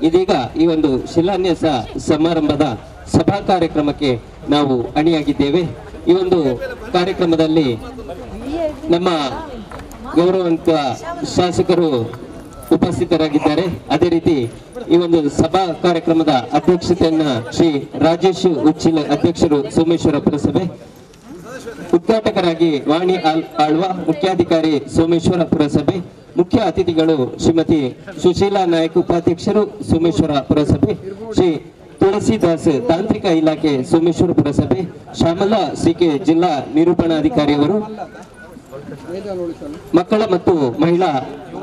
ಇದೀಗ ಈ ಒಂದು ಶಿಲಾನ್ಯಾಸ ಸಮಾರಂಭದ ಸಭಾ ಕಾರ್ಯಕ್ರಮಕ್ಕೆ ನಾವು ಅಣಿಯಾಗಿದ್ದೇವೆ. ಈ ಒಂದು ಕಾರ್ಯಕ್ರಮದಲ್ಲಿ ನಮ್ಮ ಗೌರವಾನ್ವಿತ ಶಾಸಕರು ಉಪಸ್ಥಿತರಾಗಿದ್ದಾರೆ. ಅದೇ ರೀತಿ ಈ ಒಂದು ಸಭಾ ಕಾರ್ಯಕ್ರಮದ ಅಧ್ಯಕ್ಷತೆಯನ್ನ ಶ್ರೀ ರಾಜೇಶ್ ಉಚ್ಚಿಲ ಅಧ್ಯಕ್ಷರು ಸೋಮೇಶ್ವರ ಪುರಸಭೆ, ಉದ್ಘಾಟಕರಾಗಿ ವಾಣಿ ಆಳ್ವ, ಮುಖ್ಯಾಧಿಕಾರಿ ಸೋಮೇಶ್ವರ ಪುರಸಭೆ, ಮುಖ್ಯ ಅತಿಥಿಗಳು ಶ್ರೀಮತಿ ಸುಶೀಲಾ ನಾಯಕ್ ಉಪಾಧ್ಯಕ್ಷರು ಸೋಮೇಶ್ವರ ಪುರಸಭೆ, ಶ್ರೀ ತುಳಸಿದಾಸ್ ತಾಂತ್ರಿಕ ಇಲಾಖೆ ಸೋಮೇಶ್ವರ ಪುರಸಭೆ, ಶ್ಯಾಮಲಾ ಸಿಕೆ ಜಿಲ್ಲಾ ನಿರೂಪಣಾಧಿಕಾರಿಯವರು, ಮಕ್ಕಳ ಮತ್ತು ಮಹಿಳಾ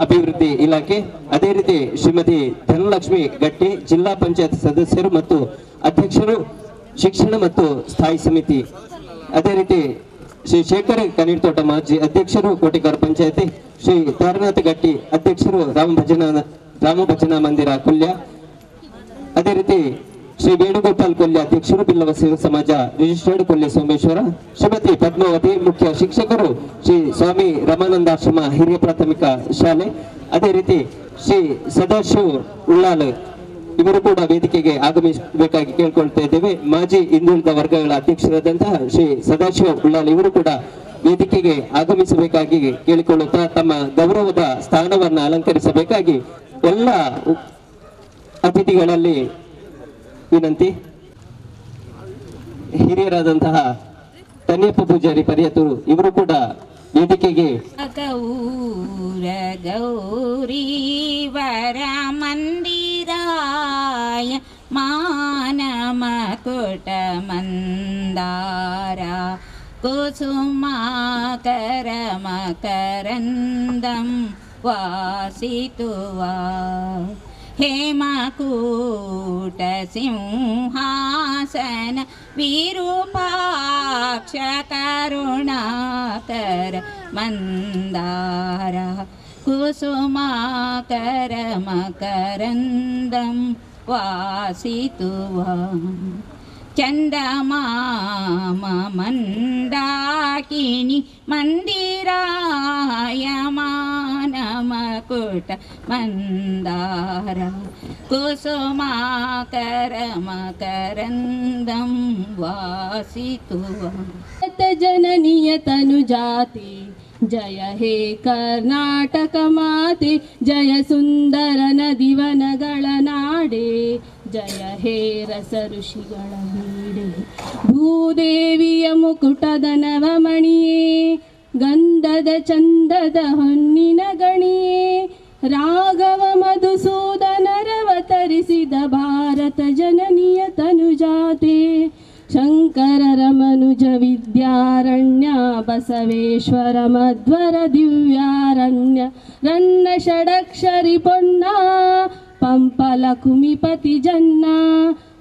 ಅಭಿವೃದ್ಧಿ ಇಲಾಖೆ, ಅದೇ ರೀತಿ ಶ್ರೀಮತಿ ಧನಲಕ್ಷ್ಮಿ ಗಟ್ಟಿ ಜಿಲ್ಲಾ ಪಂಚಾಯತ್ ಸದಸ್ಯರು ಮತ್ತು ಅಧ್ಯಕ್ಷರು, ಶಿಕ್ಷಣ ಮತ್ತು ಸ್ಥಾಯಿ ಸಮಿತಿ, ಅದೇ ರೀತಿ ಶ್ರೀ ಶೇಖರ್ ಕನೀರ್ತೋಟ ಮಾಜಿ ಅಧ್ಯಕ್ಷರು ಕೋಟಿಕಾರ ಪಂಚಾಯತಿ, ಶ್ರೀ ತಾರನಾಥ ಗಟ್ಟಿ ಅಧ್ಯಕ್ಷರು ರಾಮ ಭಜನಾ ಮಂದಿರ ಕೊಲ್ಯ, ಅದೇ ರೀತಿ ಶ್ರೀ ವೇಣುಗೋಪಾಲ್ ಕೊಲ್ಯ ಅಧ್ಯಕ್ಷರು ಬಿಲ್ಲವ ಸೇವಾ ಸಮಾಜ ರಿಜಿಸ್ಟರ್ಡ್ ಕೊಲ್ಯ ಸೋಮೇಶ್ವರ, ಶ್ರೀಮತಿ ಪದ್ಮಾವತಿ ಮುಖ್ಯ ಶಿಕ್ಷಕರು ಶ್ರೀ ಸ್ವಾಮಿ ರಮಾನಂದಾಶ್ರಮ ಹಿರಿಯ ಪ್ರಾಥಮಿಕ ಶಾಲೆ, ಅದೇ ರೀತಿ ಶ್ರೀ ಸದಾಶಿವ್ ಉಳ್ಳಾಲ್ ಇವರು ಕೂಡ ವೇದಿಕೆಗೆ ಆಗಮಿಸಬೇಕಾಗಿ ಕೇಳ್ಕೊಳ್ತಾ ಇದ್ದೇವೆ. ಮಾಜಿ ಹಿಂದುಳಿದ ವರ್ಗಗಳ ಅಧ್ಯಕ್ಷರಾದಂತಹ ಶ್ರೀ ಸದಾಶಿವ ಉಳ್ಳಾಲ್ ಇವರು ಕೂಡ ವೇದಿಕೆಗೆ ಆಗಮಿಸಬೇಕಾಗಿ ಕೇಳಿಕೊಳ್ಳುತ್ತಾ ತಮ್ಮ ಗೌರವದ ಸ್ಥಾನವನ್ನು ಅಲಂಕರಿಸಬೇಕಾಗಿ ಎಲ್ಲ ಅತಿಥಿಗಳಲ್ಲಿ ವಿನಂತಿ. ಹಿರಿಯರಾದಂತಹ ತನ್ಯಪ್ಪ ಪೂಜಾರಿ ಪರಿಯತರು ಇವರು ಕೂಡ ವೇದಿಕೆಗೆ ಗೌರಿ ವರ ಮಂದಿರಾಯ ಮಾನಮ ಕುಟ ಮಂದಾರ ಕುಸುಮಾಕರ ಮಕರಂದಂ ವಾಸಿತುವಾ ಹೇಮಕೂಟ ಸಿಂಹಾಸನ ವಿರೂಪಾಕ್ಷ ಕರುಣಾಕರ ಮಂದಾರ ಕುಸುಮಾಕರ ಮಕರಂದಂ ವಾಸಿತುವಾ ಚಂದಮಾಮ ಮಂದಾಕಿನಿ ಮಂದಿರಾಯ ಮಾನಮಕುಟ ಮಂದಾರ ಕುಸುಮಾಕರ ಮಕರಂದಂ ವಾಸಿತುವಾ ಜನನಿಯ ತನು ಜಾತಿ ಜಯ ಹೇ ಕರ್ನಾಟಕ ಮಾತೆ, ಜಯ ಸುಂದರ ನದಿವನಗಳ ನಾಡೆ, ಜಯ ಹೇ ರಸ ಋಷಿಗಳ ಬೀಡೆ, ಭೂದೇವಿಯ ಮುಕುಟದ ನವಮಣಿಯೇ, ಗಂಧದ ಚಂದದ ಹೊನ್ನಿನ ಗಣಿಯೇ, ರಾಘವ ಮಧುಸೂದನರವತರಿಸಿದ ಭಾರತ ಜನನಿಯ ತನುಜಾತೆ, ಶಂಕರರ ಮನುಜ ವಿದ್ಯಾರಣ್ಯ, ಬಸವೇಶ್ವರ ಮಧ್ವರ ದಿವ್ಯಾರಣ್ಯ, ರನ್ನ ಷಡಕ್ಷರಿ ಪೊನ್ನ ಪಂಪಲ ಕುಮಿಪತಿ ಜನ್ನ,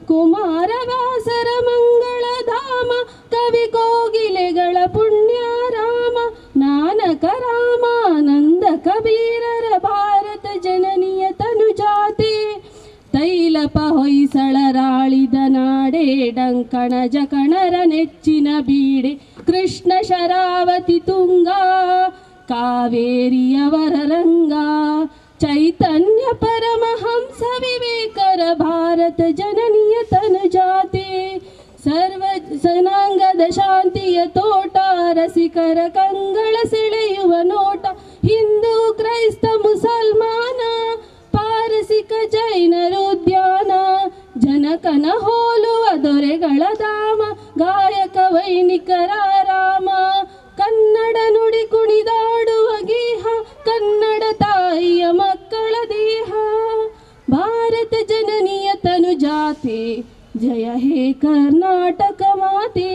ಕುಮಾರವ್ಯಾಸರ ಮಂಗಳಧಾಮ, ಕವಿ ಕೋಗಿಲೆಗಳ ಪುಣ್ಯಾರಾಮ, ನಾನಕ ರಾಮಾನಂದ ಕಬೀರರ ಭಾರತ ಜನನಿಯ ತನುಜಾತೆ, ತೈಲಪ ಹೊಯ್ಸಳರಾಳಿದ ನಾಡೆ, ಡಂಕಣ ಜಕಣರ ನೆಚ್ಚಿನ ಬೀಡೆ, ಕೃಷ್ಣ ಶರಾವತಿ ತುಂಗ, ಕಾವೇರಿಯವರ ರಂಗ, ಚೈತನ್ಯ ಪರಮಹಂಸ ವಿವೇಕರ ಭಾರತ ಜನನಿಯ ತನುಜಾತೆ, ಸರ್ವ ಜನಾಂಗದ ಶಾಂತಿಯ ತೋಟ, ರಸಿಕರ ಕಂಗಳ ಸೆಳೆಯುವ ನೋಟ, ಹಿಂದೂ ಕ್ರೈಸ್ತ ಮುಸಲ್ಮಾನ, ಪಾರಸಿಕ ಜೈನರ ಉದ್ಯಾನ, ಜನಕನ ಹೋಲುವ ದೊರೆಗಳ ಧಾಮ, ಗಾಯಕ ವೈಣಿಕರ ರಾಮ, ಕನ್ನಡ ನುಡಿ ಕುಣಿದಾಡುವ ಗೀಹ, ಕನ್ನಡ ತಾಯಿಯ ಮಕ್ಕಳ ದೇಹ, ಭಾರತ ಜನನಿಯ ತನುಜಾತೆ, ಜಯ ಹೇ ಕರ್ನಾಟಕ ಮಾತೆ,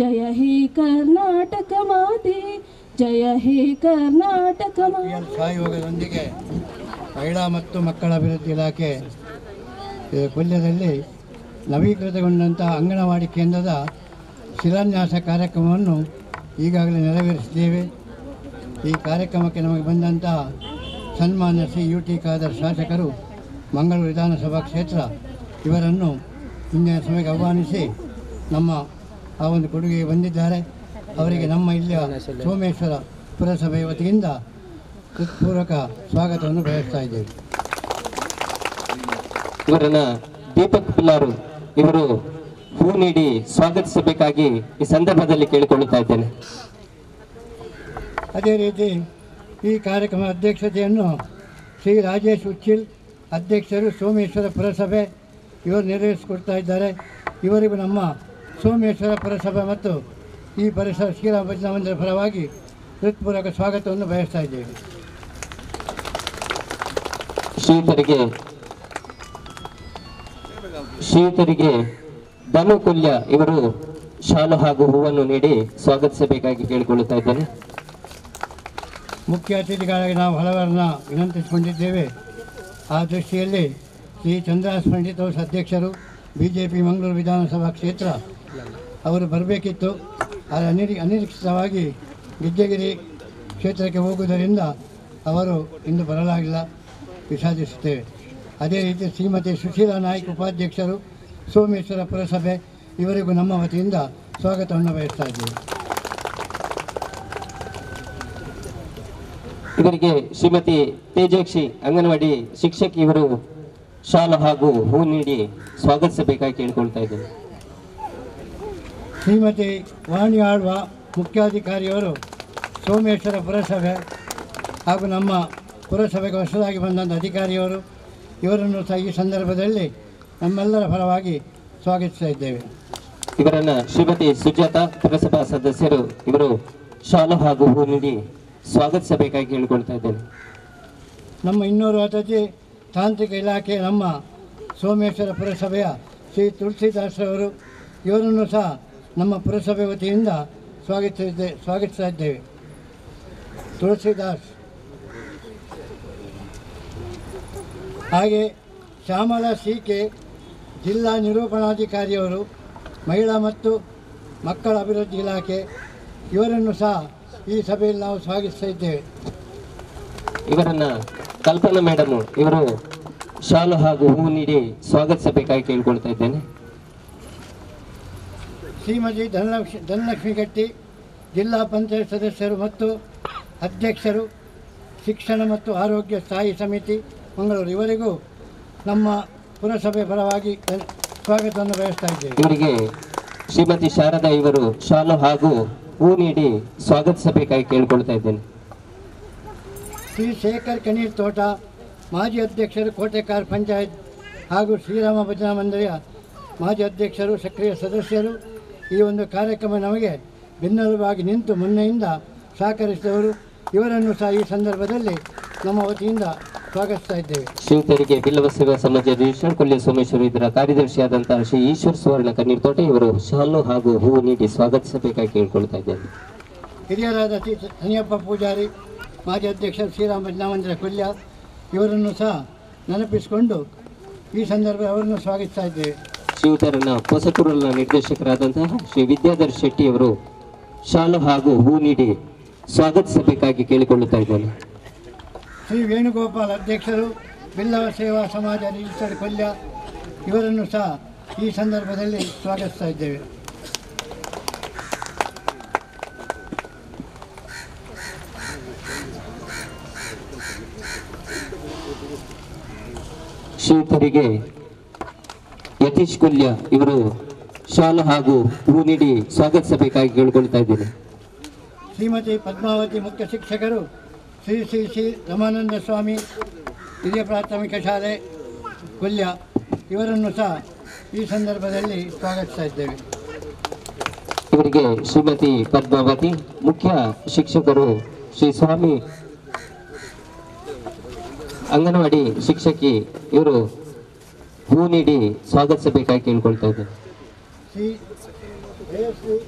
ಜಯ ಹೇ ಕರ್ನಾಟಕ ಮಾತೆ, ಜಯ ಹೇ ಕರ್ನಾಟಕ ಮಾತೆ. ಸಹಯೋಗದೊಂದಿಗೆ ಮಹಿಳಾ ಮತ್ತು ಮಕ್ಕಳ ಅಭಿವೃದ್ಧಿ ಇಲಾಖೆ ಕೊಲ್ಯದಲ್ಲಿ ನವೀಕೃತಗೊಂಡಂತಹ ಅಂಗನವಾಡಿ ಕೇಂದ್ರದ ಶಿಲಾನ್ಯಾಸ ಕಾರ್ಯಕ್ರಮವನ್ನು ಈಗಾಗಲೇ ನೆರವೇರಿಸಿದ್ದೇವೆ. ಈ ಕಾರ್ಯಕ್ರಮಕ್ಕೆ ನಮಗೆ ಬಂದಂತಹ ಸನ್ಮಾನ್ಯ ಶ್ರೀ ಯು ಟಿ ಖಾದರ್ ಶಾಸಕರು ಮಂಗಳೂರು ವಿಧಾನಸಭಾ ಕ್ಷೇತ್ರ ಇವರನ್ನು ಇಂದಿನ ಸಮಯಕ್ಕೆ ಆಹ್ವಾನಿಸಿ ನಮ್ಮ ಆ ಒಂದು ಕೊಡುಗೆಗೆ ಬಂದಿದ್ದಾರೆ. ಅವರಿಗೆ ನಮ್ಮ ಇಲ್ಲಿಯ ಸೋಮೇಶ್ವರ ಪುರಸಭೆ ವತಿಯಿಂದ ಹೃತ್ಪೂರ್ವಕ ಸ್ವಾಗತವನ್ನು ಬಯಸ್ತಾ ಇದ್ದೇವೆ. ಇವರನ್ನ ದೀಪಕ್ ಪಿಲ್ಲಾರು ಇವರು ಹೂ ನೀಡಿ ಸ್ವಾಗತಿಸಬೇಕಾಗಿ ಈ ಸಂದರ್ಭದಲ್ಲಿ ಕೇಳಿಕೊಳ್ಳುತ್ತಾ ಇದ್ದೇನೆ. ಅದೇ ರೀತಿ ಈ ಕಾರ್ಯಕ್ರಮದ ಅಧ್ಯಕ್ಷತೆಯನ್ನು ಶ್ರೀ ರಾಜೇಶ್ ಉಚ್ಚಿಲ್ ಅಧ್ಯಕ್ಷರು ಸೋಮೇಶ್ವರ ಪುರಸಭೆ ಇವರು ನೆರವೇರಿಸಿಕೊಡ್ತಾ ಇದ್ದಾರೆ. ಇವರಿಗೂ ನಮ್ಮ ಸೋಮೇಶ್ವರ ಪುರಸಭೆ ಮತ್ತು ಈ ಪರಿಸರ ಶ್ರೀರಾಮ ಭಜನಾ ಮಂದಿರ ಪರವಾಗಿ ಹೃತ್ಪೂರ್ವಕ ಸ್ವಾಗತವನ್ನು ಬಯಸ್ತಾ ಇದ್ದೇವೆ. ಶ್ರೀಯುತರಿಗೆ ಧನುಕುಲ್ಯ ಇವರು ಶಾಲು ಹಾಗೂ ಹೂವನ್ನು ನೀಡಿ ಸ್ವಾಗತಿಸಬೇಕಾಗಿ ಕೇಳಿಕೊಳ್ಳುತ್ತಾ ಇದ್ದೇನೆ. ಮುಖ್ಯ ಅತಿಥಿಗಳಾಗಿ ನಾವು ಹಲವರನ್ನ ವಿನಂತಿಸಿಕೊಂಡಿದ್ದೇವೆ. ಆ ದೃಷ್ಟಿಯಲ್ಲಿ ಶ್ರೀ ಚಂದ್ರಾಸ್ ಪಂಡಿತೋಸ್ ಅಧ್ಯಕ್ಷರು BJP ಮಂಗಳೂರು ವಿಧಾನಸಭಾ ಕ್ಷೇತ್ರ ಅವರು ಬರಬೇಕಿತ್ತು. ಆದರೆ ಅನಿರೀಕ್ಷಿತವಾಗಿ ಗಿಜ್ಜಗಿರಿ ಕ್ಷೇತ್ರಕ್ಕೆ ಹೋಗುವುದರಿಂದ ಅವರು ಇಂದು ಬರಲಾಗಿಲ್ಲ, ವಿಷಾದಿಸುತ್ತೇವೆ. ಅದೇ ರೀತಿ ಶ್ರೀಮತಿ ಸುಶೀಲಾ ನಾಯ್ಕ್ ಉಪಾಧ್ಯಕ್ಷರು ಸೋಮೇಶ್ವರ ಪುರಸಭೆ ಇವರಿಗೂ ನಮ್ಮ ವತಿಯಿಂದ ಸ್ವಾಗತವನ್ನು ಬಯಸ್ತಾ ಇದ್ದೇವೆ. ಇವರಿಗೆ ಶ್ರೀಮತಿ ತೇಜಾಕ್ಷಿ ಅಂಗನವಾಡಿ ಶಿಕ್ಷಕಿ ಇವರು ಶಾಲು ಹಾಗೂ ಹೂ ನೀಡಿ ಸ್ವಾಗತಿಸಬೇಕಾಗಿ ಕೇಳಿಕೊಳ್ತಾ ಇದ್ದೇನೆ. ಶ್ರೀಮತಿ ವಾಣಿ ಆಳ್ವ ಮುಖ್ಯಾಧಿಕಾರಿಯವರು ಸೋಮೇಶ್ವರ ಪುರಸಭೆ ಹಾಗೂ ನಮ್ಮ ಪುರಸಭೆಗೆ ಹೊಸದಾಗಿ ಬಂದಂಥ ಅಧಿಕಾರಿಯವರು ಇವರನ್ನು ಸಹ ಈ ಸಂದರ್ಭದಲ್ಲಿ ನಮ್ಮೆಲ್ಲರ ಪರವಾಗಿ ಸ್ವಾಗತಿಸ್ತಾ ಇದ್ದೇವೆ. ಇವರನ್ನ ಶ್ರೀಮತಿ ಸುಜಾತಾ ಪುರಸಭಾ ಸದಸ್ಯರು ಇವರು ಶಾಲು ಹಾಗೂ ಹೂ ನೀಡಿ ಸ್ವಾಗತಿಸಬೇಕಾಗಿ ಕೇಳಿಕೊಳ್ತಾ ಇದ್ದೇನೆ. ನಮ್ಮ ಇನ್ನೂರು ಅತಿಥಿ ತಾಂತ್ರಿಕ ಇಲಾಖೆ ನಮ್ಮ ಸೋಮೇಶ್ವರ ಪುರಸಭೆಯ ಶ್ರೀ ತುಳಸಿದಾಸರವರು ಇವರನ್ನು ಸಹ ನಮ್ಮ ಪುರಸಭೆ ವತಿಯಿಂದ ಸ್ವಾಗತಿಸ್ತಾ ಇದ್ದೇವೆ. ತುಳಸಿದಾಸ್ ಹಾಗೆ ಶ್ಯಾಮಲಾ ಸಿ.ಕೆ ಜಿಲ್ಲಾ ನಿರೂಪಣಾಧಿಕಾರಿಯವರು ಮಹಿಳಾ ಮತ್ತು ಮಕ್ಕಳ ಅಭಿವೃದ್ಧಿ ಇಲಾಖೆ ಇವರನ್ನು ಸಹ ಈ ಸಭೆಯಲ್ಲಿ ನಾವು ಸ್ವಾಗತಿಸ್ತಾ ಇದ್ದೇವೆ. ಇವರನ್ನ ಕಲ್ಪನಾ ಮೇಡಮ್ ಇವರು ಶಾಲು ಹಾಗೂ ಹೂ ನೀಡಿ ಸ್ವಾಗತಿಸಬೇಕಾಗಿ ಕೇಳಿಕೊಳ್ತಾ ಇದ್ದೇನೆ. ಶ್ರೀಮತಿ ಧನಲಕ್ಷ್ಮಿ ಗಟ್ಟಿ ಜಿಲ್ಲಾ ಪಂಚಾಯತ್ ಸದಸ್ಯರು ಮತ್ತು ಅಧ್ಯಕ್ಷರು ಶಿಕ್ಷಣ ಮತ್ತು ಆರೋಗ್ಯ ಸ್ಥಾಯಿ ಸಮಿತಿ ಮಂಗಳೂರು ಇವರಿಗೂ ನಮ್ಮ ಪುರಸಭೆ ಪರವಾಗಿ ಸ್ವಾಗತವನ್ನು ಬಯಸ್ತಾ ಇದ್ದೇವೆ. ಇವರಿಗೆ ಶ್ರೀಮತಿ ಶಾರದಾ ಇವರು ಶಾಲು ಹಾಗೂ ಹೂ ನೀಡಿ ಸ್ವಾಗತಿಸಬೇಕಾಗಿ ಕೇಳಿಕೊಳ್ತಾ ಇದ್ದೇನೆ. ಶ್ರೀ ಶೇಖರ್ ಕನೀರ್ ತೋಟ ಮಾಜಿ ಅಧ್ಯಕ್ಷರು ಕೋಟೆಕಾರ್ ಪಂಚಾಯತ್ ಹಾಗೂ ಶ್ರೀರಾಮ ಭಜನಾ ಮಂದಿರ ಮಾಜಿ ಅಧ್ಯಕ್ಷರು ಸಕ್ರಿಯ ಸದಸ್ಯರು ಈ ಒಂದು ಕಾರ್ಯಕ್ರಮ ನಮಗೆ ಬೆನ್ನೆಲುಬಾಗಿ ನಿಂತು ಮೊನ್ನೆಯಿಂದ ಸಹಕರಿಸಿದವರು ಇವರನ್ನು ಸಹ ಈ ಸಂದರ್ಭದಲ್ಲಿ ನಮ್ಮ ವತಿಯಿಂದ ಸ್ವಾಗತಿಸ್ತಾ ಇದ್ದೇವೆ. ಶ್ರೀಯುತರಿಗೆ ಬಿಲ್ಲವ ಸೇವಾ ಸಮಾಜ ರಿಜಿಸ್ಟರ್ ಕೊಲ್ಲಿಯ ಸೋಮೇಶ್ವರ ಇದರ ಕಾರ್ಯದರ್ಶಿಯಾದಂತಹ ಶ್ರೀ ಈಶ್ವರ್ ಸುವರ್ಣ ಕಣ್ಣೀರ್ ತೋಟ ಇವರು ಶಾಲು ಹಾಗೂ ಹೂ ನೀಡಿ ಸ್ವಾಗತಿಸಬೇಕಾಗಿ ಕೇಳಿಕೊಳ್ತಾ ಇದ್ದೇನೆ. ಹಿರಿಯರಾದ ಶ್ರೀ ಶನಿಯಪ್ಪ ಪೂಜಾರಿ ಮಾಜಿ ಅಧ್ಯಕ್ಷರು ಶ್ರೀರಾಮ ಭಜನಾ ಮಂದಿರ ಕೊಲ್ಯ ಇವರನ್ನು ಸಹ ನೆನಪಿಸಿಕೊಂಡು ಈ ಸಂದರ್ಭ ಅವರನ್ನು ಸ್ವಾಗತಿಸ್ತಾ ಇದ್ದೇವೆ. ಶ್ರೀಯುತರನ್ನ ಹೊಸಕೂರಲ್ನ ನಿರ್ದೇಶಕರಾದಂತಹ ಶ್ರೀ ವಿದ್ಯಾಧರ್ ಶೆಟ್ಟಿ ಅವರು ಶಾಲು ಹಾಗೂ ಹೂ ನೀಡಿ ಸ್ವಾಗತಿಸಬೇಕಾಗಿ ಕೇಳಿಕೊಳ್ಳುತ್ತಾ ಇದ್ದೇನೆ. ಶ್ರೀ ವೇಣುಗೋಪಾಲ್ ಅಧ್ಯಕ್ಷರು ಬಿಲ್ಲವ ಸೇವಾ ಸಮಾಜ ರಿಜಿಸ್ಟರ್ಡ್ ಕೊಲ್ಯ ಇವರನ್ನು ಸಹ ಈ ಸಂದರ್ಭದಲ್ಲಿ ಸ್ವಾಗತಿಸ್ತಾ ಇದ್ದೇವೆ. ಶ್ರೀಯುತರಿಗೆ ಯತೀಶ್ ಕೊಲ್ಯ ಇವರು ಶಾಲು ಹಾಗೂ ಹೂ ನೀಡಿ ಸ್ವಾಗತಿಸಬೇಕಾಗಿ ಕೇಳಿಕೊಳ್ತಾ ಇದ್ದೇನೆ. ಶ್ರೀಮತಿ ಪದ್ಮಾವತಿ ಮುಖ್ಯ ಶಿಕ್ಷಕರು ಶ್ರೀ ಶ್ರೀ ಶ್ರೀ ರಮಾನಂದ ಸ್ವಾಮಿ ಹಿರಿಯ ಪ್ರಾಥಮಿಕ ಶಾಲೆ ಕೊಲ್ಯ ಇವರನ್ನು ಸಹ ಈ ಸಂದರ್ಭದಲ್ಲಿ ಸ್ವಾಗತಿಸ್ತಾ ಇದ್ದೇವೆ. ಇವರಿಗೆ ಶ್ರೀಮತಿ ಪದ್ಮಾವತಿ ಮುಖ್ಯ ಶಿಕ್ಷಕರು ಶ್ರೀ ಸ್ವಾಮಿ ಅಂಗನವಾಡಿ ಶಿಕ್ಷಕಿ ಇವರು ಹೂ ನೀಡಿ ಸ್ವಾಗತಿಸಬೇಕಾಗಿ ಕೇಳಿಕೊಳ್ತಾ ಇದ್ದೇನೆ. ಶ್ರೀ ಜಯಶ್ರೀ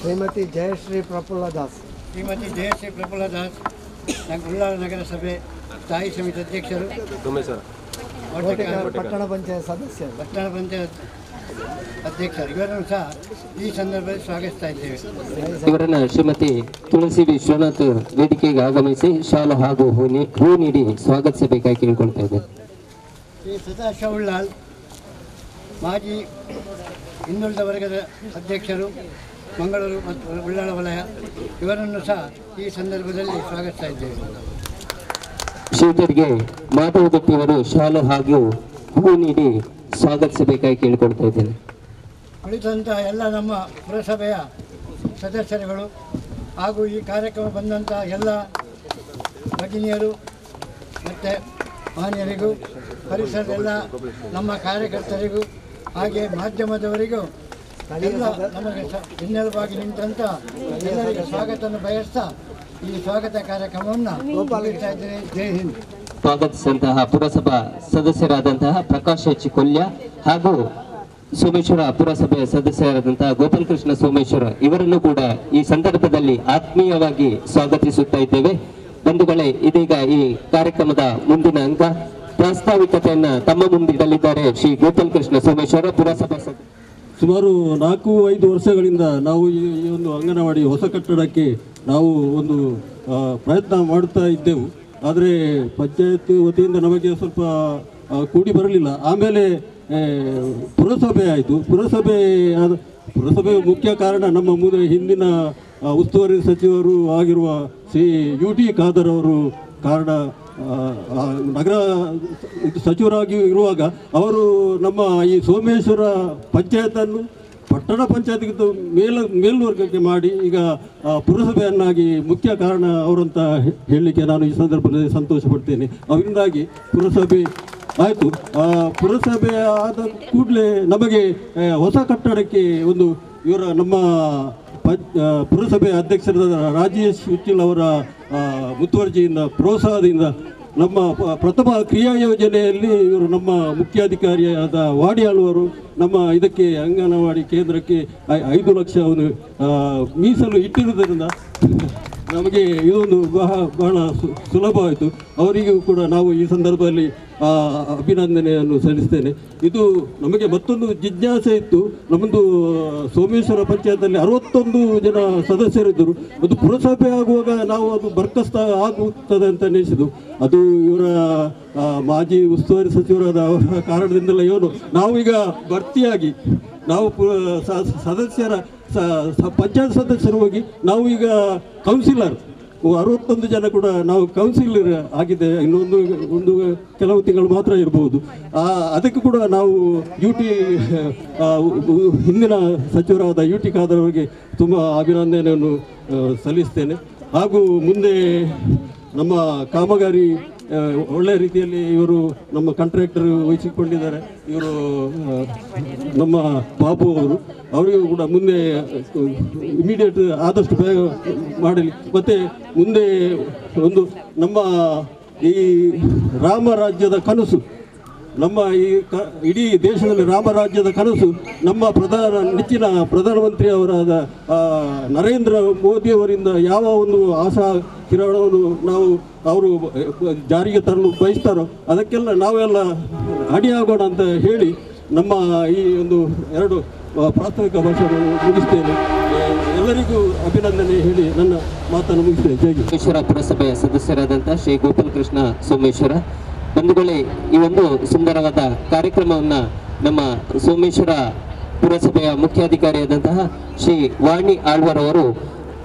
ಶ್ರೀಮತಿ ಜಯಶ್ರೀ ಪ್ರಫುಲ್ಲ ದಾಸ್ ಶ್ರೀಮತಿ ಜಯಶ್ರೀ ಪ್ರಫುಲ್ಲದಾಸ್ ಉಳ್ಳಾಲ ನಗರಸಭೆ ಸ್ಥಾಯಿ ಸಮಿತಿ ಅಧ್ಯಕ್ಷರು, ಪಟ್ಟಣ ಪಂಚಾಯತ್ ಸದಸ್ಯರು, ಪಟ್ಟಣ ಪಂಚಾಯತ್ ಅಧ್ಯಕ್ಷರು ಇವರನ್ನು ಸಹ ಈ ಸಂದರ್ಭದಲ್ಲಿ ಸ್ವಾಗತಿಸ್ತಾ ಇದ್ದೇವೆ. ಇವರನ್ನ ಶ್ರೀಮತಿ ತುಳಸಿ ವಿಶ್ವನಾಥ್ ವೇದಿಕೆಗೆ ಆಗಮಿಸಿ ಶಾಲು ಹಾಗೂ ಹೂ ನೀಡಿ ಸ್ವಾಗತಿಸಬೇಕಾಗಿ ಕೇಳಿಕೊಳ್ತಾ ಇದ್ದೇವೆ. ಶ್ರೀ ಸದಾಶಿವ ಉಳ್ಳಾಲ್ ಮಾಜಿ ಹಿಂದುಳಿದ ವರ್ಗದ ಅಧ್ಯಕ್ಷರು, ಮಂಗಳೂರು ಮತ್ತು ಉಳ್ಳಾಳ ವಲಯ, ಇವರನ್ನು ಸಹ ಈ ಸಂದರ್ಭದಲ್ಲಿ ಸ್ವಾಗತಿಸ್ತಾ ಇದ್ದೇವೆ. ಶ್ರೀಧರ್ಗೆ ಮಾಧವ ದಟ್ಟಿಯವರು ಶಾಲು ಹಾಗೂ ಹೂ ನೀಡಿ ಸ್ವಾಗತಿಸಬೇಕಾಗಿ ಕೇಳಿಕೊಳ್ತಾ ಇದ್ದೇನೆ. ಉಳಿದಂತಹ ಎಲ್ಲ ನಮ್ಮ ಪುರಸಭೆಯ ಸದಸ್ಯರುಗಳು ಹಾಗೂ ಈ ಕಾರ್ಯಕ್ರಮ ಬಂದಂಥ ಎಲ್ಲ ಭಗಿನಿಯರು ಮತ್ತು ಮಾನ್ಯರಿಗೂ, ಪರಿಸರದ ಎಲ್ಲ ನಮ್ಮ ಕಾರ್ಯಕರ್ತರಿಗೂ, ಹಾಗೆ ಮಾಧ್ಯಮದವರಿಗೂ ಎಲ್ಲ ನಮಗೆ ಬೆನ್ನೆಲುಬಾಗಿ ನಿಂತಂಥ ಎಲ್ಲರಿಗೂ ಸ್ವಾಗತವನ್ನು ಬಯಸ್ತಾ ಈ ಸ್ವಾಗತ ಕಾರ್ಯಕ್ರಮವನ್ನು ಮುಗಿಸ್ತಾ ಇದ್ದೇನೆ. ಜೈ ಹಿಂದ್. ಸ್ವಾಗತಿಸಿದಂತಹ ಪುರಸಭಾ ಸದಸ್ಯರಾದಂತಹ ಪ್ರಕಾಶ್ ಎಚ್ ಕೊಲ್ಯ ಹಾಗೂ ಸೋಮೇಶ್ವರ ಪುರಸಭೆಯ ಸದಸ್ಯರಾದಂತಹ ಗೋಪಾಲಕೃಷ್ಣ ಸೋಮೇಶ್ವರ ಇವರನ್ನು ಕೂಡ ಈ ಸಂದರ್ಭದಲ್ಲಿ ಆತ್ಮೀಯವಾಗಿ ಸ್ವಾಗತಿಸುತ್ತಾ ಇದ್ದೇವೆ. ಬಂಧುಗಳೇ, ಇದೀಗ ಈ ಕಾರ್ಯಕ್ರಮದ ಮುಂದಿನ ಅಂಕ ಪ್ರಾಸ್ತಾವಿಕತೆಯನ್ನ ತಮ್ಮ ಮುಂದಿಡಲಿದ್ದಾರೆ ಶ್ರೀ ಗೋಪಾಲಕೃಷ್ಣ ಸೋಮೇಶ್ವರ ಪುರಸಭಾ ಸುಮಾರು 4-5 ವರ್ಷಗಳಿಂದ ನಾವು ಈ ಒಂದು ಅಂಗನವಾಡಿ ಹೊಸ ಕಟ್ಟಡಕ್ಕೆ ನಾವು ಒಂದು ಪ್ರಯತ್ನ ಮಾಡುತ್ತಾ ಇದ್ದೆವು. ಆದರೆ ಪಂಚಾಯತ್ ವತಿಯಿಂದ ನಮಗೆ ಸ್ವಲ್ಪ ಕೂಡಿ ಬರಲಿಲ್ಲ. ಆಮೇಲೆ ಪುರಸಭೆ ಆಯಿತು. ಪುರಸಭೆ ಮುಖ್ಯ ಕಾರಣ ನಮ್ಮ ಹಿಂದಿನ ಉಸ್ತುವಾರಿ ಸಚಿವರು ಆಗಿರುವ ಶ್ರೀ UT ಖಾದರ್ ಅವರು ಕಾರಣ. ನಗರ ಸಚಿವರಾಗಿ ಇರುವಾಗ ಅವರು ನಮ್ಮ ಈ ಸೋಮೇಶ್ವರ ಪಂಚಾಯತನ್ನು ಪಟ್ಟಣ ಪಂಚಾಯತ್ಗಿಂತ ಮೇಲ್ವರ್ಗಕ್ಕೆ ಮಾಡಿ ಈಗ ಪುರಸಭೆಯನ್ನಾಗಿ ಮುಖ್ಯ ಕಾರಣ ಅವರಂತ ಹೇಳಲಿಕ್ಕೆ ನಾನು ಈ ಸಂದರ್ಭದಲ್ಲಿ ಸಂತೋಷ ಪಡ್ತೇನೆ. ಅವರಿಂದಾಗಿ ಪುರಸಭೆ ಆಯಿತು. ಪುರಸಭೆ ಆದ ಕೂಡಲೇ ನಮಗೆ ಹೊಸ ಕಟ್ಟಡಕ್ಕೆ ಒಂದು ನಮ್ಮ ಪುರಸಭೆ ಅಧ್ಯಕ್ಷರಾದ ರಾಜೇಶ್ ವಿಠಲ್ ಅವರ ಮುತುವರ್ಜಿಯಿಂದ ಪ್ರೋತ್ಸಾಹದಿಂದ ನಮ್ಮ ಪ್ರಥಮ ಕ್ರಿಯಾ ಯೋಜನೆಯಲ್ಲಿ ಇವರು ನಮ್ಮ ಮುಖ್ಯಾಧಿಕಾರಿಯಾದ ವಾಡಿಯಾಳುವರು ನಮ್ಮ ಇದಕ್ಕೆ ಅಂಗನವಾಡಿ ಕೇಂದ್ರಕ್ಕೆ 5 ಲಕ್ಷ ಮೀಸಲು ಇಟ್ಟಿರುವುದರಿಂದ ನಮಗೆ ಇದೊಂದು ಬಹಳ ಸುಲಭವಾಯಿತು. ಅವರಿಗೂ ಕೂಡ ನಾವು ಈ ಸಂದರ್ಭದಲ್ಲಿ ಅಭಿನಂದನೆಯನ್ನು ಸಲ್ಲಿಸ್ತೇನೆ. ಇದು ನಮಗೆ ಮತ್ತೊಂದು ಜಿಜ್ಞಾಸೆ ಇತ್ತು. ನಮ್ಮದು ಸೋಮೇಶ್ವರ ಪಂಚಾಯತಲ್ಲಿ 61 ಜನ ಸದಸ್ಯರಿದ್ದರು. ಅದು ಪುರಸಭೆ ಆಗುವಾಗ ನಾವು ಅದು ಬರ್ಕಸ್ತ ಆಗುತ್ತದೆ ಅಂತ ಎನಿಸಿದ್ದು. ಅದು ಇವರ ಮಾಜಿ ಉಸ್ತುವಾರಿ ಸಚಿವರಾದ ಅವರ ಕಾರಣದಿಂದಲೇ ಇವನು ನಾವು ಈಗ ಭರ್ತಿಯಾಗಿ ನಾವು ಸದಸ್ಯರ ಪಂಚಾಯತ್ ಸದಸ್ಯರು ಹೋಗಿ ನಾವು ಈಗ ಕೌನ್ಸಿಲರ್ 61 ಜನ ಕೂಡ ನಾವು ಕೌನ್ಸಿಲರ್ ಆಗಿದೆ. ಇನ್ನೊಂದು ಕೆಲವು ತಿಂಗಳು ಮಾತ್ರ ಇರಬಹುದು. ಅದಕ್ಕೆ ಕೂಡ ನಾವು ಹಿಂದಿನ ಸಚಿವರಾದ UT ಖಾದರ್ ಅವರಿಗೆ ತುಂಬ ಅಭಿನಂದನೆಯನ್ನು ಸಲ್ಲಿಸ್ತೇನೆ. ಹಾಗೂ ಮುಂದೆ ನಮ್ಮ ಕಾಮಗಾರಿ ಒಳ್ಳೆಯ ರೀತಿಯಲ್ಲಿ ಇವರು ನಮ್ಮ ಕಾಂಟ್ರಾಕ್ಟರ್ ವಹಿಸಿಕೊಂಡಿದ್ದಾರೆ. ಇವರು ನಮ್ಮ ಬಾಬು ಅವರಿಗೂ ಕೂಡ ಮುಂದೆ ಇಮಿಡಿಯೇಟ್ ಆದಷ್ಟು ಬೇಗ ಮಾಡಲಿ. ಮತ್ತು ಮುಂದೆ ಒಂದು ನಮ್ಮ ಈ ರಾಮರಾಜ್ಯದ ಕನಸು, ನಮ್ಮ ಈ ಇಡೀ ದೇಶದಲ್ಲಿ ರಾಮರಾಜ್ಯದ ಕನಸು ನಮ್ಮ ನೆಚ್ಚಿನ ಪ್ರಧಾನಮಂತ್ರಿ ಅವರಾದ ನರೇಂದ್ರ ಮೋದಿಯವರಿಂದ ಯಾವ ಒಂದು ಆಶಾ ಕಿರಣವನ್ನು ಅವರು ಜಾರಿಗೆ ತರಲು ಬಯಸ್ತಾರೋ ಅದಕ್ಕೆಲ್ಲ ನಾವೆಲ್ಲ ಅಡಿಯಾಗೋಣ ಅಂತ ಹೇಳಿ ನಮ್ಮ ಈ 2 ಪ್ರಾಥಮಿಕ ಭಾಷೆಯನ್ನು ಮುಗಿಸ್ತೇನೆ. ಎಲ್ಲರಿಗೂ ಅಭಿನಂದನೆ ಹೇಳಿ ನನ್ನ ಮಾತನ್ನು ಮುಗಿಸ್ತೇನೆ. ಜೈ ಸೋಮೇಶ್ವರ ಪುರಸಭೆಯ ಸದಸ್ಯರಾದಂತಹ ಶ್ರೀ ಗೋಪಾಲಕೃಷ್ಣ ಸೋಮೇಶ್ವರ. ಬಂಧುಗಳೇ, ಈ ಒಂದು ಸುಂದರವಾದ ಕಾರ್ಯಕ್ರಮವನ್ನು ನಮ್ಮ ಸೋಮೇಶ್ವರ ಪುರಸಭೆಯ ಮುಖ್ಯಾಧಿಕಾರಿಯಾದಂತಹ ಶ್ರೀ ವಾಣಿ ಆಳ್ವರ್ ಅವರು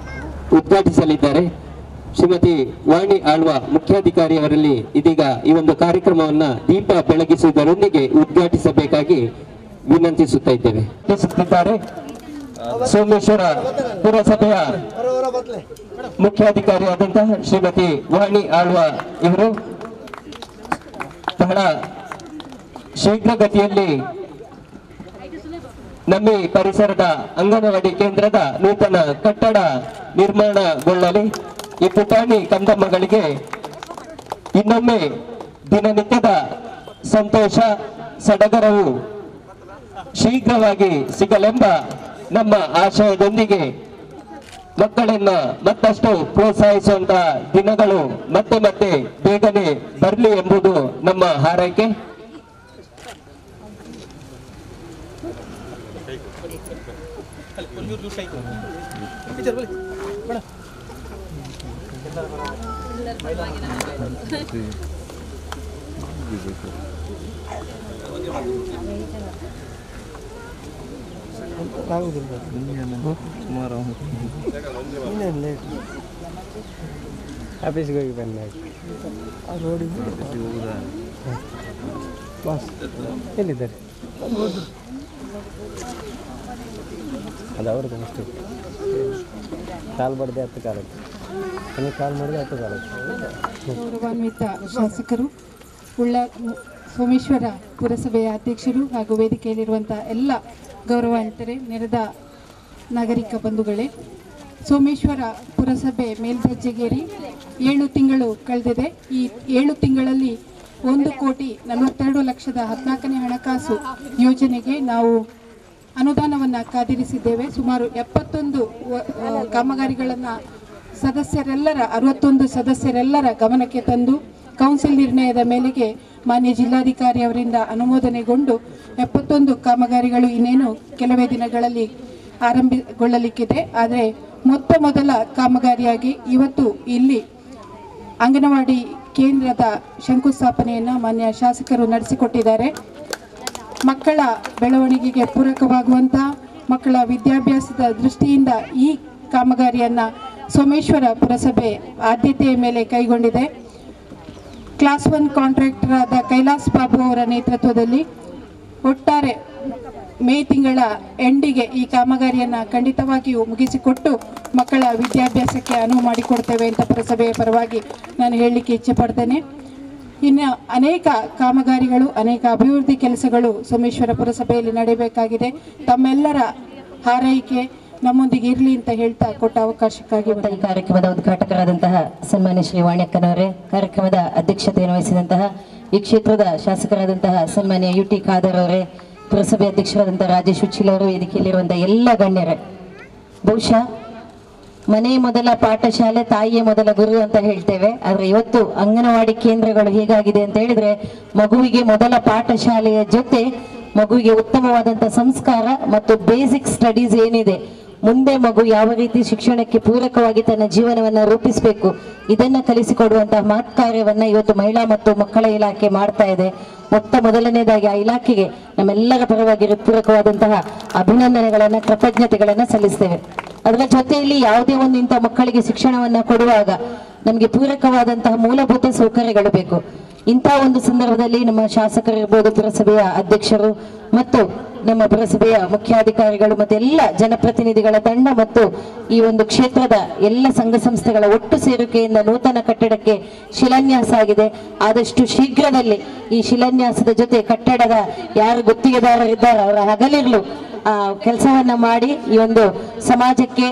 ಉದ್ಘಾಟಿಸಲಿದ್ದಾರೆ. ಶ್ರೀಮತಿ ವಾಣಿ ಆಳ್ವ ಮುಖ್ಯಾಧಿಕಾರಿಯವರಲ್ಲಿ ಇದೀಗ ಈ ಒಂದು ಕಾರ್ಯಕ್ರಮವನ್ನು ದೀಪ ಬೆಳಗಿಸುವುದರೊಂದಿಗೆ ಉದ್ಘಾಟಿಸಬೇಕಾಗಿ ವಿನಂತಿಸುತ್ತಾ ಇದ್ದೇವೆ. ಸೋಮೇಶ್ವರ ಪುರಸಭೆಯ ಮುಖ್ಯಾಧಿಕಾರಿಯಾದಂತಹ ಶ್ರೀಮತಿ ವಾಣಿ ಆಳ್ವ ಇವರು ಬಹಳ ಶೀಘ್ರಗತಿಯಲ್ಲಿ ನಮ್ಮ ಪರಿಸರದ ಅಂಗನವಾಡಿ ಕೇಂದ್ರದ ನೂತನ ಕಟ್ಟಡ ನಿರ್ಮಾಣಗೊಳ್ಳಲಿ. ಈ ಪುಟಾಣಿ ಕಂದಮ್ಮಗಳಿಗೆ ಇನ್ನೊಮ್ಮೆ ದಿನನಿತ್ಯದ ಸಂತೋಷ ಸಡಗರವು ಶೀಘ್ರವಾಗಿ ಸಿಗಲೆಂಬ ನಮ್ಮ ಆಶಯದೊಂದಿಗೆ ಮಕ್ಕಳನ್ನ ಮತ್ತಷ್ಟು ಪ್ರೋತ್ಸಾಹಿಸುವಂತಹ ದಿನಗಳು ಮತ್ತೆ ಮತ್ತೆ ಬೇಗನೆ ಬರಲಿ ಎಂಬುದು ನಮ್ಮ ಹಾರೈಕೆ. ಆಫೀಸ್ಗೆ ಹೋಗಿ ಬಂದೆ ಬಾಸ್ ಎಲ್ಲಿದ್ದಾರೆ? ಅದು ಅವ್ರದ್ದು ಅಷ್ಟು ಕಾಲ್ ಬಡ್ದೆ 10 ಕಾಲಕ್ಕೆ ನನಗೆ ಕಾಲ್ ಮಾಡಿದೆ 10 ಕಾಲಕ್ಕೆ. ಗೌರವಾನ್ವಿತ ಶಾಸಕರು, ಸೋಮೇಶ್ವರ ಪುರಸಭೆಯ ಅಧ್ಯಕ್ಷರು ಹಾಗೂ ವೇದಿಕೆಯಲ್ಲಿರುವಂಥ ಎಲ್ಲ ಗೌರವಾನ್ವಿತರೇ, ನೆರೆದ ನಾಗರಿಕ ಬಂಧುಗಳೇ, ಸೋಮೇಶ್ವರ ಪುರಸಭೆ ಮೇಲ್ದರ್ಜೆಗೇರಿ 7 ತಿಂಗಳು ಕಳೆದಿದೆ. ಈ 7 ತಿಂಗಳಲ್ಲಿ 1,42,14,00,000 ಹಣಕಾಸು ಯೋಜನೆಗೆ ನಾವು ಅನುದಾನವನ್ನು ಕಾದಿರಿಸಿದ್ದೇವೆ. ಸುಮಾರು 71 ಕಾಮಗಾರಿಗಳನ್ನು 61 ಸದಸ್ಯರೆಲ್ಲರ ಗಮನಕ್ಕೆ ತಂದು ಕೌನ್ಸಿಲ್ ನಿರ್ಣಯದ ಮೇಲೆಗೆ ಮಾನ್ಯ ಜಿಲ್ಲಾಧಿಕಾರಿ ಅವರಿಂದ ಅನುಮೋದನೆಗೊಂಡು 71 ಕಾಮಗಾರಿಗಳು ಇನ್ನೇನು ಕೆಲವೇ ದಿನಗಳಲ್ಲಿ ಆರಂಭಗೊಳ್ಳಲಿಕ್ಕಿದೆ. ಆದರೆ ಮೊದಲ ಕಾಮಗಾರಿಯಾಗಿ ಇವತ್ತು ಇಲ್ಲಿ ಅಂಗನವಾಡಿ ಕೇಂದ್ರದ ಶಂಕುಸ್ಥಾಪನೆಯನ್ನು ಮಾನ್ಯ ಶಾಸಕರು ನಡೆಸಿಕೊಟ್ಟಿದ್ದಾರೆ. ಮಕ್ಕಳ ಬೆಳವಣಿಗೆಗೆ ಪೂರಕವಾಗುವಂಥ ಮಕ್ಕಳ ವಿದ್ಯಾಭ್ಯಾಸದ ದೃಷ್ಟಿಯಿಂದ ಈ ಕಾಮಗಾರಿಯನ್ನು ಸೋಮೇಶ್ವರ ಪುರಸಭೆ ಆದ್ಯತೆಯ ಮೇಲೆ ಕೈಗೊಂಡಿದೆ. ಕ್ಲಾಸ್ 1 ಕಾಂಟ್ರಾಕ್ಟರ್ ಆದ ಕೈಲಾಸ್ ಬಾಬು ಅವರ ನೇತೃತ್ವದಲ್ಲಿ ಒಟ್ಟಾರೆ ಮೇ ತಿಂಗಳ ಎಂಡಿಗೆ ಈ ಕಾಮಗಾರಿಯನ್ನು ಖಂಡಿತವಾಗಿಯೂ ಮುಗಿಸಿಕೊಟ್ಟು ಮಕ್ಕಳ ವಿದ್ಯಾಭ್ಯಾಸಕ್ಕೆ ಅನುವು ಮಾಡಿಕೊಡ್ತೇವೆ ಅಂತ ಪುರಸಭೆಯ ಪರವಾಗಿ ನಾನು ಹೇಳಲಿಕ್ಕೆ ಇಚ್ಛೆ ಪಡ್ತೇನೆ. ಇನ್ನು ಅನೇಕ ಕಾಮಗಾರಿಗಳು, ಅನೇಕ ಅಭಿವೃದ್ಧಿ ಕೆಲಸಗಳು ಸೋಮೇಶ್ವರ ಪುರಸಭೆಯಲ್ಲಿ ನಡೆಯಬೇಕಾಗಿದೆ. ತಮ್ಮೆಲ್ಲರ ಹಾರೈಕೆ ನಮ್ಮೊಂದಿಗೆ ಇರಲಿ ಅಂತ ಹೇಳ್ತಾ ಕೊಟ್ಟ ಅವಕಾಶಕ್ಕಾಗಿ ಈ ಕಾರ್ಯಕ್ರಮದ ಉದ್ಘಾಟಕರಾದಂತಹ ಸನ್ಮಾನ್ಯ ಶ್ರೀ ವಾಣಿಯಕ್ಕನವರೇ, ಕಾರ್ಯಕ್ರಮದ ಅಧ್ಯಕ್ಷತೆಯನ್ನು ವಹಿಸಿದಂತಹ ಈ ಕ್ಷೇತ್ರದ ಶಾಸಕರಾದಂತಹ ಸನ್ಮಾನ್ಯ UT ಖಾದರ್ ಅವರೇ, ಪುರಸಭೆ ಅಧ್ಯಕ್ಷರಾದಂತಹ ರಾಜೇಶ್ ಉಚ್ಚಿಲ್ ಅವರು, ವೇದಿಕೆಯಲ್ಲಿರುವಂತಹ ಎಲ್ಲ ಗಣ್ಯರೇ, ಬಹುಶಃ ಮನೆ ಮೊದಲ ಪಾಠಶಾಲೆ, ತಾಯಿಯೇ ಮೊದಲ ಗುರು ಅಂತ ಹೇಳ್ತೇವೆ. ಆದರೆ ಇವತ್ತು ಅಂಗನವಾಡಿ ಕೇಂದ್ರಗಳು ಹೇಗಾಗಿದೆ ಅಂತ ಹೇಳಿದ್ರೆ, ಮಗುವಿಗೆ ಮೊದಲ ಪಾಠಶಾಲೆಯ ಜೊತೆ ಮಗುವಿಗೆ ಉತ್ತಮವಾದಂಥ ಸಂಸ್ಕಾರ ಮತ್ತು ಬೇಸಿಕ್ ಸ್ಟಡೀಸ್ ಏನಿದೆ, ಮುಂದೆ ಮಗು ಯಾವ ರೀತಿ ಶಿಕ್ಷಣಕ್ಕೆ ಪೂರಕವಾಗಿ ತನ್ನ ಜೀವನವನ್ನು ರೂಪಿಸಬೇಕು, ಇದನ್ನು ಕಲಿಸಿಕೊಡುವಂತಹ ಮಹತ್ ಕಾರ್ಯವನ್ನು ಇವತ್ತು ಮಹಿಳಾ ಮತ್ತು ಮಕ್ಕಳ ಇಲಾಖೆ ಮಾಡ್ತಾ ಇದೆ. ಮೊದಲನೇದಾಗಿ ಆ ಇಲಾಖೆಗೆ ನಮ್ಮೆಲ್ಲರ ಪರವಾಗಿ ಹೃತ್ಪೂರ್ವಕವಾದಂತಹ ಅಭಿನಂದನೆಗಳನ್ನು, ಕೃತಜ್ಞತೆಗಳನ್ನು ಸಲ್ಲಿಸ್ತೇವೆ. ಅದರ ಜೊತೆಯಲ್ಲಿ ಯಾವುದೇ ಒಂದು ಇಂಥ ಮಕ್ಕಳಿಗೆ ಶಿಕ್ಷಣವನ್ನು ಕೊಡುವಾಗ ನಮಗೆ ಪೂರಕವಾದಂತಹ ಮೂಲಭೂತ ಸೌಕರ್ಯಗಳು ಬೇಕು. ಇಂಥ ಒಂದು ಸಂದರ್ಭದಲ್ಲಿ ನಮ್ಮ ಶಾಸಕರಿರ್ಬೋದು, ಪುರಸಭೆಯ ಅಧ್ಯಕ್ಷರು ಮತ್ತು ನಮ್ಮ ಪುರಸಭೆಯ ಮುಖ್ಯಾಧಿಕಾರಿಗಳು ಮತ್ತು ಎಲ್ಲ ಜನಪ್ರತಿನಿಧಿಗಳ ತಂಡ ಮತ್ತು ಈ ಒಂದು ಕ್ಷೇತ್ರದ ಎಲ್ಲ ಸಂಘ ಸಂಸ್ಥೆಗಳ ಒಟ್ಟು ಸೇರಿಕೆಯಿಂದ ನೂತನ ಕಟ್ಟಡಕ್ಕೆ ಶಿಲಾನ್ಯಾಸ ಆಗಿದೆ. ಆದಷ್ಟು ಶೀಘ್ರದಲ್ಲಿ ಈ ಶಿಲಾನ್ಯಾಸದ ಜೊತೆ ಕಟ್ಟಡದ ಯಾರು ಗುತ್ತಿಗೆದಾರರಿದ್ದಾರೆ ಅವರ ಹಗಲಿರುಳು ಕೆಲಸವನ್ನ ಮಾಡಿ ಈ ಒಂದು ಸಮಾಜಕ್ಕೆ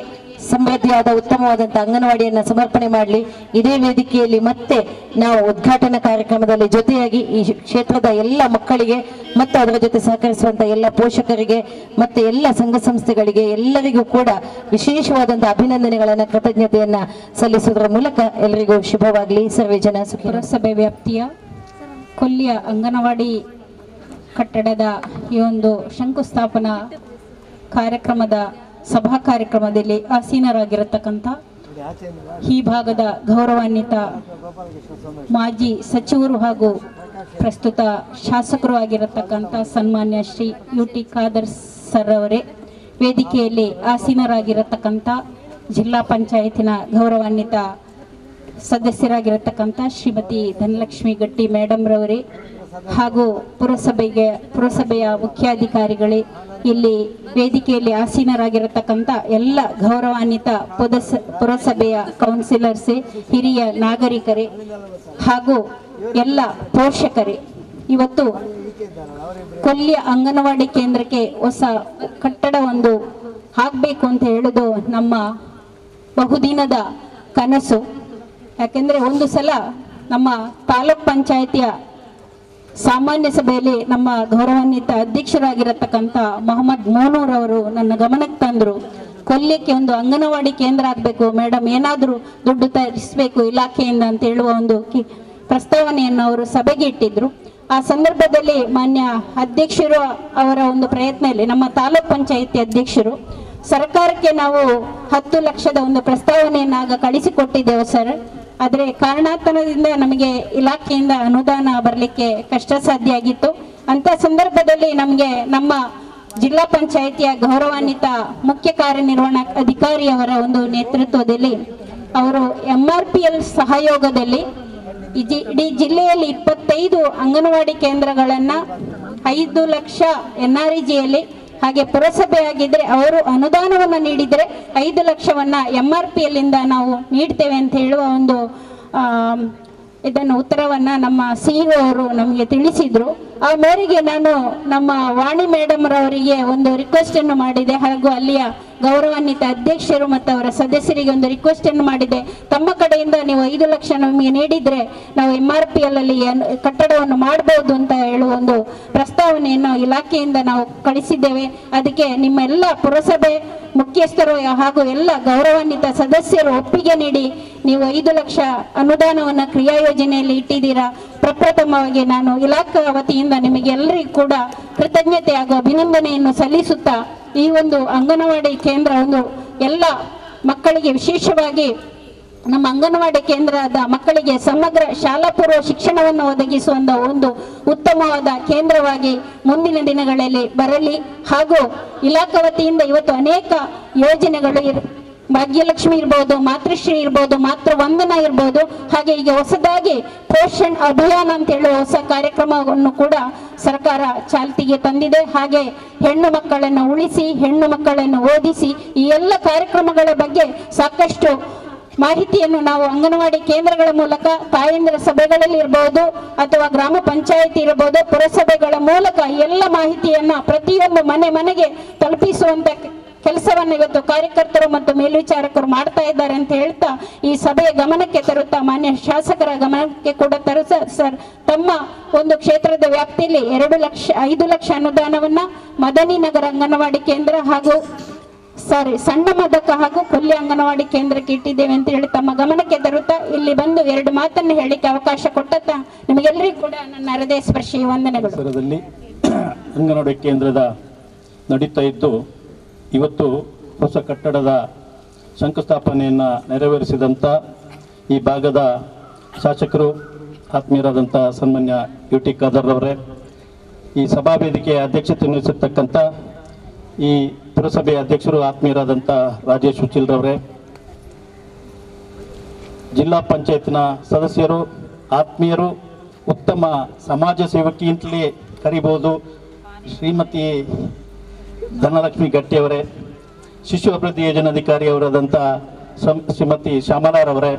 ಸಮೃದ್ಧಿಯಾದ ಉತ್ತಮವಾದಂಥ ಅಂಗನವಾಡಿಯನ್ನು ಸಮರ್ಪಣೆ ಮಾಡಲಿ. ಇದೇ ವೇದಿಕೆಯಲ್ಲಿ ಮತ್ತೆ ನಾವು ಉದ್ಘಾಟನಾ ಕಾರ್ಯಕ್ರಮದಲ್ಲಿ ಜೊತೆಯಾಗಿ ಈ ಕ್ಷೇತ್ರದ ಎಲ್ಲ ಮಕ್ಕಳಿಗೆ ಮತ್ತು ಅದರ ಜೊತೆ ಸಹಕರಿಸುವಂಥ ಎಲ್ಲ ಪೋಷಕರಿಗೆ ಮತ್ತು ಎಲ್ಲ ಸಂಘ ಸಂಸ್ಥೆಗಳಿಗೆ ಎಲ್ಲರಿಗೂ ಕೂಡ ವಿಶೇಷವಾದಂಥ ಅಭಿನಂದನೆಗಳನ್ನು, ಕೃತಜ್ಞತೆಯನ್ನು ಸಲ್ಲಿಸುವುದರ ಮೂಲಕ ಎಲ್ಲರಿಗೂ ಶುಭವಾಗಲಿ. ಸರ್ವೇ ಜನ ಸುಖಿ. ಪುರಸಭೆ ವ್ಯಾಪ್ತಿಯ ಕೊಲ್ಲಿಯ ಅಂಗನವಾಡಿ ಕಟ್ಟಡದ ಈ ಒಂದು ಶಂಕುಸ್ಥಾಪನಾ ಕಾರ್ಯಕ್ರಮದ ಸಭಾ ಕಾರ್ಯಕ್ರಮದಲ್ಲಿ ಆಸೀನರಾಗಿರತಕ್ಕಂಥ ಈ ಭಾಗದ ಗೌರವಾನ್ವಿತ ಮಾಜಿ ಸಚಿವರು ಹಾಗೂ ಪ್ರಸ್ತುತ ಶಾಸಕರು ಆಗಿರತಕ್ಕಂಥ ಸನ್ಮಾನ್ಯ ಶ್ರೀ UT ಖಾದರ್ ಸರ್ ಅವರೇ, ವೇದಿಕೆಯಲ್ಲಿ ಆಸೀನರಾಗಿರತಕ್ಕಂಥ ಜಿಲ್ಲಾ ಪಂಚಾಯತಿನ ಗೌರವಾನ್ವಿತ ಸದಸ್ಯರಾಗಿರತಕ್ಕಂಥ ಶ್ರೀಮತಿ ಧನಲಕ್ಷ್ಮಿ ಗಟ್ಟಿ ಮೇಡಮ್ ರವರೇ ಹಾಗೂ ಪುರಸಭೆಯ ಮುಖ್ಯಾಧಿಕಾರಿಗಳೇ, ಇಲ್ಲಿ ವೇದಿಕೆಯಲ್ಲಿ ಆಸೀನರಾಗಿರತಕ್ಕಂಥ ಎಲ್ಲ ಗೌರವಾನ್ವಿತ ಪುರಸಭೆಯ ಕೌನ್ಸಿಲರ್ಸೇ, ಹಿರಿಯ ನಾಗರಿಕರೇ ಹಾಗೂ ಎಲ್ಲ ಪೋಷಕರೇ, ಇವತ್ತು ಕೊಲ್ಲಿಯ ಅಂಗನವಾಡಿ ಕೇಂದ್ರಕ್ಕೆ ಹೊಸ ಕಟ್ಟಡ ಒಂದು ಆಗಬೇಕು ಅಂತ ಹೇಳೋದು ನಮ್ಮ ಬಹುದಿನದ ಕನಸು. ಯಾಕೆಂದರೆ ಒಂದು ಸಲ ನಮ್ಮ ತಾಲೂಕ್ ಪಂಚಾಯಿತಿಯ ಸಾಮಾನ್ಯ ಸಭೆಯಲ್ಲಿ ನಮ್ಮ ಗೌರವಾನ್ವಿತ ಅಧ್ಯಕ್ಷರಾಗಿರತಕ್ಕಂಥ ಮೊಹಮ್ಮದ್ ಮೋನೂರ್ ಅವರು ನನ್ನ ಗಮನಕ್ಕೆ ತಂದರು. ಕೊಲ್ಲಿಕ್ಕೆ ಒಂದು ಅಂಗನವಾಡಿ ಕೇಂದ್ರ ಆಗಬೇಕು ಮೇಡಮ್, ಏನಾದರೂ ದುಡ್ಡು ತರಿಸಬೇಕು ಇಲಾಖೆಯಿಂದ ಅಂತ ಹೇಳುವ ಒಂದು ಪ್ರಸ್ತಾವನೆಯನ್ನು ಅವರು ಸಭೆಗೆ ಇಟ್ಟಿದ್ರು. ಆ ಸಂದರ್ಭದಲ್ಲಿ ಮಾನ್ಯ ಅಧ್ಯಕ್ಷರು ಅವರ ಒಂದು ಪ್ರಯತ್ನದಲ್ಲಿ ನಮ್ಮ ತಾಲೂಕ್ ಪಂಚಾಯಿತಿ ಅಧ್ಯಕ್ಷರು ಸರ್ಕಾರಕ್ಕೆ ನಾವು 10 ಲಕ್ಷದ ಒಂದು ಪ್ರಸ್ತಾವನೆಯನ್ನು ಆಗ ಕಳಿಸಿಕೊಟ್ಟಿದ್ದೆವು ಸರ್. ಆದರೆ ಕಾರಣಾಂತರದಿಂದ ನಮಗೆ ಇಲಾಖೆಯಿಂದ ಅನುದಾನ ಬರಲಿಕ್ಕೆ ಕಷ್ಟ ಸಾಧ್ಯ ಆಗಿತ್ತು. ಅಂತ ಸಂದರ್ಭದಲ್ಲಿ ನಮಗೆ ನಮ್ಮ ಜಿಲ್ಲಾ ಪಂಚಾಯಿತಿಯ ಗೌರವಾನ್ವಿತ ಮುಖ್ಯ ಕಾರ್ಯನಿರ್ವಹಣಾ ಅಧಿಕಾರಿಯವರ ಒಂದು ನೇತೃತ್ವದಲ್ಲಿ ಅವರು MRPL ಸಹಯೋಗದಲ್ಲಿ ಇಡೀ ಜಿಲ್ಲೆಯಲ್ಲಿ 25 ಅಂಗನವಾಡಿ ಕೇಂದ್ರಗಳನ್ನು 5 ಲಕ್ಷ NREGಯಲ್ಲಿ, ಹಾಗೆ ಪುರಸಭೆ ಆಗಿದ್ರೆ ಅವರು ಅನುದಾನವನ್ನು ನೀಡಿದರೆ 5 ಲಕ್ಷವನ್ನ MRPL ಇಂದ ನಾವು ನೀಡ್ತೇವೆ ಅಂತ ಹೇಳುವ ಒಂದು ಇದನ್ನು ಉತ್ತರವನ್ನ ನಮ್ಮ CEO ಅವರು ನಮಗೆ ತಿಳಿಸಿದ್ರು. ಆ ಮೇರೆಗೆ ನಾನು ನಮ್ಮ ವಾಣಿ ಮೇಡಮ್ ರವರಿಗೆ ಒಂದು ರಿಕ್ವೆಸ್ಟ್ ಅನ್ನು ಮಾಡಿದೆ, ಹಾಗೂ ಅಲ್ಲಿಯ ಗೌರವಾನ್ವಿತ ಅಧ್ಯಕ್ಷರು ಮತ್ತು ಅವರ ಸದಸ್ಯರಿಗೆ ಒಂದು ರಿಕ್ವೆಸ್ಟ್ ಅನ್ನು ಮಾಡಿದೆ. ತಮ್ಮ ಕಡೆಯಿಂದ ನೀವು 5 ಲಕ್ಷ ನಮಗೆ ನೀಡಿದ್ರೆ ನಾವು MRPL ಅಲ್ಲಿ ಕಟ್ಟಡವನ್ನು ಮಾಡಬಹುದು ಅಂತ ಹೇಳುವ ಒಂದು ಪ್ರಸ್ತಾವನೆಯನ್ನು ಇಲಾಖೆಯಿಂದ ನಾವು ಕಳಿಸಿದ್ದೇವೆ. ಅದಕ್ಕೆ ನಿಮ್ಮ ಎಲ್ಲ ಪುರಸಭೆ ಮುಖ್ಯಸ್ಥರು ಹಾಗೂ ಎಲ್ಲ ಗೌರವಾನ್ವಿತ ಸದಸ್ಯರು ಒಪ್ಪಿಗೆ ನೀಡಿ ನೀವು 5 ಲಕ್ಷ ಅನುದಾನವನ್ನು ಕ್ರಿಯಾ ಯೋಜನೆಯಲ್ಲಿ ಇಟ್ಟಿದ್ದೀರಾ. ಪ್ರಪ್ರಥಮವಾಗಿ ನಾನು ಇಲಾಖಾ ವತಿಯಿಂದ ನಿಮಗೆ ಎಲ್ಲರಿಗೂ ಕೂಡ ಕೃತಜ್ಞತೆ ಹಾಗೂ ಅಭಿನಂದನೆಯನ್ನು ಸಲ್ಲಿಸುತ್ತಾ, ಈ ಒಂದು ಅಂಗನವಾಡಿ ಕೇಂದ್ರ ಒಂದು ಎಲ್ಲ ಮಕ್ಕಳಿಗೆ, ವಿಶೇಷವಾಗಿ ನಮ್ಮ ಅಂಗನವಾಡಿ ಕೇಂದ್ರದ ಮಕ್ಕಳಿಗೆ ಸಮಗ್ರ ಶಾಲಾ ಪೂರ್ವ ಶಿಕ್ಷಣವನ್ನು ಒದಗಿಸುವಂತ ಒಂದು ಉತ್ತಮವಾದ ಕೇಂದ್ರವಾಗಿ ಮುಂದಿನ ದಿನಗಳಲ್ಲಿ ಬರಲಿ. ಹಾಗೂ ಇಲಾಖಾ ವತಿಯಿಂದ ಇವತ್ತು ಅನೇಕ ಯೋಜನೆಗಳು ಭಾಗ್ಯಲಕ್ಷ್ಮಿ ಇರ್ಬೋದು, ಮಾತೃಶ್ರೀ ಇರ್ಬೋದು, ಮಾತೃ ವಂದನಾ ಇರ್ಬೋದು, ಹಾಗೆ ಈಗ ಹೊಸದಾಗಿ ಪೋಷಣ್ ಅಭಿಯಾನ ಅಂತ ಹೇಳುವ ಹೊಸ ಕಾರ್ಯಕ್ರಮವನ್ನು ಕೂಡ ಸರ್ಕಾರ ಚಾಲ್ತಿಗೆ ತಂದಿದೆ. ಹಾಗೆ ಹೆಣ್ಣು ಮಕ್ಕಳನ್ನು ಉಳಿಸಿ, ಹೆಣ್ಣು ಮಕ್ಕಳನ್ನು ಓದಿಸಿ, ಈ ಎಲ್ಲ ಕಾರ್ಯಕ್ರಮಗಳ ಬಗ್ಗೆ ಸಾಕಷ್ಟು ಮಾಹಿತಿಯನ್ನು ನಾವು ಅಂಗನವಾಡಿ ಕೇಂದ್ರಗಳ ಮೂಲಕ, ತಾಯಂದಿರ ಸಭೆಗಳಲ್ಲಿ ಇರಬಹುದು ಅಥವಾ ಗ್ರಾಮ ಪಂಚಾಯಿತಿ ಇರಬಹುದು, ಪುರಸಭೆಗಳ ಮೂಲಕ ಎಲ್ಲ ಮಾಹಿತಿಯನ್ನ ಪ್ರತಿಯೊಂದು ಮನೆಗೆ ತಲುಪಿಸುವಂತ ಕೆಲಸವನ್ನು ಇವತ್ತು ಕಾರ್ಯಕರ್ತರು ಮತ್ತು ಮೇಲ್ವಿಚಾರಕರು ಮಾಡ್ತಾ ಇದ್ದಾರೆ ಅಂತ ಹೇಳ್ತಾ, ಈ ಸಭೆಯ ಗಮನಕ್ಕೆ ತರುತ್ತಾ, ಮಾನ್ಯ ಶಾಸಕರ ಗಮನಕ್ಕೆ ಕೂಡ ತರುತ್ತಾ ಸರ್, ತಮ್ಮ ಒಂದು ಕ್ಷೇತ್ರದ ವ್ಯಾಪ್ತಿಯಲ್ಲಿ 5 ಲಕ್ಷ ಅನುದಾನವನ್ನ ಮದನಿ ನಗರ ಅಂಗನವಾಡಿ ಕೇಂದ್ರ ಹಾಗೂ ಸಣ್ಣ ಮದಕ ಹಾಗೂ ಕೊಲ್ಲಿ ಅಂಗನವಾಡಿ ಕೇಂದ್ರಕ್ಕೆ ಇಟ್ಟಿದ್ದೇವೆ ಅಂತ ಹೇಳಿ ತಮ್ಮ ಗಮನಕ್ಕೆ ತರುತ್ತಾ, ಇಲ್ಲಿ ಬಂದು 2 ಮಾತನ್ನು ಹೇಳಿಕ್ಕೆ ಅವಕಾಶ ಕೊಟ್ಟ ನಿಮಗೆಲ್ಲರಿಗೂ ಕೂಡ ನನ್ನ ಹೃದಯ ಸ್ಪರ್ಶಿ ವಂದನೆಗಳು. ಅಂಗನವಾಡಿ ಕೇಂದ್ರದ ನಡೀತಾ ಇದ್ದು ಇವತ್ತು ಹೊಸ ಕಟ್ಟಡದ ಶಂಕುಸ್ಥಾಪನೆಯನ್ನು ನೆರವೇರಿಸಿದಂಥ ಈ ಭಾಗದ ಶಾಸಕರು, ಆತ್ಮೀಯರಾದಂಥ ಸನ್ಮಾನ್ಯ UT ಖಾದರ್ ಅವರೇ, ಈ ಸಭಾ ವೇದಿಕೆಯ ಅಧ್ಯಕ್ಷತೆ ವಹಿಸಿರ್ತಕ್ಕಂಥ ಈ ಪುರಸಭೆಯ ಅಧ್ಯಕ್ಷರು ಆತ್ಮೀಯರಾದಂಥ ರಾಜೇಶ್ ಹುಚ್ಚಿಲ್ರವರೇ, ಜಿಲ್ಲಾ ಪಂಚಾಯತ್ನ ಸದಸ್ಯರು, ಆತ್ಮೀಯರು, ಉತ್ತಮ ಸಮಾಜ ಸೇವಕಿ ಅಂತಲೇ ಕರಿಬಹುದು ಶ್ರೀಮತಿ ಧನಲಕ್ಷ್ಮಿ ಗಟ್ಟಿಯವರೇ, ಶಿಶು ಅಭಿವೃದ್ಧಿ ಯೋಜನಾಧಿಕಾರಿಯವರಾದಂಥ ಶ್ರೀಮತಿ ಶ್ಯಾಮಲಾರವರೇ,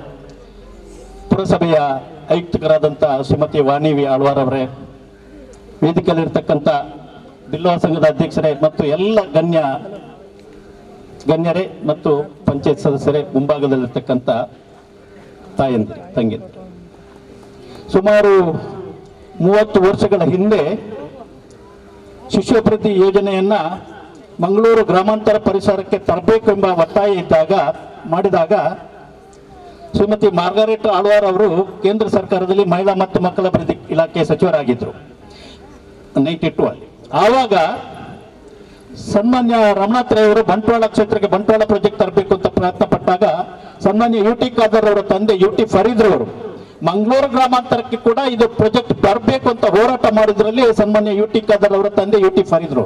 ಪುರಸಭೆಯ ಆಯುಕ್ತರಾದಂಥ ಶ್ರೀಮತಿ ವಾಣಿ ಆಳ್ವಾರವರೇ, ವೇದಿಕೆಯಲ್ಲಿರ್ತಕ್ಕಂಥ ಬಿಲ್ಲವ ಸಂಘದ ಅಧ್ಯಕ್ಷರೇ ಮತ್ತು ಎಲ್ಲ ಗಣ್ಯರೇ ಮತ್ತು ಪಂಚಾಯತ್ ಸದಸ್ಯರೇ, ಮುಂಭಾಗದಲ್ಲಿರ್ತಕ್ಕಂಥ ತಾಯಂದಿರು, ತಂಗಿಯರು, ಸುಮಾರು 30 ವರ್ಷಗಳ ಹಿಂದೆ ಶಿಶು ಅಭಿವೃದ್ಧಿ ಯೋಜನೆಯನ್ನ ಮಂಗಳೂರು ಗ್ರಾಮಾಂತರ ಪರಿಸರಕ್ಕೆ ತರಬೇಕು ಎಂಬ ಒತ್ತಾಯ ಮಾಡಿದಾಗ ಶ್ರೀಮತಿ ಮಾರ್ಗಾರೆಟ್ ಆಳ್ವಾರ್ ಅವರು ಕೇಂದ್ರ ಸರ್ಕಾರದಲ್ಲಿ ಮಹಿಳಾ ಮತ್ತು ಮಕ್ಕಳ ಅಭಿವೃದ್ಧಿ ಇಲಾಖೆ ಸಚಿವರಾಗಿದ್ದರು 92 ಅಲ್ಲಿ. ಆವಾಗ ಸನ್ಮಾನ್ಯ ರಮನಾಥ್ ರೈ ಅವರು ಬಂಟ್ವಾಳ ಕ್ಷೇತ್ರಕ್ಕೆ ಬಂಟ್ವಾಳ ಪ್ರಾಜೆಕ್ಟ್ ತರಬೇಕು ಅಂತ ಪ್ರಯತ್ನ ಪಟ್ಟಾಗ ಸನ್ಮಾನ್ಯ UT ಖಾದರ್ ಅವರ ತಂದೆ UT ಫರೀದ್ ಅವರು ಮಂಗಳೂರು ಗ್ರಾಮಾಂತರಕ್ಕೆ ಕೂಡ ಇದು ಪ್ರಾಜೆಕ್ಟ್ ಬರಬೇಕು ಅಂತ ಹೋರಾಟ ಮಾಡಿದ್ರಲ್ಲಿ ಸನ್ಮಾನ್ಯ UT ಖಾದರ್ ಅವರ ತಂದೆ UT ಫರೀದ್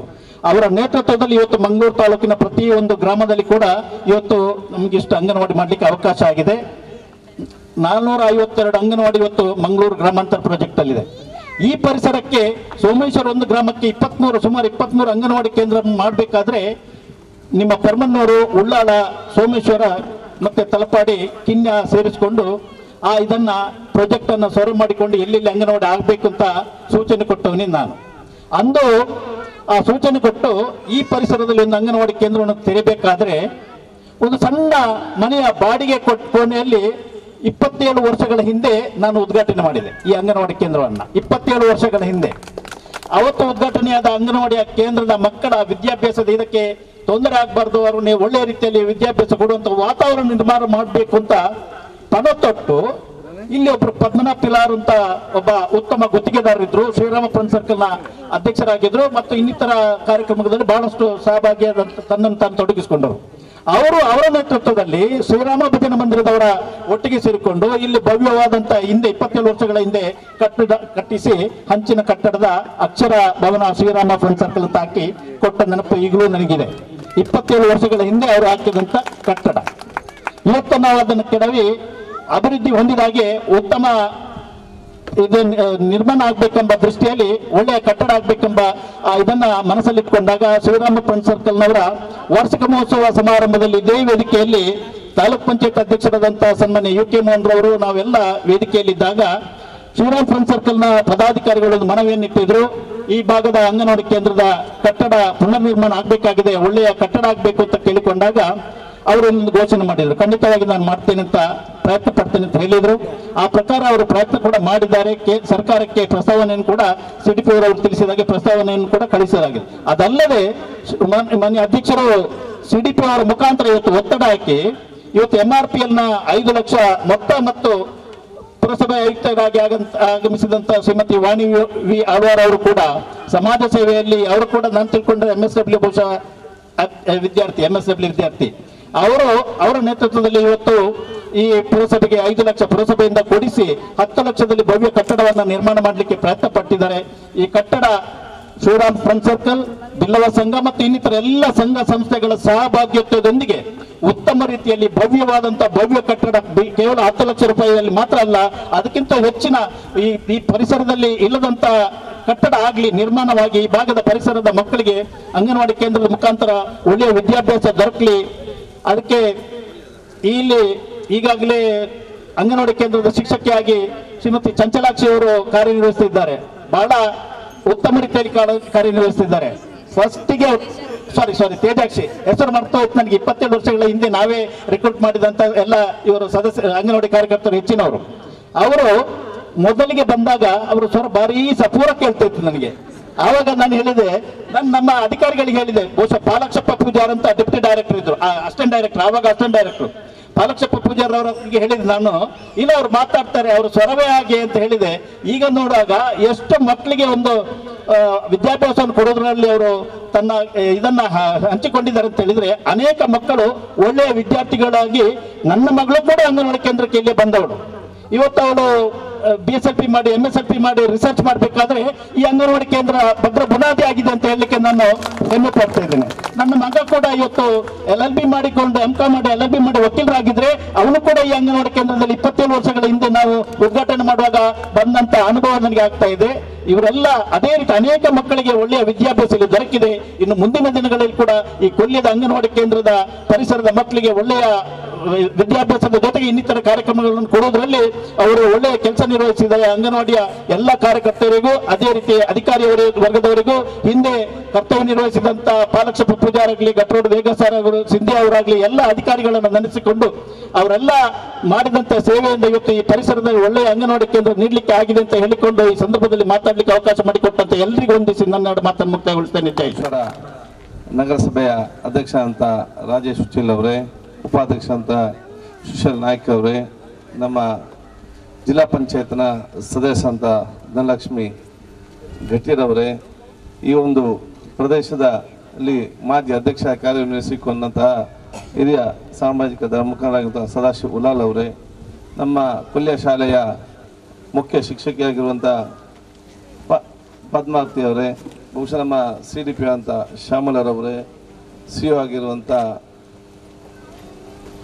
ಅವರ ನೇತೃತ್ವದಲ್ಲಿ ಇವತ್ತು ಮಂಗಳೂರು ತಾಲೂಕಿನ ಪ್ರತಿಯೊಂದು ಗ್ರಾಮದಲ್ಲಿ ಕೂಡ ಇವತ್ತು ನಮ್ಗೆ ಇಷ್ಟು ಅಂಗನವಾಡಿ ಮಾಡಲಿಕ್ಕೆ ಅವಕಾಶ ಆಗಿದೆ. 452 ಅಂಗನವಾಡಿ ಇವತ್ತು ಮಂಗಳೂರು ಗ್ರಾಮಾಂತರ ಪ್ರಾಜೆಕ್ಟ್ ಅಲ್ಲಿದೆ. ಈ ಪರಿಸರಕ್ಕೆ ಸೋಮೇಶ್ವರ ಒಂದು ಗ್ರಾಮಕ್ಕೆ ಸುಮಾರು 23 ಅಂಗನವಾಡಿ ಕೇಂದ್ರ ಮಾಡಬೇಕಾದ್ರೆ ನಿಮ್ಮ ಪರ್ಮನ್ನೂರು, ಉಳ್ಳಾಳ, ಸೋಮೇಶ್ವರ ಮತ್ತೆ ತಲಪಾಡಿ, ಕಿನ್ಯ ಸೇರಿಸಿಕೊಂಡು ಇದನ್ನ ಪ್ರಾಜೆಕ್ಟ್ ಅನ್ನು ಸರ್ವ್ ಮಾಡಿಕೊಂಡು ಎಲ್ಲೆಲ್ಲಿ ಅಂಗನವಾಡಿ ಆಗಬೇಕು ಅಂತ ಸೂಚನೆ ಕೊಟ್ಟವನೇ ನಾನು. ಅಂದು ಆ ಸೂಚನೆ ಕೊಟ್ಟು ಈ ಪರಿಸರದಲ್ಲಿ ಒಂದು ಅಂಗನವಾಡಿ ಕೇಂದ್ರವನ್ನು ತೆರೆಯಬೇಕಾದ್ರೆ ಒಂದು ಸಣ್ಣ ಮನೆಯ ಬಾಡಿಗೆ ಕೋಣೆಯಲ್ಲಿ 27 ವರ್ಷಗಳ ಹಿಂದೆ ನಾನು ಉದ್ಘಾಟನೆ ಮಾಡಿದೆ ಈ ಅಂಗನವಾಡಿ ಕೇಂದ್ರವನ್ನ. 27 ವರ್ಷಗಳ ಹಿಂದೆ ಅವತ್ತು ಉದ್ಘಾಟನೆಯಾದ ಅಂಗನವಾಡಿಯ ಕೇಂದ್ರದ ಮಕ್ಕಳ ವಿದ್ಯಾಭ್ಯಾಸದ ಇದಕ್ಕೆ ತೊಂದರೆ ಆಗಬಾರ್ದು, ಅವ್ರನ್ನ ಒಳ್ಳೆಯ ರೀತಿಯಲ್ಲಿ ವಿದ್ಯಾಭ್ಯಾಸ ಕೊಡುವಂಥ ವಾತಾವರಣ ನಿರ್ಮಾಣ ಮಾಡಬೇಕು ಅಂತ ಪಣ ತೊಟ್ಟು ಇಲ್ಲಿ ಒಬ್ರು ಪದ್ಮನಾಭ್ ಪಿಲಾರ್ ಅಂತ ಒಬ್ಬ ಉತ್ತಮ ಗುತ್ತಿಗೆದಾರರಿದ್ರು, ಶ್ರೀರಾಮ ಫ್ರೆಂಡ್ ಸರ್ಕಲ್ನ ಅಧ್ಯಕ್ಷರಾಗಿದ್ರು ಮತ್ತು ಇನ್ನಿತರ ಕಾರ್ಯಕ್ರಮದಲ್ಲಿ ಬಹಳಷ್ಟು ಸಹಭಾಗಿಯಾದಂತ ತನ್ನನ್ನು ತಾನು ತೊಡಗಿಸಿಕೊಂಡರು. ಅವರು ಅವರ ನೇತೃತ್ವದಲ್ಲಿ ಶ್ರೀರಾಮ ಭಜನ ಮಂದಿರದವರ ಒಟ್ಟಿಗೆ ಸೇರಿಕೊಂಡು ಇಲ್ಲಿ ಭವ್ಯವಾದಂತ ಹಿಂದೆ 27 ವರ್ಷಗಳ ಹಿಂದೆ ಕಟ್ಟಿಸಿ ಹಂಚಿನ ಕಟ್ಟಡದ ಅಕ್ಷರ ಭವನ ಶ್ರೀರಾಮ ಫ್ರೆಂಡ್ ಸರ್ಕಲ್ ಅಂತ ಹಾಕಿ ಕೊಟ್ಟ ನೆನಪು ಈಗಲೂ ನನಗಿದೆ. 27 ವರ್ಷಗಳ ಹಿಂದೆ ಅವರು ಹಾಕಿದಂತ ಕಟ್ಟಡ. ಇವತ್ತು ನಾವು ಅದನ್ನು ಕೆಡವಿ ಅಭಿವೃದ್ಧಿ ಹೊಂದಿದಾಗೆ ಉತ್ತಮ ಇದು ನಿರ್ಮಾಣ ಆಗ್ಬೇಕೆಂಬ ದೃಷ್ಟಿಯಲ್ಲಿ ಒಳ್ಳೆಯ ಕಟ್ಟಡ ಆಗ್ಬೇಕೆಂಬ ಇದನ್ನ ಮನಸ್ಸಲ್ಲಿಟ್ಕೊಂಡಾಗ ಶ್ರೀರಾಮ ಫ್ರೆಂಡ್ ಸರ್ಕಲ್ನವರ ವಾರ್ಷಿಕ ಮಹೋತ್ಸವ ಸಮಾರಂಭದಲ್ಲಿ ಇದೇ ವೇದಿಕೆಯಲ್ಲಿ ತಾಲೂಕ್ ಪಂಚಾಯತ್ ಅಧ್ಯಕ್ಷರಾದಂತಹ ಸನ್ಮಾನ್ಯ UK ಮೋಹನ್ ರವರು ನಾವೆಲ್ಲ ವೇದಿಕೆಯಲ್ಲಿದ್ದಾಗ ಶ್ರೀರಾಮ್ ಫ್ರೆಂಡ್ ಸರ್ಕಲ್ನ ಪದಾಧಿಕಾರಿಗಳು ಮನವಿಯನ್ನಿಟ್ಟಿದ್ರು. ಈ ಭಾಗದ ಅಂಗನವಾಡಿ ಕೇಂದ್ರದ ಕಟ್ಟಡ ಪುನರ್ ನಿರ್ಮಾಣ ಆಗಬೇಕಾಗಿದೆ, ಒಳ್ಳೆಯ ಕಟ್ಟಡ ಆಗಬೇಕು ಅಂತ ಕೇಳಿಕೊಂಡಾಗ ಅವರು ಒಂದು ಘೋಷಣೆ ಮಾಡಿದ್ರು. ಖಂಡಿತವಾಗಿ ನಾನು ಮಾಡ್ತೇನೆ ಅಂತ ಪ್ರಯತ್ನ ಪಡ್ತೇನೆ ಅಂತ ಹೇಳಿದ್ರು. ಆ ಪ್ರಕಾರ ಅವರು ಪ್ರಯತ್ನ ಕೂಡ ಮಾಡಿದ್ದಾರೆ. ಸರ್ಕಾರಕ್ಕೆ ಪ್ರಸ್ತಾವನೆಯನ್ನು ಕೂಡ CDP ಅವರು ತಿಳಿಸಿದಾಗೆ ಪ್ರಸ್ತಾವನೆಯನ್ನು ಕೂಡ ಕಳಿಸಲಾಗಿದೆ. ಅದಲ್ಲದೆ ಮಾನ್ಯ ಅಧ್ಯಕ್ಷರು CDP ಅವರ ಮುಖಾಂತರ ಇವತ್ತು ಒತ್ತಡ ಹಾಕಿ ಇವತ್ತು MRPL ನ 5 ಲಕ್ಷ ಮೊತ್ತ ಮತ್ತು ಪುರಸಭೆ ಆಯುಕ್ತರಾಗಿ ಆಗಮಿಸಿದಂತ ಶ್ರೀಮತಿ ವಾಣಿ ವಿ ಆಳ್ವಾರ್ ಅವರು ಕೂಡ ಸಮಾಜ ಸೇವೆಯಲ್ಲಿ ಅವರು ಕೂಡ ನಾನು ತಿಳ್ಕೊಂಡ್ರೆ MSW ಬಹುಶಃ MSW ವಿದ್ಯಾರ್ಥಿ ಅವರ ನೇತೃತ್ವದಲ್ಲಿ ಇವತ್ತು ಈ ಪುರಸಭೆಗೆ 5 ಲಕ್ಷ ಪುರಸಭೆಯಿಂದ ಕೊಡಿಸಿ 10 ಲಕ್ಷದಲ್ಲಿ ಭವ್ಯ ಕಟ್ಟಡವನ್ನು ನಿರ್ಮಾಣ ಮಾಡಲಿಕ್ಕೆ ಪ್ರಯತ್ನ ಪಟ್ಟಿದ್ದಾರೆ. ಈ ಕಟ್ಟಡ ಶ್ರೀರಾಮ್ ಫ್ರೆಂಡ್ ಸರ್ಕಲ್, ಬಿಲ್ಲವ ಸಂಘ ಮತ್ತು ಇನ್ನಿತರ ಎಲ್ಲ ಸಂಘ ಸಂಸ್ಥೆಗಳ ಸಹಭಾಗಿತ್ವದೊಂದಿಗೆ ಉತ್ತಮ ರೀತಿಯಲ್ಲಿ ಭವ್ಯವಾದಂತಹ ಭವ್ಯ ಕಟ್ಟಡ ಕೇವಲ 10 ಲಕ್ಷ ರೂಪಾಯಿಯಲ್ಲಿ ಮಾತ್ರ ಅಲ್ಲ, ಅದಕ್ಕಿಂತ ಹೆಚ್ಚಿನ ಈ ಪರಿಸರದಲ್ಲಿ ಇಲ್ಲದಂತ ಕಟ್ಟಡ ಆಗಲಿ ನಿರ್ಮಾಣವಾಗಿ ಈ ಭಾಗದ ಪರಿಸರದ ಮಕ್ಕಳಿಗೆ ಅಂಗನವಾಡಿ ಕೇಂದ್ರದ ಮುಖಾಂತರ ಒಳ್ಳೆಯ ವಿದ್ಯಾಭ್ಯಾಸ ದೊರಕಲಿ. ಅದಕ್ಕೆ ಇಲ್ಲಿ ಈಗಾಗಲೇ ಅಂಗನವಾಡಿ ಕೇಂದ್ರದ ಶಿಕ್ಷಕಿಯಾಗಿ ಶ್ರೀಮತಿ ಚಂಚಲಾಕ್ಷಿ ಅವರು ಕಾರ್ಯನಿರ್ವಹಿಸುತ್ತಿದ್ದಾರೆ. ಬಹಳ ಉತ್ತಮ ರೀತಿಯಲ್ಲಿ ಕಾರ್ಯನಿರ್ವಹಿಸುತ್ತಿದ್ದಾರೆ. ಫಸ್ಟಿಗೆ ತೇಜಾಕ್ಷಿ ಹೆಸರು ಮರ್ತಾ ಹೋಯ್ತು ನನಗೆ. 27 ವರ್ಷಗಳ ಹಿಂದೆ ನಾವೇ ರಿಕ್ರೂಟ್ ಮಾಡಿದಂತ ಎಲ್ಲ ಇವರು ಸದಸ್ಯ ಅಂಗನವಾಡಿ ಕಾರ್ಯಕರ್ತರು ಹೆಚ್ಚಿನವರು. ಅವರು ಮೊದಲಿಗೆ ಬಂದಾಗ ಅವರು ಸ್ವರ ಭಾರಿ ಸಪೂರ ಕೇಳ್ತಾ ಇತ್ತು ನನಗೆ. ಆವಾಗ ನಾನು ಹೇಳಿದೆ, ನಮ್ಮ ಅಧಿಕಾರಿಗಳಿಗೆ ಹೇಳಿದೆ, ಬಹುಶಃ ಪಾಲಕ್ಷಪ್ಪ ಪೂಜಾರ್ ಅಂತ ಡೆಪ್ಯೂಟಿ ಡೈರೆಕ್ಟರ್ ಇದ್ರು, ಅಸಿಸ್ಟೆಂಟ್ ಡೈರೆಕ್ಟರ್, ಆವಾಗ ಅಸಿಸ್ಟೆಂಟ್ ಡೈರೆಕ್ಟರ್ ಪಾಲಕ್ಷಪ್ಪ ಪೂಜಾರ್ ಅವರಿಗೆ ಹೇಳಿದೆ ನಾನು, ಇಲ್ಲ ಅವ್ರು ಮಾತಾಡ್ತಾರೆ ಅವರು ಸ್ವರವೇ ಹಾಗೆ ಅಂತ ಹೇಳಿದೆ. ಈಗ ನೋಡುವಾಗ ಎಷ್ಟು ಮಕ್ಕಳಿಗೆ ಒಂದು ವಿದ್ಯಾಭ್ಯಾಸವನ್ನು ಕೊಡೋದ್ರಲ್ಲಿ ಅವರು ತನ್ನ ಇದನ್ನ ಹಂಚಿಕೊಂಡಿದ್ದಾರೆ ಅಂತ ಹೇಳಿದ್ರೆ, ಅನೇಕ ಮಕ್ಕಳು ಒಳ್ಳೆಯ ವಿದ್ಯಾರ್ಥಿಗಳಾಗಿ ನನ್ನ ಮಗಳು ಕೂಡ ಅಂಗನವಾಡಿ ಕೇಂದ್ರಕ್ಕೆ ಇಲ್ಲೇ ಬಂದವಳು. ಇವತ್ತು ಅವಳು BSLP ಮಾಡಿ MSLP ಮಾಡಿ ರಿಸರ್ಚ್ ಮಾಡಬೇಕಾದ್ರೆ ಈ ಅಂಗನವಾಡಿ ಕೇಂದ್ರ ಭದ್ರ ಬುನಾದಿ ಆಗಿದೆ ಅಂತ ಹೇಳಲಿಕ್ಕೆ ನಾನು ಹೆಮ್ಮೆ ಪಡ್ತಾ ಇದ್ದೇನೆ. ನನ್ನ ಮಗ ಕೂಡ ಇವತ್ತು LLB ಮಾಡಿಕೊಂಡು MCOM ಮಾಡಿ LLB ಮಾಡಿ ವಕೀಲರಾಗಿದ್ರೆ ಅವನು ಕೂಡ ಈ ಅಂಗನವಾಡಿ ಕೇಂದ್ರದಲ್ಲಿ 27 ವರ್ಷಗಳ ಹಿಂದೆ ನಾವು ಉದ್ಘಾಟನೆ ಮಾಡುವಾಗ ಬಂದಂತ ಅನುಭವ ನನಗೆ ಆಗ್ತಾ ಇದೆ. ಇವರೆಲ್ಲ ಅದೇ ರೀತಿ ಅನೇಕ ಮಕ್ಕಳಿಗೆ ಒಳ್ಳೆಯ ವಿದ್ಯಾಭ್ಯಾಸ ಇಲ್ಲಿ ದೊರಕಿದೆ. ಇನ್ನು ಮುಂದಿನ ದಿನಗಳಲ್ಲಿ ಕೂಡ ಈ ಕೊಲ್ಯದ ಅಂಗನವಾಡಿ ಕೇಂದ್ರದ ಪರಿಸರದ ಮಕ್ಕಳಿಗೆ ಒಳ್ಳೆಯ ವಿದ್ಯಾಭ್ಯಾಸದ ಜೊತೆಗೆ ಇನ್ನಿತರ ಕಾರ್ಯಕ್ರಮಗಳನ್ನು ಕೊಡುವುದರಲ್ಲಿ ಅವರು ಒಳ್ಳೆಯ ಕೆಲಸ ನಿರ್ವಹಿಸಿದ್ದಾರೆ. ಅಂಗನವಾಡಿಯ ಎಲ್ಲ ಕಾರ್ಯಕರ್ತರಿಗೂ ಅದೇ ರೀತಿ ಅಧಿಕಾರಿ ವರ್ಗದವರಿಗೂ ಹಿಂದೆ ಕರ್ತವ್ಯ ನಿರ್ವಹಿಸಿದಂತ ಪಾಲಕ್ಷಪ್ಪ ಪೂಜಾರಾಗಲಿ, ಗಟ್ರೋಡ್ ವೇಗಸಾರ್ ಅವರು, ಸಿಂಧ್ಯಾ ಅವರಾಗಲಿ ಎಲ್ಲ ಅಧಿಕಾರಿಗಳನ್ನು ನೆನೆಸಿಕೊಂಡು ಅವರೆಲ್ಲ ಮಾಡಿದಂತ ಸೇವೆಯಿಂದ ಇವತ್ತು ಈ ಪರಿಸರದಲ್ಲಿ ಒಳ್ಳೆಯ ಅಂಗನವಾಡಿ ಕೇಂದ್ರ ನೀಡಲಿಕ್ಕೆ ಆಗಿದೆ ಅಂತ ಹೇಳಿಕೊಂಡು ಈ ಸಂದರ್ಭದಲ್ಲಿ ಮಾತಾಡಲಿಕ್ಕೆ ಅವಕಾಶ ಮಾಡಿಕೊಟ್ಟಂತ ಎಲ್ಲರಿಗೂ ಹೊಂದಿಸಿ ನನ್ನ ಮಾತನ್ನು ಮುಕ್ತಾಯಗೊಳಿಸ್ತೇನೆ. ನಗರಸಭೆಯ ಅಧ್ಯಕ್ಷ ಅಂತ ರಾಜೇಶ್ ಹುಚ್ಚಿಲ್ ಅವರೇ, ಉಪಾಧ್ಯಕ್ಷ ಅಂತ ಸುಶೀಲ್ ನಾಯ್ಕ್ ಅವರೇ, ನಮ್ಮ ಜಿಲ್ಲಾ ಪಂಚಾಯತ್ನ ಸದಸ್ಯ ಅಂತ ಧನಲಕ್ಷ್ಮಿ ಘಟ್ಟಿರವರೇ, ಈ ಒಂದು ಪ್ರದೇಶದಲ್ಲಿ ಮಾಜಿ ಅಧ್ಯಕ್ಷ ಕಾರ್ಯನಿರ್ವಹಿಸಿಕೊಂಡಂತಹ ಹಿರಿಯ ಸಾಮಾಜಿಕ ಮುಖಂಡರಾಗಿರುವಂತಹ ಸದಾಶಿವ್ ಉಲಾಲ್ ಅವರೇ, ನಮ್ಮ ಕೊಲ್ಯ ಶಾಲೆಯ ಮುಖ್ಯ ಶಿಕ್ಷಕಿಯಾಗಿರುವಂಥ ಪದ್ಮಾವತಿ ಅವರೇ, ಬಹುಶಃ ನಮ್ಮ CDP ಅಂತ ಶ್ಯಾಮಲರವರೇ, CO ಆಗಿರುವಂಥ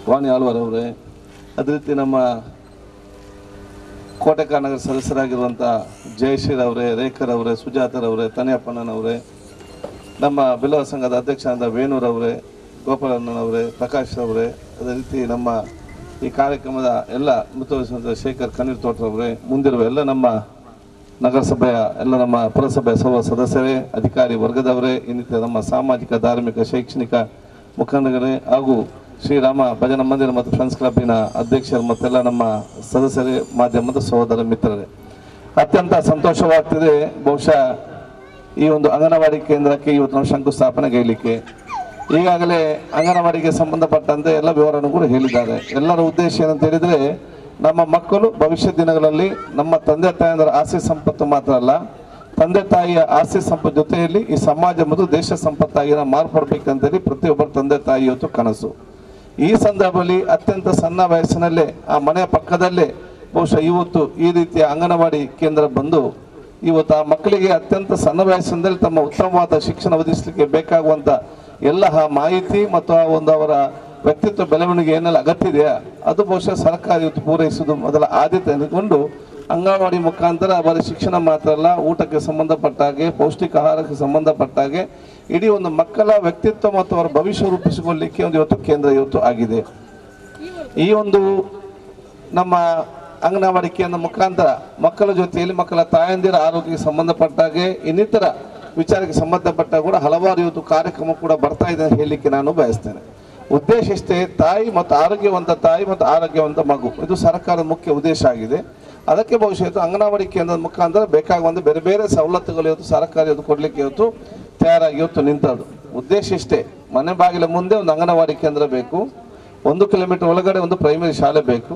ವಾಣಿ ಆಳ್ವಾರ್ ಅವರೇ, ಅದೇ ರೀತಿ ನಮ್ಮ ಕೋಟೆಕ ನಗರ ಸದಸ್ಯರಾಗಿರುವಂಥ ಜಯಶ್ರೀರವರೇ, ರೇಖರವರೇ, ಸುಜಾತರವರೇ, ತನಿಯಪ್ಪಣ್ಣನವರೇ, ನಮ್ಮ ಬಿಲ್ಲವ ಸಂಘದ ಅಧ್ಯಕ್ಷ ಅಂತ ವೇಣೂರವರೇ, ಗೋಪಾಲಣ್ಣನವರೇ, ಪ್ರಕಾಶ್ ಅವರೇ, ಅದೇ ರೀತಿ ನಮ್ಮ ಈ ಕಾರ್ಯಕ್ರಮದ ಎಲ್ಲ ಮುತುವರ್ಜಿಸಿದ ಶೇಖರ್ ಕಣ್ಣೀರ್ ತೋಟರವರೇ, ಮುಂದಿರುವ ಎಲ್ಲ ನಮ್ಮ ನಗರಸಭೆಯ ಎಲ್ಲ ನಮ್ಮ ಪುರಸಭೆಯ ಸರ್ವ ಸದಸ್ಯರೇ, ಅಧಿಕಾರಿ ವರ್ಗದವರೇ, ಇನ್ನಿತರ ನಮ್ಮ ಸಾಮಾಜಿಕ, ಧಾರ್ಮಿಕ, ಶೈಕ್ಷಣಿಕ ಮುಖಂಡಗಳೇ ಹಾಗೂ ಶ್ರೀರಾಮ ಭಜನ ಮಂದಿರ ಮತ್ತು ಫ್ರೆಂಡ್ಸ್ ಕ್ಲಬ್ಬಿನ ಅಧ್ಯಕ್ಷರು ಮತ್ತೆಲ್ಲ ನಮ್ಮ ಸದಸ್ಯರೇ, ಮಾಧ್ಯಮದ ಸಹೋದರ ಮಿತ್ರರೇ, ಅತ್ಯಂತ ಸಂತೋಷವಾಗ್ತಿದೆ. ಬಹುಶಃ ಈ ಒಂದು ಅಂಗನವಾಡಿ ಕೇಂದ್ರಕ್ಕೆ ಇವತ್ತು ನಾವು ಶಂಕುಸ್ಥಾಪನೆಗೈಲಿಕ್ಕೆ ಈಗಾಗಲೇ ಅಂಗನವಾಡಿಗೆ ಸಂಬಂಧಪಟ್ಟಂತೆ ಎಲ್ಲ ವಿವರವನ್ನು ಕೂಡ ಹೇಳಿದ್ದಾರೆ. ಎಲ್ಲರ ಉದ್ದೇಶ ಏನಂತ ಹೇಳಿದರೆ, ನಮ್ಮ ಮಕ್ಕಳು ಭವಿಷ್ಯ ದಿನಗಳಲ್ಲಿ ನಮ್ಮ ತಂದೆ ತಾಯಿಯಂದರ ಆಸ್ತಿ ಸಂಪತ್ತು ಮಾತ್ರ ಅಲ್ಲ, ತಂದೆ ತಾಯಿಯ ಆಸ್ತಿ ಸಂಪತ್ತು ಜೊತೆಯಲ್ಲಿ ಈ ಸಮಾಜ ಮತ್ತು ದೇಶ ಸಂಪತ್ತಾಗಿ ಮಾರ್ಪಡಬೇಕಂತೇಳಿ ಪ್ರತಿಯೊಬ್ಬರ ತಂದೆ ತಾಯಿ ಇವತ್ತು ಕನಸು. ಈ ಸಂದರ್ಭದಲ್ಲಿ ಅತ್ಯಂತ ಸಣ್ಣ ವಯಸ್ಸಿನಲ್ಲೇ ಆ ಮನೆಯ ಪಕ್ಕದಲ್ಲೇ ಬಹುಶಃ ಇವತ್ತು ಈ ರೀತಿಯ ಅಂಗನವಾಡಿ ಕೇಂದ್ರ ಬಂದು ಇವತ್ತು ಆ ಮಕ್ಕಳಿಗೆ ಅತ್ಯಂತ ಸಣ್ಣ ವಯಸ್ಸಿನಲ್ಲಿ ತಮ್ಮ ಉತ್ತಮವಾದ ಶಿಕ್ಷಣ ಒದಗಿಸಲಿಕ್ಕೆ ಬೇಕಾಗುವಂಥ ಎಲ್ಲ ಮಾಹಿತಿ ಮತ್ತು ಆ ಒಂದು ಅವರ ವ್ಯಕ್ತಿತ್ವ ಬೆಳವಣಿಗೆ ಏನೆಲ್ಲ ಅಗತ್ಯ ಇದೆಯಾ ಅದು ಬಹುಶಃ ಸರ್ಕಾರ ಇವತ್ತು ಪೂರೈಸುವುದು ಮೊದಲ ಆದ್ಯತೆ ಅಂದುಕೊಂಡು ಅಂಗನವಾಡಿ ಮುಖಾಂತರ ಬರೀ ಶಿಕ್ಷಣ ಮಾತ್ರ ಅಲ್ಲ, ಊಟಕ್ಕೆ ಸಂಬಂಧಪಟ್ಟ ಹಾಗೆ, ಪೌಷ್ಟಿಕ ಆಹಾರಕ್ಕೆ ಸಂಬಂಧಪಟ್ಟ ಹಾಗೆ ಇಡೀ ಒಂದು ಮಕ್ಕಳ ವ್ಯಕ್ತಿತ್ವ ಮತ್ತು ಅವರ ಭವಿಷ್ಯ ರೂಪಿಸಿಕೊಳ್ಳಲಿಕ್ಕೆ ಒಂದು ಇವತ್ತು ಕೇಂದ್ರ ಇವತ್ತು ಆಗಿದೆ. ಈ ಒಂದು ನಮ್ಮ ಅಂಗನವಾಡಿ ಕೇಂದ್ರ ಮುಖಾಂತರ ಮಕ್ಕಳ ಜೊತೆಯಲ್ಲಿ ಮಕ್ಕಳ ತಾಯಂದಿರ ಆರೋಗ್ಯಕ್ಕೆ ಸಂಬಂಧಪಟ್ಟ ಹಾಗೆ ಇನ್ನಿತರ ವಿಚಾರಕ್ಕೆ ಸಂಬಂಧಪಟ್ಟ ಕೂಡ ಹಲವಾರು ಇವತ್ತು ಕಾರ್ಯಕ್ರಮ ಕೂಡ ಬರ್ತಾ ಇದೆ ಅಂತ ಹೇಳಲಿಕ್ಕೆ ನಾನು ಬಯಸ್ತೇನೆ. ಉದ್ದೇಶ ಇಷ್ಟೇ, ತಾಯಿ ಮತ್ತು ಆರೋಗ್ಯವಂತ ತಾಯಿ ಮತ್ತು ಆರೋಗ್ಯವಂತ ಮಗು, ಇದು ಸರ್ಕಾರದ ಮುಖ್ಯ ಉದ್ದೇಶ ಆಗಿದೆ. ಅದಕ್ಕೆ ಬಹುಶಃ ಇವತ್ತು ಅಂಗನವಾಡಿ ಕೇಂದ್ರದ ಮುಖಾಂತರ ಬೇಕಾಗುವಂಥ ಬೇರೆ ಬೇರೆ ಸವಲತ್ತುಗಳು ಇವತ್ತು ಸರ್ಕಾರ ಇವತ್ತು ಕೊಡಲಿಕ್ಕೆ ಇವತ್ತು ತಯಾರಾಗಿ ಇವತ್ತು ನಿಂತದ್ದು. ಉದ್ದೇಶ ಇಷ್ಟೇ, ಮನೆ ಬಾಗಿಲ ಮುಂದೆ ಒಂದು ಅಂಗನವಾಡಿ ಕೇಂದ್ರ ಬೇಕು, 1 ಕಿಲೋಮೀಟರ್ ಒಳಗಡೆ ಒಂದು ಪ್ರೈಮರಿ ಶಾಲೆ ಬೇಕು,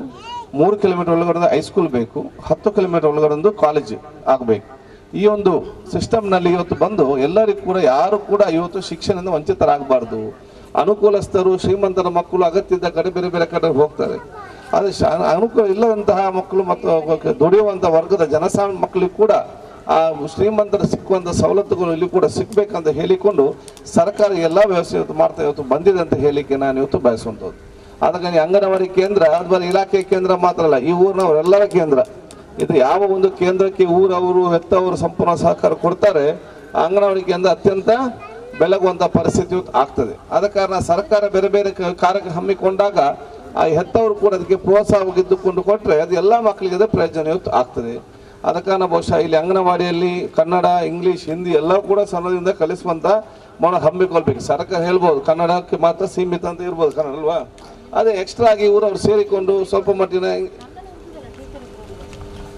3 ಕಿಲೋಮೀಟರ್ ಒಳಗಡೆ ಒಂದು ಹೈಸ್ಕೂಲ್ ಬೇಕು, 10 ಕಿಲೋಮೀಟರ್ ಒಳಗಡೆ ಒಂದು ಕಾಲೇಜ್ ಆಗಬೇಕು. ಈ ಒಂದು ಸಿಸ್ಟಮ್ನಲ್ಲಿ ಇವತ್ತು ಬಂದು ಎಲ್ಲರಿಗೂ ಕೂಡ ಯಾರು ಕೂಡ ಇವತ್ತು ಶಿಕ್ಷಣದಿಂದ ವಂಚಿತರಾಗಬಾರ್ದು. ಅನುಕೂಲಸ್ಥರು ಶ್ರೀಮಂತರ ಮಕ್ಕಳು ಅಗತ್ಯದ ಕಡೆ ಬೇರೆ ಬೇರೆ ಕಡೆ ಹೋಗ್ತಾರೆ. ಆದರೆ ಅನುಕೂಲ ಇಲ್ಲದಂತಹ ಮಕ್ಕಳು ಮತ್ತು ದುಡಿಯುವಂಥ ವರ್ಗದ ಜನಸಾಮಾನ್ಯ ಮಕ್ಕಳಿಗೆ ಕೂಡ ಆ ಶ್ರೀಮಂತರ ಸಿಕ್ಕುವಂಥ ಸವಲತ್ತುಗಳು ಇಲ್ಲಿ ಕೂಡ ಸಿಗಬೇಕಂತ ಹೇಳಿಕೊಂಡು ಸರ್ಕಾರ ಎಲ್ಲ ವ್ಯವಸ್ಥೆ ಇವತ್ತು ಮಾಡ್ತಾ ಇವತ್ತು ಬಂದಿದೆ ಅಂತ ಹೇಳಲಿಕ್ಕೆ ನಾನು ಇವತ್ತು ಬಯಸುವಂಥದ್ದು. ಅದಕ್ಕೆ ಅಂಗನವಾಡಿ ಕೇಂದ್ರ ಅದು ಬರೀ ಇಲಾಖೆ ಕೇಂದ್ರ ಮಾತ್ರ ಅಲ್ಲ, ಈ ಊರಿನವರೆಲ್ಲರ ಕೇಂದ್ರ. ಇದು ಯಾವ ಒಂದು ಕೇಂದ್ರಕ್ಕೆ ಊರವರು ಹೆತ್ತವರು ಸಂಪೂರ್ಣ ಸಹಕಾರ ಕೊಡ್ತಾರೆ, ಆ ಅಂಗನವಾಡಿ ಕೇಂದ್ರ ಅತ್ಯಂತ ಬೆಳಗುವಂಥ ಪರಿಸ್ಥಿತಿ ಇವತ್ತು ಆಗ್ತದೆ. ಆದ ಕಾರಣ ಸರ್ಕಾರ ಬೇರೆ ಬೇರೆ ಕಾರ್ಯಕ್ರಮ ಹಮ್ಮಿಕೊಂಡಾಗ ಆ ಹೆತ್ತವರು ಕೂಡ ಅದಕ್ಕೆ ಪ್ರೋತ್ಸಾಹವಾಗಿದ್ದುಕೊಂಡು ಕೊಟ್ಟರೆ ಅದು ಎಲ್ಲ ಮಕ್ಕಳಿಗೆ ಅದು ಪ್ರಯೋಜನ ಇವತ್ತು ಆಗ್ತದೆ. ಆದ ಕಾರಣ ಬಹುಶಃ ಇಲ್ಲಿ ಅಂಗನವಾಡಿಯಲ್ಲಿ ಕನ್ನಡ, ಇಂಗ್ಲೀಷ್, ಹಿಂದಿ ಎಲ್ಲವೂ ಕೂಡ ಸಣ್ಣದಿಂದ ಕಲಿಸುವಂಥ ಹಮ್ಮಿಕೊಳ್ಬೇಕು. ಸರ್ಕಾರ ಹೇಳ್ಬೋದು ಕನ್ನಡಕ್ಕೆ ಮಾತ್ರ ಸೀಮಿತ ಅಂತ ಇರ್ಬೋದು ಕನ್ನಡ ಅಲ್ವಾ, ಅದೇ ಎಕ್ಸ್ಟ್ರಾ ಆಗಿ ಊರವ್ರು ಸೇರಿಕೊಂಡು ಸ್ವಲ್ಪ ಮಟ್ಟಿನ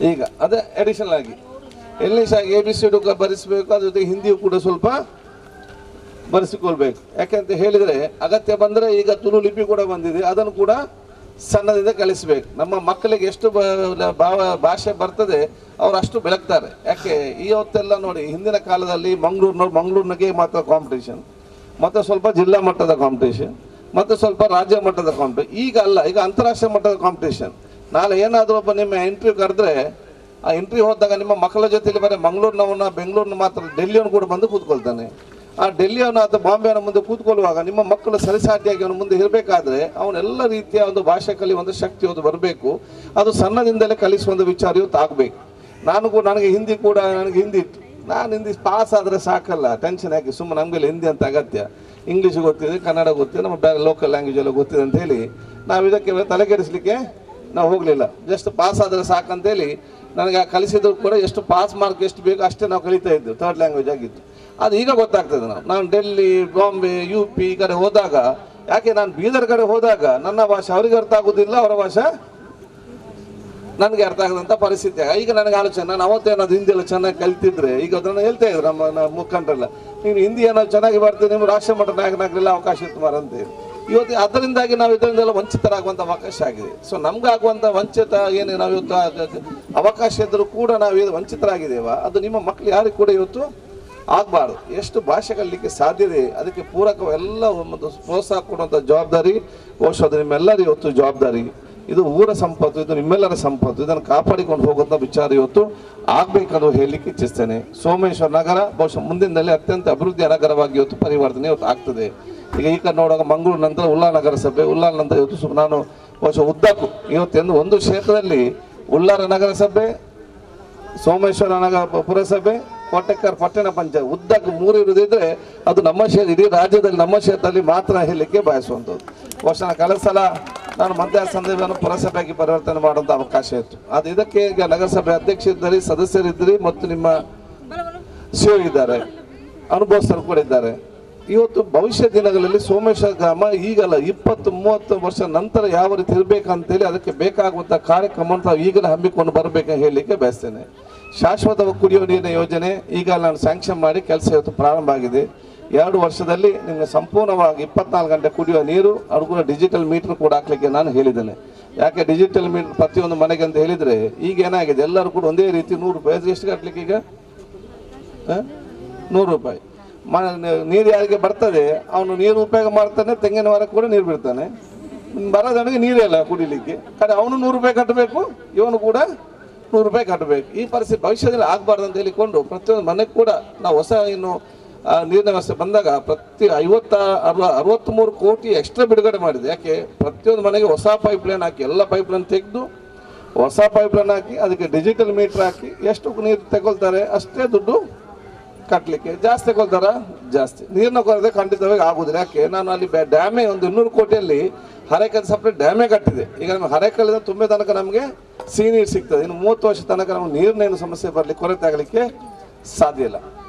ಈಗ ಅದೇ ಅಡಿಷನಲ್ ಆಗಿ ಇಂಗ್ಲೀಷ್ ಆಗಿ ABCD ಬರೆಸಬೇಕು, ಅದ್ರ ಜೊತೆಗೆ ಹಿಂದಿಯೂ ಕೂಡ ಸ್ವಲ್ಪ ಬರೆಸಿಕೊಳ್ಬೇಕು. ಯಾಕೆಂತ ಹೇಳಿದರೆ ಅಗತ್ಯ ಬಂದರೆ ಈಗ ತುಳು ಲಿಪಿ ಕೂಡ ಬಂದಿದೆ, ಅದನ್ನು ಕೂಡ ಸಣ್ಣದಿಂದ ಕಲಿಸಬೇಕು. ನಮ್ಮ ಮಕ್ಕಳಿಗೆ ಎಷ್ಟು ಭಾಷೆ ಬರ್ತದೆ ಅವರು ಅಷ್ಟು ಬೆಳಗ್ತಾರೆ. ಯಾಕೆ ಈ ಹೊತ್ತೆಲ್ಲ ನೋಡಿ, ಹಿಂದಿನ ಕಾಲದಲ್ಲಿ ಮಂಗಳೂರಿನಾಗೆ ಮಾತ್ರ ಕಾಂಪಿಟೇಷನ್, ಮತ್ತು ಸ್ವಲ್ಪ ಜಿಲ್ಲಾ ಮಟ್ಟದ ಕಾಂಪಿಟೇಷನ್, ಮತ್ತು ಸ್ವಲ್ಪ ರಾಜ್ಯ ಮಟ್ಟದ ಕಾಂಪಿಟೇಷನ್. ಈಗ ಅಲ್ಲ, ಈಗ ಅಂತಾರಾಷ್ಟ್ರೀಯ ಮಟ್ಟದ ಕಾಂಪಿಟೇಷನ್. ನಾಳೆ ಏನಾದರೂ ಒಬ್ಬ ನಿಮ್ಮ ಇಂಟರ್ವ್ಯೂ ಕರೆದ್ರೆ ಆ ಇಂಟರ್ವ್ಯೂ ಹೋದಾಗ ನಿಮ್ಮ ಮಕ್ಕಳ ಜೊತೆಲಿ ಬರೀ ಮಂಗಳೂರಿನವನ್ನ, ಬೆಂಗಳೂರಿನ ಮಾತ್ರ ಡೆಲ್ಲಿಯನ್ನು ಕೂಡ ಬಂದು ಕೂತ್ಕೊಳ್ತಾನೆ. ಆ ಡೆಲ್ಲಿಯವನ ಅಥವಾ ಬಾಂಬೆಯವನ ಮುಂದೆ ಕೂತ್ಕೊಳ್ಳುವಾಗ ನಿಮ್ಮ ಮಕ್ಕಳು ಸರಿಸಾಟಿಯಾಗಿ ಅವನ ಮುಂದೆ ಇರಬೇಕಾದ್ರೆ ಅವನೆಲ್ಲ ರೀತಿಯ ಒಂದು ಭಾಷೆ ಕಲಿಯುವಂಥ ಶಕ್ತಿ ಇವತ್ತು ಬರಬೇಕು. ಅದು ಸಣ್ಣದಿಂದಲೇ ಕಲಿಸುವಂಥ ವಿಚಾರ ಇವತ್ತು ಆಗಬೇಕು. ನನಗೆ ಹಿಂದಿ ಕೂಡ ನನಗೆ ಹಿಂದಿ ಇತ್ತು, ನಾನು ಹಿಂದಿ ಪಾಸ್ ಆದರೆ ಸಾಕಲ್ಲ, ಟೆನ್ಷನ್ ಯಾಕೆ, ಸುಮ್ಮನೆ ನಮಗೆಲ್ಲ ಹಿಂದಿ ಅಂತ ಅಗತ್ಯ, ಇಂಗ್ಲೀಷ್ ಗೊತ್ತಿದೆ, ಕನ್ನಡ ಗೊತ್ತಿದೆ, ನಮ್ಮ ಬೇರೆ ಲೋಕಲ್ ಲ್ಯಾಂಗ್ವೇಜ್ ಎಲ್ಲ ಗೊತ್ತಿದೆ ಅಂತ ಹೇಳಿ ನಾವು ಇದಕ್ಕೆ ತಲೆಕೆಡಿಸ್ಲಿಕ್ಕೆ ನಾವು ಹೋಗಲಿಲ್ಲ. ಜಸ್ಟ್ ಪಾಸ್ ಆದರೆ ಸಾಕಂತೇಳಿ ನನಗೆ ಕಲಿಸಿದ್ರು ಕೂಡ ಎಷ್ಟು ಪಾಸ್ ಮಾರ್ಕ್ ಎಷ್ಟು ಬೇಕು ಅಷ್ಟೇ ನಾವು ಕಲಿತಾ ಇದ್ದೆವು, 3rd ಲ್ಯಾಂಗ್ವೇಜ್ ಆಗಿತ್ತು. ಅದು ಈಗ ಗೊತ್ತಾಗ್ತದೆ. ನಾನು ಡೆಲ್ಲಿ, ಬಾಂಬೆ, UP ಈ ಕಡೆ ಹೋದಾಗ, ಯಾಕೆ ನಾನು ಬೀದರ್ ಕಡೆ ಹೋದಾಗ ನನ್ನ ಭಾಷೆ ಅವರಿಗೆ ಅರ್ಥ ಆಗೋದಿಲ್ಲ, ಅವರ ಭಾಷೆ ನನಗೆ ಅರ್ಥ ಆಗದಂಥ ಪರಿಸ್ಥಿತಿ. ಈಗ ನನಗೆ ಆಲೋಚನೆ, ನಾನು ಅವತ್ತೇನಾದ್ರು ಹಿಂದಿ ಎಲ್ಲ ಚೆನ್ನಾಗಿ ಕಲಿತಿದ್ರೆ ಈಗ ಅದನ್ನು ಹೇಳ್ತಾ ಇದ್ರು ನಮ್ಮ ಮುಖಂಡರೆಲ್ಲ, ನೀನು ಹಿಂದಿ ಏನಾದ್ರು ಚೆನ್ನಾಗಿ ಬರ್ತೀವಿ, ನಿಮ್ಮ ರಾಷ್ಟ್ರ ಮಟ್ಟ ನಾಯಕನಾಗಲಿಲ್ಲ ಅವಕಾಶ ಇತ್ತು ಮಾರಂತೇಳಿ. ಇವತ್ತು ಅದರಿಂದಾಗಿ ನಾವು ಇದರಿಂದೆಲ್ಲ ವಂಚಿತರಾಗುವಂಥ ಅವಕಾಶ ಆಗಿದೆ. ಸೊ ನಮ್ಗಾಗುವಂಥ ವಂಚಿತ ಏನು ನಾವು ಇವತ್ತು ಅವಕಾಶ ಇದ್ದರೂ ಕೂಡ ನಾವು ಇದು ವಂಚಿತರಾಗಿದ್ದೇವ, ಅದು ನಿಮ್ಮ ಮಕ್ಕಳು ಯಾರಿಗೂ ಕೂಡ ಇವತ್ತು ಆಗಬಾರ್ದು. ಎಷ್ಟು ಭಾಷೆ ಕಲಿಲಿಕ್ಕೆ ಸಾಧ್ಯತೆ ಅದಕ್ಕೆ ಪೂರಕ ಎಲ್ಲ ಒಂದು ಪ್ರೋತ್ಸಾಹ ಕೊಡುವಂಥ ಜವಾಬ್ದಾರಿ ಬಹುಶಃ ಅದು ನಿಮ್ಮೆಲ್ಲರ ಇವತ್ತು ಜವಾಬ್ದಾರಿ. ಇದು ಊರ ಸಂಪತ್ತು, ಇದು ನಿಮ್ಮೆಲ್ಲರ ಸಂಪತ್ತು, ಇದನ್ನು ಕಾಪಾಡಿಕೊಂಡು ಹೋಗುವಂಥ ವಿಚಾರ ಇವತ್ತು ಆಗಬೇಕನ್ನೋ ಹೇಳಲಿಕ್ಕೆ ಇಚ್ಛಿಸ್ತೇನೆ. ಸೋಮೇಶ್ವರ ನಗರ ಬಹುಶಃ ಮುಂದಿನಲ್ಲಿ ಅತ್ಯಂತ ಅಭಿವೃದ್ಧಿಯ ನಗರವಾಗಿ ಇವತ್ತು ಪರಿವರ್ತನೆ ಇವತ್ತು ಆಗ್ತದೆ. ಈಗ ಈ ಕಡೆ ನೋಡುವಾಗ ಮಂಗಳೂರು ನಂತರ ಉಳ್ಳಾಲ ನಗರಸಭೆ, ಉಳ್ಳಾಲ ನಂತರ ಇವತ್ತು ನಾನು ಬಹುಶಃ ಉದ್ದಕ್ಕೂ ಇವತ್ತೆಂದು ಒಂದು ಕ್ಷೇತ್ರದಲ್ಲಿ ಉಳ್ಳಾಲ ನಗರಸಭೆ, ಸೋಮೇಶ್ವರ ನಗರ ಪುರಸಭೆ, ಕೋಟೆಕ್ಕರ್ ಪಟ್ಟಣ ಪಂಚಾಯತ್ ಉದ್ದಕ್ಕೂ 3 ಇರುವುದಿದ್ರೆ ಅದು ನಮ್ಮ ಕ್ಷೇತ್ರ, ಇಡೀ ರಾಜ್ಯದಲ್ಲಿ ನಮ್ಮ ಕ್ಷೇತ್ರದಲ್ಲಿ ಮಾತ್ರ ಹೇಳಲಿಕ್ಕೆ ಬಯಸುವಂಥದ್ದು. ಬಹುಶಃ ಕಳೆದ ಸಲ ನಾನು ಮಧ್ಯಾಹ್ನ ಸಂದರ್ಭವನ್ನು ಪುರಸಭೆಯಾಗಿ ಪರಿವರ್ತನೆ ಮಾಡುವಂಥ ಅವಕಾಶ ಇತ್ತು. ಅದು ಇದಕ್ಕೆ ಈಗ ನಗರಸಭೆ ಅಧ್ಯಕ್ಷರಿದ್ದಾರೆ, ಸದಸ್ಯರಿದ್ದೀರಿ ಮತ್ತು ನಿಮ್ಮ CO ಇದ್ದಾರೆ, ಅನುಭವಸ್ಥರು ಕೂಡ ಇದ್ದಾರೆ. ಇವತ್ತು ಭವಿಷ್ಯ ದಿನಗಳಲ್ಲಿ ಸೋಮೇಶ್ವರ ಗ್ರಾಮ ಈಗಲ್ಲ 20-30 ವರ್ಷ ನಂತರ ಯಾವ ರೀತಿ ಇರಬೇಕಂತೇಳಿ ಅದಕ್ಕೆ ಬೇಕಾಗುವಂಥ ಕಾರ್ಯಕ್ರಮವನ್ನು ನಾವು ಈಗಲೇ ಹಮ್ಮಿಕೊಂಡು ಬರಬೇಕಂತ ಹೇಳಲಿಕ್ಕೆ ಬಯಸ್ತೇನೆ. ಶಾಶ್ವತ ಕುಡಿಯುವ ನೀರಿನ ಯೋಜನೆ ಈಗ ನಾನು ಸ್ಯಾಂಕ್ಷನ್ ಮಾಡಿ ಕೆಲಸ ಇವತ್ತು ಪ್ರಾರಂಭ ಆಗಿದೆ. 2 ವರ್ಷದಲ್ಲಿ ನಿಮಗೆ ಸಂಪೂರ್ಣವಾಗಿ 24 ಗಂಟೆ ಕುಡಿಯುವ ನೀರು, ಅದು ಕೂಡ ಡಿಜಿಟಲ್ ಮೀಟರ್ ಕೂಡ ಹಾಕ್ಲಿಕ್ಕೆ ನಾನು ಹೇಳಿದ್ದೇನೆ. ಯಾಕೆ ಡಿಜಿಟಲ್ ಮೀಟರ್ ಪ್ರತಿಯೊಂದು ಮನೆಗೆ ಅಂತ ಹೇಳಿದರೆ, ಈಗ ಏನಾಗಿದೆ ಎಲ್ಲರೂ ಕೂಡ ಒಂದೇ ರೀತಿ 100 ರೂಪಾಯಿ. ಎಷ್ಟು ಕಟ್ಟಲಿಕ್ಕೆ ಈಗ 100 ರೂಪಾಯಿ. ನೀರು ಯಾರಿಗೆ ಬರ್ತದೆ ಅವನು ನೀರು ಉಪಯೋಗ ಮಾಡ್ತಾನೆ, ತೆಂಗಿನ ಮರ ಕೂಡ ನೀರು ಬಿಡ್ತಾನೆ, ಬರೋದವನಿಗೆ ನೀರೇ ಇಲ್ಲ ಕುಡಿಲಿಕ್ಕೆ. ಆದರೆ ಅವನು 100 ರೂಪಾಯಿ ಕಟ್ಟಬೇಕು, ಇವನು ಕೂಡ 100 ರೂಪಾಯಿ ಕಟ್ಟಬೇಕು. ಈ ಪರಿಸ್ಥಿತಿ ಭವಿಷ್ಯದಲ್ಲಿ ಆಗಬಾರ್ದು ಅಂತ ಹೇಳಿಕೊಂಡು ಪ್ರತಿಯೊಂದು ಮನೆಗೆ ಕೂಡ ನಾವು ಹೊಸ ಇನ್ನು ನೀರಿನ ವ್ಯವಸ್ಥೆ ಬಂದಾಗ ಪ್ರತಿ 63 ಕೋಟಿ ಎಕ್ಸ್ಟ್ರಾ ಬಿಡುಗಡೆ ಮಾಡಿದೆ. ಯಾಕೆ ಪ್ರತಿಯೊಂದು ಮನೆಗೆ ಹೊಸ ಪೈಪ್ಲೈನ್ ಹಾಕಿ, ಎಲ್ಲ ಪೈಪ್ಲೈನ್ ತೆಗೆದು ಹೊಸ ಪೈಪ್ಲೈನ್ ಹಾಕಿ ಅದಕ್ಕೆ ಡಿಜಿಟಲ್ ಮೀಟರ್ ಹಾಕಿ ಎಷ್ಟು ನೀರು ತಗೊಳ್ತಾರೆ ಅಷ್ಟೇ ದುಡ್ಡು ಕಟ್ಟಲಿಕ್ಕೆ. ಜಾಸ್ತಿ ತಗೊಳ್ತಾರ ಜಾಸ್ತಿ, ನೀರಿನ ಕೊರತೆ ಖಂಡಿತವಾಗಿ ಆಗುದಿಲ್ಲ. ಯಾಕೆ ನಾನು ಅಲ್ಲಿ ಡ್ಯಾಮೇ ಒಂದು 200 ಕೋಟಿಯಲ್ಲಿ ಹರೇಕಲ್ ಸಪ್ರೇಟ್ ಡ್ಯಾಮೇ ಕಟ್ಟಿದೆ. ಈಗ ನಮಗೆ ಹರೇಕಲ್ಲಿಂದ ತುಂಬೆ ತನಕ ನಮಗೆ ಸಿಹಿ ನೀರು ಸಿಗ್ತದೆ. ಇನ್ನು 30 ವರ್ಷ ತನಕ ನಮಗೆ ನೀರಿನೇನು ಸಮಸ್ಯೆ ಬರಲಿಕ್ಕೆ ಕೊರತೆ ಆಗಲಿಕ್ಕೆ ಸಾಧ್ಯ ಇಲ್ಲ.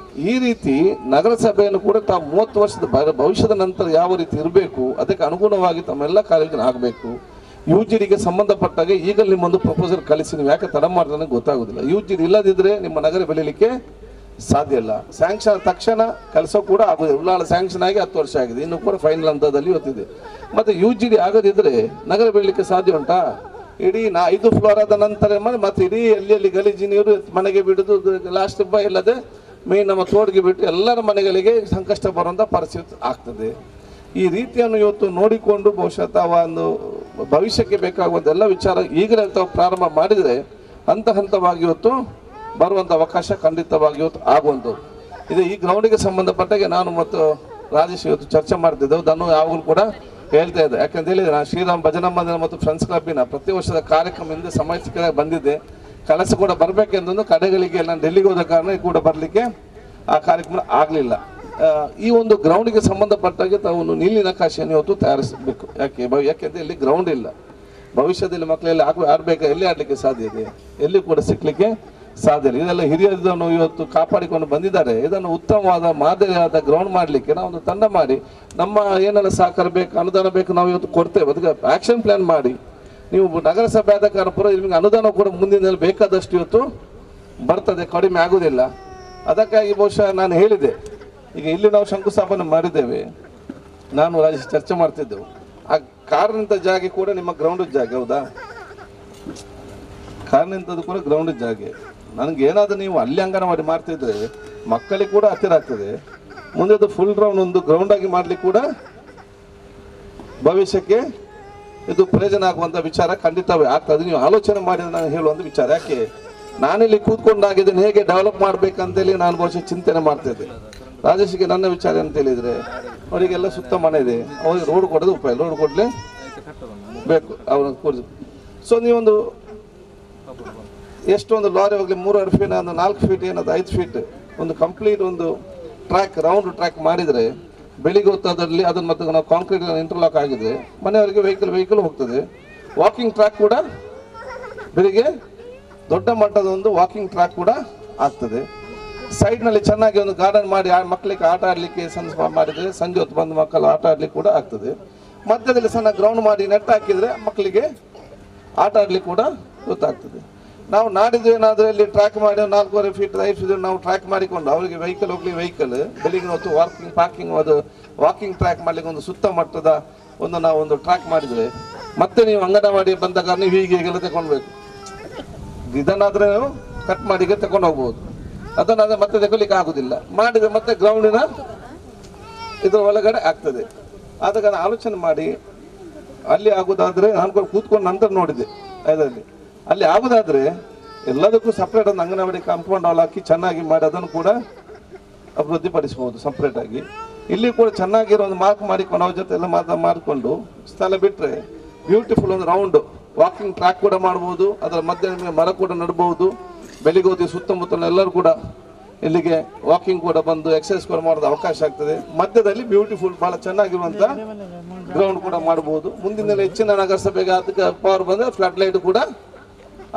ಈ ರೀತಿ ನಗರಸಭೆಯನ್ನು ಕೂಡ ತಾವು 30 ವರ್ಷದ ಭವಿಷ್ಯದ ನಂತರ ಯಾವ ರೀತಿ ಇರಬೇಕು ಅದಕ್ಕೆ ಅನುಗುಣವಾಗಿ ತಮ್ಮೆಲ್ಲ ಕಾರ್ಯಗಳನ್ನು ಆಗಬೇಕು. UGDಗೆ ಸಂಬಂಧಪಟ್ಟಾಗೆ ಈಗಲೇ ನಿಮ್ಮೊಂದು ಪ್ರಪೋಸಲ್ ಕಳಿಸಿ, ನೀವು ಯಾಕೆ ತಡ ಮಾಡ್ತಾನೆ ಗೊತ್ತಾಗೋದಿಲ್ಲ. UGD ಇಲ್ಲದಿದ್ದರೆ ನಿಮ್ಮ ನಗರ ಬೆಳೀಲಿಕ್ಕೆ ಸಾಧ್ಯ ಇಲ್ಲ. ಸ್ಯಾಂಕ್ಷನ್ ತಕ್ಷಣ ಕೆಲಸ ಕೂಡ ಆಗುದಿಲ್ಲ. ಉಳ್ಳಾಳ ಸ್ಯಾಂಕ್ಷನ್ ಆಗಿ 10 ವರ್ಷ ಆಗಿದೆ, ಇನ್ನು ಕೂಡ ಫೈನಲ್ ಹಂತದಲ್ಲಿ ಇವತ್ತಿದೆ. ಮತ್ತು UGD ಆಗದಿದ್ದರೆ ನಗರ ಬೆಳೀಲಿಕ್ಕೆ ಸಾಧ್ಯ ಉಂಟಾ? ಇಡೀ 5 ಫ್ಲೋರ್ ಆದ ನಂತರ ಮತ್ತೆ ಇಡೀ ಎಲ್ಲಿ ಗಲೀಜು ನೀರು ಮನೆಗೆ ಬಿಡುದು, ಲಾಸ್ಟ್ ಇಲ್ಲದೆ ಮೇನ್ ನಮ್ಮ ತೋಡಿಗೆ ಬಿಟ್ಟು ಎಲ್ಲರ ಮನೆಗಳಿಗೆ ಸಂಕಷ್ಟ ಬರುವಂಥ ಪರಿಸ್ಥಿತಿ ಆಗ್ತದೆ. ಈ ರೀತಿಯನ್ನು ಇವತ್ತು ನೋಡಿಕೊಂಡು ಬಹುಶಃ ತಾವು ಒಂದು ಭವಿಷ್ಯಕ್ಕೆ ಬೇಕಾಗುವಂಥ ಎಲ್ಲ ವಿಚಾರ ಈಗಲೇ ತಾವು ಪ್ರಾರಂಭ ಮಾಡಿದರೆ ಹಂತ ಹಂತವಾಗಿ ಇವತ್ತು ಬರುವಂಥ ಅವಕಾಶ ಖಂಡಿತವಾಗಿ ಇವತ್ತು ಆಗುವಂಥದ್ದು ಇದೆ. ಈ ಗ್ರೌಂಡಿಗೆ ಸಂಬಂಧಪಟ್ಟಾಗೆ ನಾನು ಮತ್ತು ರಾಜೇಶ್ ಇವತ್ತು ಚರ್ಚೆ ಮಾಡ್ತಿದ್ದೆವು. ನಾನು ಯಾವಾಗಲೂ ಕೂಡ ಹೇಳ್ತಾ ಇದ್ದೆ. ಯಾಕಂತ ಹೇಳಿದ್ರೆ ನಾನು ಶ್ರೀರಾಮ್ ಭಜನಾ ಮಂದಿರ ಮತ್ತು ಫ್ರೆಂಡ್ಸ್ ಕ್ಲಬ್ಬಿನ ಪ್ರತಿ ವರ್ಷದ ಕಾರ್ಯಕ್ರಮದಿಂದ ಸಮಯ ಸಿಕ್ಕಾಗ ಬಂದಿದ್ದೆ. ಕೆಲಸ ಕೂಡ ಬರಬೇಕೆಂದು ಕಡೆಗಳಿಗೆ ನಾನು ಡೆಲ್ಲಿಗೆ ಹೋದ ಕಾರಣ ಕೂಡ ಬರಲಿಕ್ಕೆ ಆ ಕಾರ್ಯಕ್ರಮ ಆಗಲಿಲ್ಲ. ಈ ಒಂದು ಗ್ರೌಂಡಿಗೆ ಸಂಬಂಧಪಟ್ಟಾಗೆ ತಾವು ನೀಲಿ ನಕಾಶೆಯನ್ನು ಇವತ್ತು ತಯಾರಿಸಬೇಕು. ಯಾಕೆಂದ್ರೆ ಇಲ್ಲಿ ಗ್ರೌಂಡ್ ಇಲ್ಲ. ಭವಿಷ್ಯದಲ್ಲಿ ಮಕ್ಕಳೆಲ್ಲ ಆಡಬೇಕು, ಎಲ್ಲಿ ಆಡಲಿಕ್ಕೆ ಸಾಧ್ಯ ಇದೆ, ಎಲ್ಲಿ ಕೂಡ ಸಿಕ್ಕಲಿಕ್ಕೆ ಸಾಧ್ಯ ಇಲ್ಲ. ಇದೆಲ್ಲ ಹಿರಿಯರನ್ನು ಇವತ್ತು ಕಾಪಾಡಿಕೊಂಡು ಬಂದಿದ್ದಾರೆ. ಇದನ್ನು ಉತ್ತಮವಾದ ಮಾದರಿಯಾದ ಗ್ರೌಂಡ್ ಮಾಡಲಿಕ್ಕೆ ನಾವು ಒಂದು ತಂಡ ಮಾಡಿ ನಮ್ಮ ಏನೆಲ್ಲ ಸಹಕಾರ ಬೇಕು, ಅನುದಾನ ಬೇಕು ನಾವು ಇವತ್ತು ಕೊಡ್ತೇವೆ. ಅದಕ್ಕೆ ಆಕ್ಷನ್ ಪ್ಲಾನ್ ಮಾಡಿ ನೀವು ನಗರಸಭೆ ಆದ ಕಾರಣ ಪುರ ನಿಮಗೆ ಅನುದಾನ ಕೂಡ ಮುಂದಿನ ಬೇಕಾದಷ್ಟು ಇವತ್ತು ಬರ್ತದೆ, ಕಡಿಮೆ ಆಗುವುದಿಲ್ಲ. ಅದಕ್ಕಾಗಿ ಬಹುಶಃ ನಾನು ಹೇಳಿದೆ, ಈಗ ಇಲ್ಲಿ ನಾವು ಶಂಕುಸ್ಥಾಪನೆ ಮಾಡಿದ್ದೇವೆ, ನಾನು ರಾಜೇಶ್ ಚರ್ಚೆ ಮಾಡ್ತಿದ್ದೆವು. ಆ ಕಾರ್ ನಿಂತ ಜಾಗ ಕೂಡ ನಿಮ್ಮ ಗ್ರೌಂಡ್ ಜಾಗ, ಹೌದಾ? ಕಾರ್ ನಿಂತದ್ದು ಕೂಡ ಗ್ರೌಂಡ್ ಜಾಗ. ನನಗೆ ಏನಾದರೂ ನೀವು ಅಲ್ಲಿ ಅಂಗನವಾಡಿ ಮಾಡ್ತಿದ್ರೆ ಮಕ್ಕಳಿಗೆ ಕೂಡ ಹತ್ತಿರ ಆಗ್ತದೆ. ಮುಂದೆ ಅದು ಫುಲ್ ರೌಂಡ್ ಒಂದು ಗ್ರೌಂಡ್ ಆಗಿ ಮಾಡ್ಲಿಕ್ಕೆ ಕೂಡ ಭವಿಷ್ಯಕ್ಕೆ ಇದು ಪ್ರಯೋಜನ ಆಗುವಂಥ ವಿಚಾರ ಖಂಡಿತವೇ ಆಗ್ತದೆ. ನೀವು ಆಲೋಚನೆ ಮಾಡಿದ್ರೆ ನಾನು ಹೇಳುವಂಥ ವಿಚಾರ. ಯಾಕೆ ನಾನಿಲ್ಲಿ ಕೂತ್ಕೊಂಡಾಗಿದ್ದೇನೆ, ಹೇಗೆ ಡೆವಲಪ್ ಮಾಡ್ಬೇಕಂತೇಳಿ ನಾನು ಬಹುಶಃ ಚಿಂತನೆ ಮಾಡ್ತಿದ್ದೆ. ರಾಜೇಶ್ಗೆ ನನ್ನ ವಿಚಾರ ಅಂತ ಹೇಳಿದರೆ ಅವರಿಗೆಲ್ಲ ಸುತ್ತ ಮನೆ ಇದೆ, ಅವ್ರಿಗೆ ರೋಡ್ ಕೊಡೋದು ಉಪಾಯ, ರೋಡ್ ಕೊಡಲೇ ಬೇಕು ಅವ್ರನ್ನ ಕೂರಿಸಿ. ಸೊ ನೀವೊಂದು ಎಷ್ಟೊಂದು ಲಾರಿ ಹೋಗಲಿ 3.5 ಫೀಟ್, ಒಂದು 4 ಫೀಟ್, ಏನದು 5 ಫೀಟ್ ಒಂದು ಕಂಪ್ಲೀಟ್ ಒಂದು ಟ್ರ್ಯಾಕ್, ರೌಂಡ್ ಟ್ರ್ಯಾಕ್ ಮಾಡಿದರೆ ಬೆಳಿಗ್ಗೆ ಹೊತ್ತದಲ್ಲಿ ಅದನ್ನು ಮತ್ತೆ ನಾವು ಕಾಂಕ್ರೀಟ್ ಇಂಟರ್ಲಾಕ್ ಆಗಿದೆ, ಮನೆಯವರಿಗೆ ವೆಹಿಕಲ್ ಹೋಗ್ತದೆ. ವಾಕಿಂಗ್ ಟ್ರ್ಯಾಕ್ ಕೂಡ ಬೆಳಿಗ್ಗೆ ದೊಡ್ಡ ಮಟ್ಟದ ಒಂದು ವಾಕಿಂಗ್ ಟ್ರ್ಯಾಕ್ ಕೂಡ ಆಗ್ತದೆ. ಸೈಡ್ನಲ್ಲಿ ಚೆನ್ನಾಗಿ ಒಂದು ಗಾರ್ಡನ್ ಮಾಡಿ ಮಕ್ಕಳಿಗೆ ಆಟ ಆಡಲಿಕ್ಕೆ ಮಾಡಿದರೆ ಸಂಜೆ ಹೊತ್ತು ಬಂದು ಮಕ್ಕಳು ಆಟ ಆಡಲಿಕ್ಕೆ ಕೂಡ ಆಗ್ತದೆ. ಮಧ್ಯದಲ್ಲಿ ಸಣ್ಣ ಗ್ರೌಂಡ್ ಮಾಡಿ ನೆಟ್ ಹಾಕಿದರೆ ಮಕ್ಕಳಿಗೆ ಆಟ ಆಡಲಿಕ್ಕೆ ಕೂಡ ಗೊತ್ತಾಗ್ತದೆ. ನಾವು ನಾಡಿದ್ದು ಏನಾದರೂ ಇಲ್ಲಿ ಟ್ರ್ಯಾಕ್ ಮಾಡಿ 4.5 ಫೀಟ್ 5 ಫೀಟ್ ನಾವು ಟ್ರ್ಯಾಕ್ ಮಾಡಿಕೊಂಡು ಅವರಿಗೆ ವೆಹಿಕಲ್ ಹೋಗ್ಲಿ ವೆಹಿಕಲ್ ಬೆಳಿಗ್ಗೆ ಹೊತ್ತು ಪಾರ್ಕಿಂಗ್ ಅದು ವಾಕಿಂಗ್ ಟ್ರ್ಯಾಕ್ ಮಾಡಲಿಕ್ಕೆ ಒಂದು ಸುತ್ತ ಮಟ್ಟದ ನಾವು ಒಂದು ಟ್ರ್ಯಾಕ್ ಮಾಡಿದರೆ ಮತ್ತೆ ನೀವು ಅಂಗನವಾಡಿ ಬಂದಾಗ ನೀವು ಹೀಗೆಲ್ಲ ತಗೊಳ್ಬೇಕು. ಇದನ್ನಾದ್ರೆ ನೀವು ಕಟ್ ಮಾಡಿಗೆ ತಗೊಂಡು ಹೋಗ್ಬೋದು, ಅದನ್ನಾದ್ರೆ ಮತ್ತೆ ತಗೊಳ್ಳಿಕ್ಕೆ ಆಗುದಿಲ್ಲ. ಮಾಡಿದ್ರೆ ಮತ್ತೆ ಗ್ರೌಂಡಿನ ಇದ್ರ ಒಳಗಡೆ ಆಗ್ತದೆ. ಆದ ಕಾರಣ ಆಲೋಚನೆ ಮಾಡಿ ಅಲ್ಲಿ ಆಗೋದಾದ್ರೆ ನಾನು ಕೂತ್ಕೊಂಡು ನಂತರ ನೋಡಿದೆ ಅದರಲ್ಲಿ ಅಲ್ಲಿ ಆಗೋದಾದ್ರೆ ಎಲ್ಲದಕ್ಕೂ ಸಪ್ರೇಟ್ ಒಂದು ಅಂಗನವಾಡಿ ಕಾಂಪೌಂಡ್ ಹಾಲ್ ಹಾಕಿ ಚೆನ್ನಾಗಿ ಮಾಡಿ ಅದನ್ನು ಕೂಡ ಅಭಿವೃದ್ಧಿಪಡಿಸ್ಬೋದು ಸಪ್ರೇಟ್ ಆಗಿ. ಇಲ್ಲಿ ಕೂಡ ಚೆನ್ನಾಗಿರೋ ಒಂದು ಮಾರ್ಕ್ ಮಾಡಿಕೊಂಡು ಅವ್ರ ಜೊತೆ ಎಲ್ಲ ಮಾಡಿಕೊಂಡು ಸ್ಥಳ ಬಿಟ್ಟರೆ ಬ್ಯೂಟಿಫುಲ್ ಒಂದು ರೌಂಡ್ ವಾಕಿಂಗ್ ಟ್ರ್ಯಾಕ್ ಕೂಡ ಮಾಡ್ಬೋದು. ಅದರ ಮಧ್ಯೆ ನಿಮಗೆ ಮರ ಕೂಡ ನಡ್ಬೋದು. ಬೆಳಿಗ್ಗೆ ಹೋಗಿ ಸುತ್ತಮುತ್ತಲ ಎಲ್ಲರೂ ಕೂಡ ಇಲ್ಲಿಗೆ ವಾಕಿಂಗ್ ಕೂಡ ಬಂದು ಎಕ್ಸರ್ಸೈಸ್ ಕೂಡ ಮಾಡೋದು ಅವಕಾಶ ಆಗ್ತದೆ. ಮಧ್ಯದಲ್ಲಿ ಬ್ಯೂಟಿಫುಲ್ ಬಹಳ ಚೆನ್ನಾಗಿರುವಂಥ ಗ್ರೌಂಡ್ ಕೂಡ ಮಾಡ್ಬೋದು. ಮುಂದಿನ ಹೆಚ್ಚಿನ ನಗರಸಭೆಗೆ ಅದಕ್ಕೆ ಪವರ್ ಬಂದರೆ ಫ್ಲಡ್ ಲೈಟ್ ಕೂಡ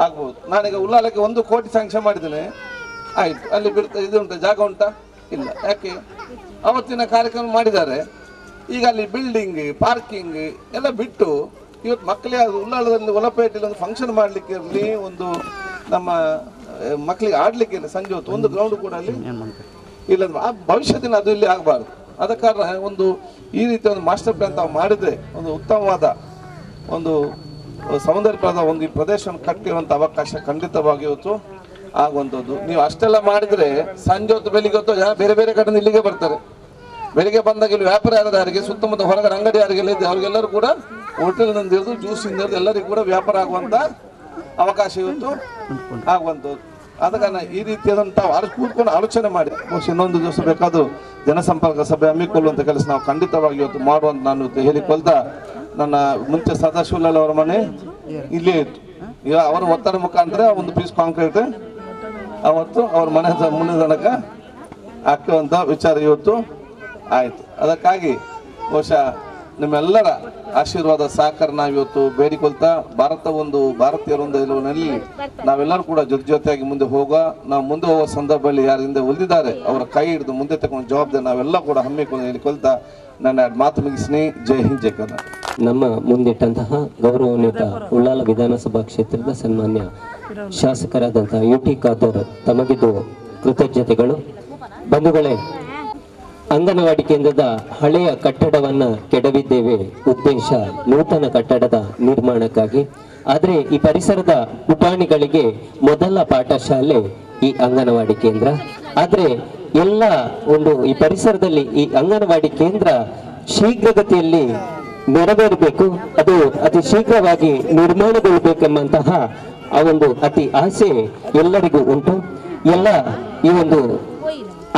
ಆಗ್ಬೋದು. ನಾನೀಗ ಉಳ್ಳಾಲಕ್ಕೆ 1 ಕೋಟಿ ಸ್ಯಾಂಕ್ಷನ್ ಮಾಡಿದ್ದೇನೆ, ಆಯಿತು. ಅಲ್ಲಿ ಇದು ಉಂಟಾ, ಜಾಗ ಉಂಟಾ? ಇಲ್ಲ. ಯಾಕೆ ಅವತ್ತಿನ ಕಾರ್ಯಕ್ರಮ ಮಾಡಿದ್ದಾರೆ. ಈಗ ಅಲ್ಲಿ ಬಿಲ್ಡಿಂಗ್ ಪಾರ್ಕಿಂಗ್ ಎಲ್ಲ ಬಿಟ್ಟು ಇವತ್ತು ಮಕ್ಕಳಿಗೆ ಉಳ್ಳಾಲದಲ್ಲಿ ಒಲಪೇಟೆಯಲ್ಲಿ ಒಂದು ಫಂಕ್ಷನ್ ಮಾಡಲಿಕ್ಕೆ ಇರಲಿ, ಒಂದು ನಮ್ಮ ಮಕ್ಕಳಿಗೆ ಆಡಲಿಕ್ಕೆ ಇಲ್ಲ, ಸಂಜೆ ಹೊತ್ತು ಒಂದು ಗ್ರೌಂಡ್ ಕೂಡ ಅಲ್ಲಿ ಇಲ್ಲ. ಆ ಭವಿಷ್ಯದಲ್ಲಿ ಅದು ಇಲ್ಲಿ ಆಗಬಾರ್ದು. ಆದ ಕಾರಣ ಒಂದು ಈ ರೀತಿಯ ಒಂದು ಮಾಸ್ಟರ್ ಪ್ಲಾನ್ ತಾವು ಮಾಡಿದರೆ ಒಂದು ಉತ್ತಮವಾದ ಒಂದು ಸೌಂದರ್ಯವಾದ ಒಂದು ಈ ಪ್ರದೇಶವನ್ನು ಕಟ್ಟಿರುವಂಥ ಅವಕಾಶ ಖಂಡಿತವಾಗಿ ಇವತ್ತು ಆಗುವಂಥದ್ದು. ನೀವು ಅಷ್ಟೆಲ್ಲ ಮಾಡಿದರೆ ಸಂಜೆ ಹೊತ್ತು ಬೆಳಿಗ್ಗೆ ಹೊತ್ತು ಜನ ಬೇರೆ ಬೇರೆ ಕಡೆಯಿಂದ ಇಲ್ಲಿಗೆ ಬರ್ತಾರೆ. ಬೆಳಿಗ್ಗೆ ಬಂದಾಗ ಇಲ್ಲಿ ವ್ಯಾಪಾರ ಯಾರಿಗೆ ಸುತ್ತಮುತ್ತ ಹೊರಗಡೆ ಅಂಗಡಿ ಯಾರಿಗೆಲ್ಲ ಇದೆ ಅವ್ರಿಗೆಲ್ಲರೂ ಕೂಡ ಹೋಟೆಲ್ನಿಂದ ಹಿಡಿದು ಜ್ಯೂಸಿಂದ ಹಿಡಿದು ಎಲ್ಲರಿಗೂ ಕೂಡ ವ್ಯಾಪಾರ ಆಗುವಂಥ ಅವಕಾಶ ಇವತ್ತು ಆಗುವಂಥದ್ದು. ಆದ ಕಾರಣ ಈ ರೀತಿಯಾದಂಥ ಕೂತ್ಕೊಂಡು ಆಲೋಚನೆ ಮಾಡಿ ಇನ್ನೊಂದು ದಿವಸ ಬೇಕಾದರೂ ಜನಸಂಪರ್ಕ ಸಭೆ ಹಮ್ಮಿಕೊಳ್ಳುವಂಥ ಕೆಲಸ ನಾವು ಖಂಡಿತವಾಗಿ ಇವತ್ತು ಮಾಡುವಂತ ನಾನು ಹೇಳಿಕೊಳ್ತಾ, ನನ್ನ ಮುಂಚೆ ಸದಾಶಿವಲಾಲ್ ಅವರ ಮನೆ ಇಲ್ಲೇ ಇತ್ತು. ಈಗ ಅವರ ಒತ್ತಡ ಮುಖಾಂತರ ಒಂದು ಪೀಸ್ ಕಾಂಕ್ರೀಟ್ ಅವತ್ತು ಅವ್ರ ಮನೆ ಮುಂದೆ ತನಕ ಹಾಕುವಂಥ ವಿಚಾರ ಇವತ್ತು ಆಯಿತು. ಅದಕ್ಕಾಗಿ ಬಹುಶಃ ನಿಮ್ಮೆಲ್ಲರ ಆಶೀರ್ವಾದ ಸಹಕಾರ ನಾವಿವತ್ತು ಬೇಡಿಕೊಳ್ತಾ ಭಾರತೀಯರೊಂದು ನಿಲುವಿನಲ್ಲಿ ನಾವೆಲ್ಲರೂ ಕೂಡ ಜೊತೆಯಾಗಿ ಮುಂದೆ ನಾವು ಮುಂದೆ ಹೋಗುವ ಸಂದರ್ಭದಲ್ಲಿ ಯಾರಿಂದ ಉಳಿದಿದ್ದಾರೆ ಅವರ ಕೈ ಹಿಡಿದು ಮುಂದೆ ತಗೊಂಡು ಜವಾಬ್ದಾರಿ ನಾವೆಲ್ಲ ಕೂಡ ಹಮ್ಮಿಕೊಂಡು ಹೇಳಿಕೊಳ್ತಾ ನನ್ನ ಮಾತು ಮುಗಿಸ್ನಿ. ಜೈ ಹಿಂದ್, ಜೈ ಕರ್ನಾಟಕ. ನಮ್ಮ ಮುಂದಿಟ್ಟಂತಹ ಗೌರವಾನ್ವಿತ ಉಳ್ಳಾಲ ವಿಧಾನಸಭಾ ಕ್ಷೇತ್ರದ ಸನ್ಮಾನ್ಯ ಶಾಸಕರಾದಂತಹ UT ಖಾದರ್ ತಮಗಿದು ಕೃತಜ್ಞತೆಗಳು. ಬಂಧುಗಳೇ, ಅಂಗನವಾಡಿ ಕೇಂದ್ರದ ಹಳೆಯ ಕಟ್ಟಡವನ್ನ ಕೆಡವಿದ್ದೇವೆ, ಉದ್ದೇಶ ನೂತನ ಕಟ್ಟಡದ ನಿರ್ಮಾಣಕ್ಕಾಗಿ. ಆದರೆ ಈ ಪರಿಸರದ ಪುಟಾಣಿಗಳಿಗೆ ಮೊದಲ ಪಾಠಶಾಲೆ ಈ ಅಂಗನವಾಡಿ ಕೇಂದ್ರ. ಆದರೆ ಎಲ್ಲ ಈ ಪರಿಸರದಲ್ಲಿ ಈ ಅಂಗನವಾಡಿ ಕೇಂದ್ರ ಶೀಘ್ರಗತಿಯಲ್ಲಿ ನೆರವೇರಬೇಕು, ಅದು ಅತಿ ಶೀಘ್ರವಾಗಿ ನಿರ್ಮಾಣಗೊಳ್ಳಬೇಕೆಂಬಂತಹ ಆ ಒಂದು ಅತಿ ಆಸೆ ಎಲ್ಲರಿಗೂ ಉಂಟು. ಎಲ್ಲ ಈ ಒಂದು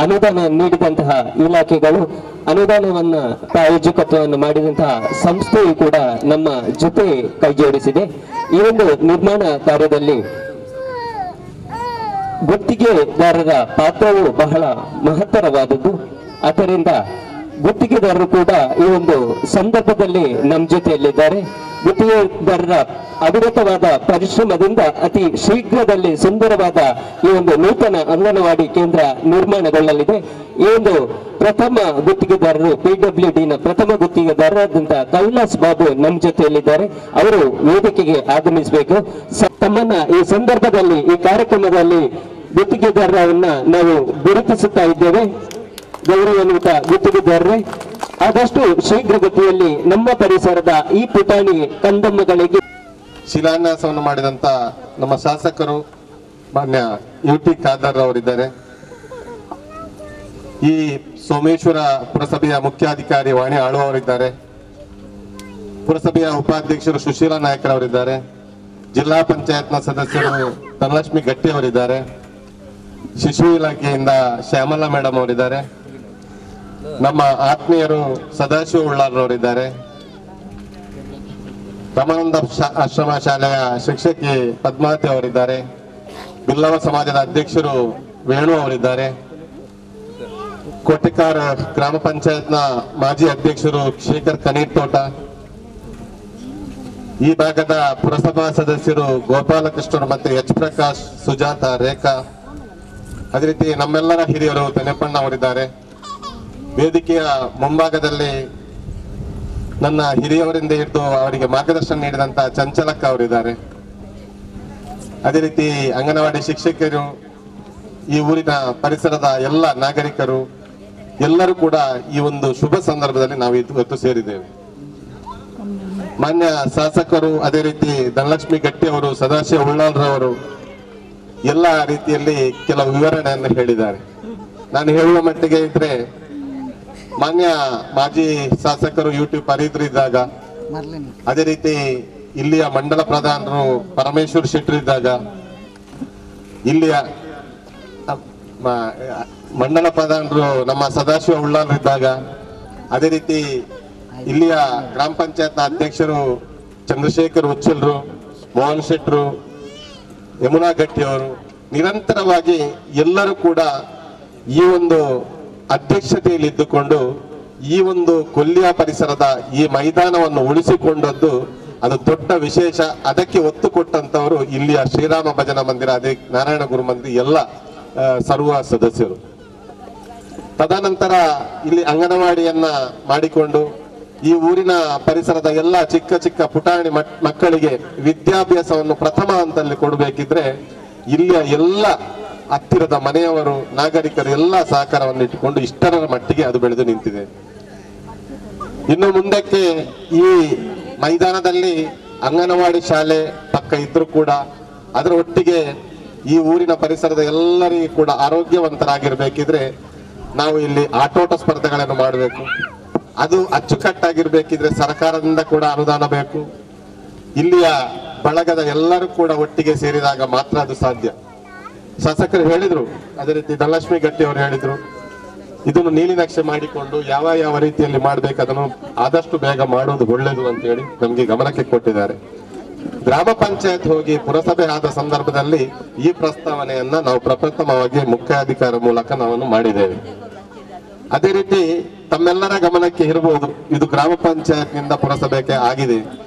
ಅನುದಾನ ನೀಡಿದಂತಹ ಇಲಾಖೆಗಳು, ಅನುದಾನವನ್ನ ಪ್ರಾಯೋಜಕತ್ವವನ್ನು ಮಾಡಿದಂತಹ ಸಂಸ್ಥೆಯು ಕೂಡ ನಮ್ಮ ಜೊತೆ ಕೈ ಜೋಡಿಸಿದೆ. ಈ ಒಂದು ನಿರ್ಮಾಣ ಕಾರ್ಯದಲ್ಲಿ ಗುತ್ತಿಗೆದಾರರ ಪಾತ್ರವು ಬಹಳ ಮಹತ್ತರವಾದದ್ದು. ಆದ್ದರಿಂದ ಗುತ್ತಿಗೆದಾರರು ಕೂಡ ಈ ಒಂದು ಸಂದರ್ಭದಲ್ಲಿ ನಮ್ಮ ಜೊತೆಯಲ್ಲಿದ್ದಾರೆ. ಗುತ್ತಿಗೆದಾರರ ಅವಿರತವಾದ ಪರಿಶ್ರಮದಿಂದ ಅತಿ ಶೀಘ್ರದಲ್ಲಿ ಸುಂದರವಾದ ಈ ಒಂದು ನೂತನ ಅಂಗನವಾಡಿ ಕೇಂದ್ರ ನಿರ್ಮಾಣಗೊಳ್ಳಲಿದೆ. ಈ ಒಂದು ಪ್ರಥಮ ಗುತ್ತಿಗೆದಾರರು PWD ಪ್ರಥಮ ಗುತ್ತಿಗೆದಾರರಾದಂತಹ ಕೈಲಾಸ್ ಬಾಬು ನಮ್ಮ ಜೊತೆಯಲ್ಲಿದ್ದಾರೆ. ಅವರು ವೇದಿಕೆಗೆ ಆಗಮಿಸಬೇಕು. ತಮ್ಮನ್ನ ಈ ಸಂದರ್ಭದಲ್ಲಿ ಈ ಕಾರ್ಯಕ್ರಮದಲ್ಲಿ ಗುತ್ತಿಗೆದಾರರನ್ನ ನಾವು ಗುರುತಿಸುತ್ತಾ ಇದ್ದೇವೆ. ಗೌರವಾನ್ವಿತ ಗುತ್ತಿಗೆದಾರರೇ, ಆದಷ್ಟು ಶೀಘ್ರಗತಿಯಲ್ಲಿ ನಮ್ಮ ಪರಿಸರದ ಈ ಪುಟಾಣಿ ಕಂದಮ್ಮಗಳಿಗೆ ಶಿಲಾನ್ಯಾಸವನ್ನು ಮಾಡಿದಂತ ನಮ್ಮ ಶಾಸಕರು ಮಾನ್ಯ UT ಖಾದರ್ ಅವರಿದ್ದಾರೆ. ಈ ಸೋಮೇಶ್ವರ ಪುರಸಭೆಯ ಮುಖ್ಯಾಧಿಕಾರಿ ವಾಣಿ ಆಳು ಅವರಿದ್ದಾರೆ. ಪುರಸಭೆಯ ಉಪಾಧ್ಯಕ್ಷರು ಸುಶೀಲಾ ನಾಯಕರವರಿದ್ದಾರೆ. ಜಿಲ್ಲಾ ಪಂಚಾಯತ್ನ ಸದಸ್ಯರು ಧನಲಕ್ಷ್ಮಿ ಗಟ್ಟಿ ಅವರಿದ್ದಾರೆ. ಶಿಶು ಇಲಾಖೆಯಿಂದ ಶ್ಯಾಮಲಾ ಮೇಡಮ್ ಅವರಿದ್ದಾರೆ. ನಮ್ಮ ಆತ್ಮೀಯರು ಸದಾಶಿವ ಉಳ್ಳಾರವರಿದ್ದಾರೆ. ರಮಾನಂದ ಆಶ್ರಮ ಶಾಲೆಯ ಶಿಕ್ಷಕಿ ಪದ್ಮಾವತಿ ಅವರಿದ್ದಾರೆ. ಬಿಲ್ಲವ ಸಮಾಜದ ಅಧ್ಯಕ್ಷರು ವೇಣು ಅವರಿದ್ದಾರೆ. ಕೋಟಿಕಾರ ಗ್ರಾಮ ಪಂಚಾಯತ್ನ ಮಾಜಿ ಅಧ್ಯಕ್ಷರು ಶೇಖರ್ ಕನೀರ್ತೋಟ. ಈ ಭಾಗದ ಪುರಸಭಾ ಸದಸ್ಯರು ಗೋಪಾಲಕೃಷ್ಣರು ಮತ್ತೆ H ಪ್ರಕಾಶ್, ಸುಜಾತ, ರೇಖಾ. ಅದೇ ರೀತಿ ನಮ್ಮೆಲ್ಲರ ಹಿರಿಯರು ತೆನೆಪಣ್ಣ ಅವರಿದ್ದಾರೆ. ವೇದಿಕೆಯ ಮುಂಭಾಗದಲ್ಲಿ ನನ್ನ ಹಿರಿಯವರಿಂದ ಹಿಡಿದು ಅವರಿಗೆ ಮಾರ್ಗದರ್ಶನ ನೀಡಿದಂತ ಚಂಚಲಕ್ಕ ಅವರಿದ್ದಾರೆ. ಅದೇ ರೀತಿ ಅಂಗನವಾಡಿ ಶಿಕ್ಷಕರು, ಈ ಊರಿನ ಪರಿಸರದ ಎಲ್ಲ ನಾಗರಿಕರು ಎಲ್ಲರೂ ಕೂಡ ಈ ಒಂದು ಶುಭ ಸಂದರ್ಭದಲ್ಲಿ ನಾವು ಇವತ್ತು ಸೇರಿದ್ದೇವೆ. ಮಾನ್ಯ ಶಾಸಕರು, ಅದೇ ರೀತಿ ಧನಲಕ್ಷ್ಮಿ ಗಟ್ಟಿ ಅವರು, ಸದಾಶಿವ ಉಳ್ಳಾಲ್ರವರು ಎಲ್ಲ ರೀತಿಯಲ್ಲಿ ಕೆಲವು ವಿವರಣೆಯನ್ನು ಹೇಳಿದ್ದಾರೆ. ನಾನು ಹೇಳುವ ಮಟ್ಟಿಗೆ ಇದ್ರೆ, ಮಾನ್ಯ ಮಾಜಿ ಶಾಸಕರು UT ಫರೀದ್ರು ಇದ್ದಾಗ, ಅದೇ ರೀತಿ ಇಲ್ಲಿಯ ಮಂಡಲ ಪ್ರಧಾನರು ಪರಮೇಶ್ವರ್ ಶೆಟ್ರು ಇದ್ದಾಗ, ಇಲ್ಲಿಯ ಮಂಡಲ ಪ್ರಧಾನರು ನಮ್ಮ ಸದಾಶಿವ ಉಳ್ಳಾಲ್ ಇದ್ದಾಗ, ಅದೇ ರೀತಿ ಇಲ್ಲಿಯ ಗ್ರಾಮ ಪಂಚಾಯತ್ನ ಅಧ್ಯಕ್ಷರು ಚಂದ್ರಶೇಖರ್ ಉಚ್ಚಲ್ರು, ಮೋಹನ್ ಶೆಟ್ರು, ಯಮುನಾ ಗಟ್ಟಿ ಅವರು ನಿರಂತರವಾಗಿ ಎಲ್ಲರೂ ಕೂಡ ಈ ಒಂದು ಅಧ್ಯಕ್ಷತೆಯಲ್ಲಿ ಇದ್ದುಕೊಂಡು ಈ ಒಂದು ಕೊಲ್ಲಿಯ ಪರಿಸರದ ಈ ಮೈದಾನವನ್ನು ಉಳಿಸಿಕೊಂಡದ್ದು ಅದು ದೊಡ್ಡ ವಿಶೇಷ. ಅದಕ್ಕೆ ಒತ್ತು ಕೊಟ್ಟಂತವರು ಇಲ್ಲಿಯ ಶ್ರೀರಾಮ ಭಜನಾ ಮಂದಿರ, ಅದೇ ನಾರಾಯಣ ಗುರು ಮಂದಿರ ಎಲ್ಲ ಸರ್ವ ಸದಸ್ಯರು. ತದನಂತರ ಇಲ್ಲಿ ಅಂಗನವಾಡಿಯನ್ನ ಮಾಡಿಕೊಂಡು ಈ ಊರಿನ ಪರಿಸರದ ಎಲ್ಲ ಚಿಕ್ಕ ಚಿಕ್ಕ ಪುಟಾಣಿ ಮಕ್ಕಳಿಗೆ ವಿದ್ಯಾಭ್ಯಾಸವನ್ನು ಪ್ರಥಮ ಹಂತದಲ್ಲಿ ಕೊಡಬೇಕಿದ್ರೆ ಇಲ್ಲಿಯ ಎಲ್ಲ ಹತ್ತಿರದ ಮನೆಯವರು, ನಾಗರಿಕರು ಎಲ್ಲ ಸಹಕಾರವನ್ನು ಇಟ್ಟುಕೊಂಡು ಇಷ್ಟರ ಮಟ್ಟಿಗೆ ಅದು ಬೆಳೆದು ನಿಂತಿದೆ. ಇನ್ನು ಮುಂದಕ್ಕೆ ಈ ಮೈದಾನದಲ್ಲಿ ಅಂಗನವಾಡಿ ಶಾಲೆ ಪಕ್ಕ ಇದ್ರೂ ಕೂಡ ಅದರ ಒಟ್ಟಿಗೆ ಈ ಊರಿನ ಪರಿಸರದ ಎಲ್ಲರಿಗೂ ಕೂಡ ಆರೋಗ್ಯವಂತರಾಗಿರ್ಬೇಕಿದ್ರೆ ನಾವು ಇಲ್ಲಿ ಆಟೋಟ ಸ್ಪರ್ಧೆಗಳನ್ನು ಮಾಡಬೇಕು. ಅದು ಅಚ್ಚುಕಟ್ಟಾಗಿರ್ಬೇಕಿದ್ರೆ ಸರ್ಕಾರದಿಂದ ಕೂಡ ಅನುದಾನ ಬೇಕು. ಇಲ್ಲಿಯ ಬಳಗದ ಎಲ್ಲರೂ ಕೂಡ ಒಟ್ಟಿಗೆ ಸೇರಿದಾಗ ಮಾತ್ರ ಅದು ಸಾಧ್ಯ. ಶಾಸಕರು ಹೇಳಿದ್ರು, ಅದೇ ರೀತಿ ಧನಲಕ್ಷ್ಮಿ ಗಟ್ಟಿ ಅವರು ಹೇಳಿದ್ರು, ಇದನ್ನು ನೀಲಿನಕ್ಷೆ ಮಾಡಿಕೊಂಡು ಯಾವ ರೀತಿಯಲ್ಲಿ ಮಾಡ್ಬೇಕು ಅದನ್ನು ಆದಷ್ಟು ಬೇಗ ಮಾಡೋದು ಒಳ್ಳೇದು ಅಂತ ಹೇಳಿ ನಮ್ಗೆ ಗಮನಕ್ಕೆ ಕೊಟ್ಟಿದ್ದಾರೆ. ಗ್ರಾಮ ಪಂಚಾಯತ್ ಹೋಗಿ ಪುರಸಭೆ ಆದ ಸಂದರ್ಭದಲ್ಲಿ ಈ ಪ್ರಸ್ತಾವನೆಯನ್ನ ನಾವು ಪ್ರಪ್ರಥಮವಾಗಿ ಮುಖ್ಯಾಧಿಕಾರಿ ಮೂಲಕ ನಾವು ಮಾಡಿದ್ದೇವೆ. ಅದೇ ರೀತಿ ತಮ್ಮೆಲ್ಲರ ಗಮನಕ್ಕೆ ಇರಬಹುದು, ಇದು ಗ್ರಾಮ ಪಂಚಾಯತ್ ನಿಂದ ಪುರಸಭೆಗೆ ಆಗಿದೆ.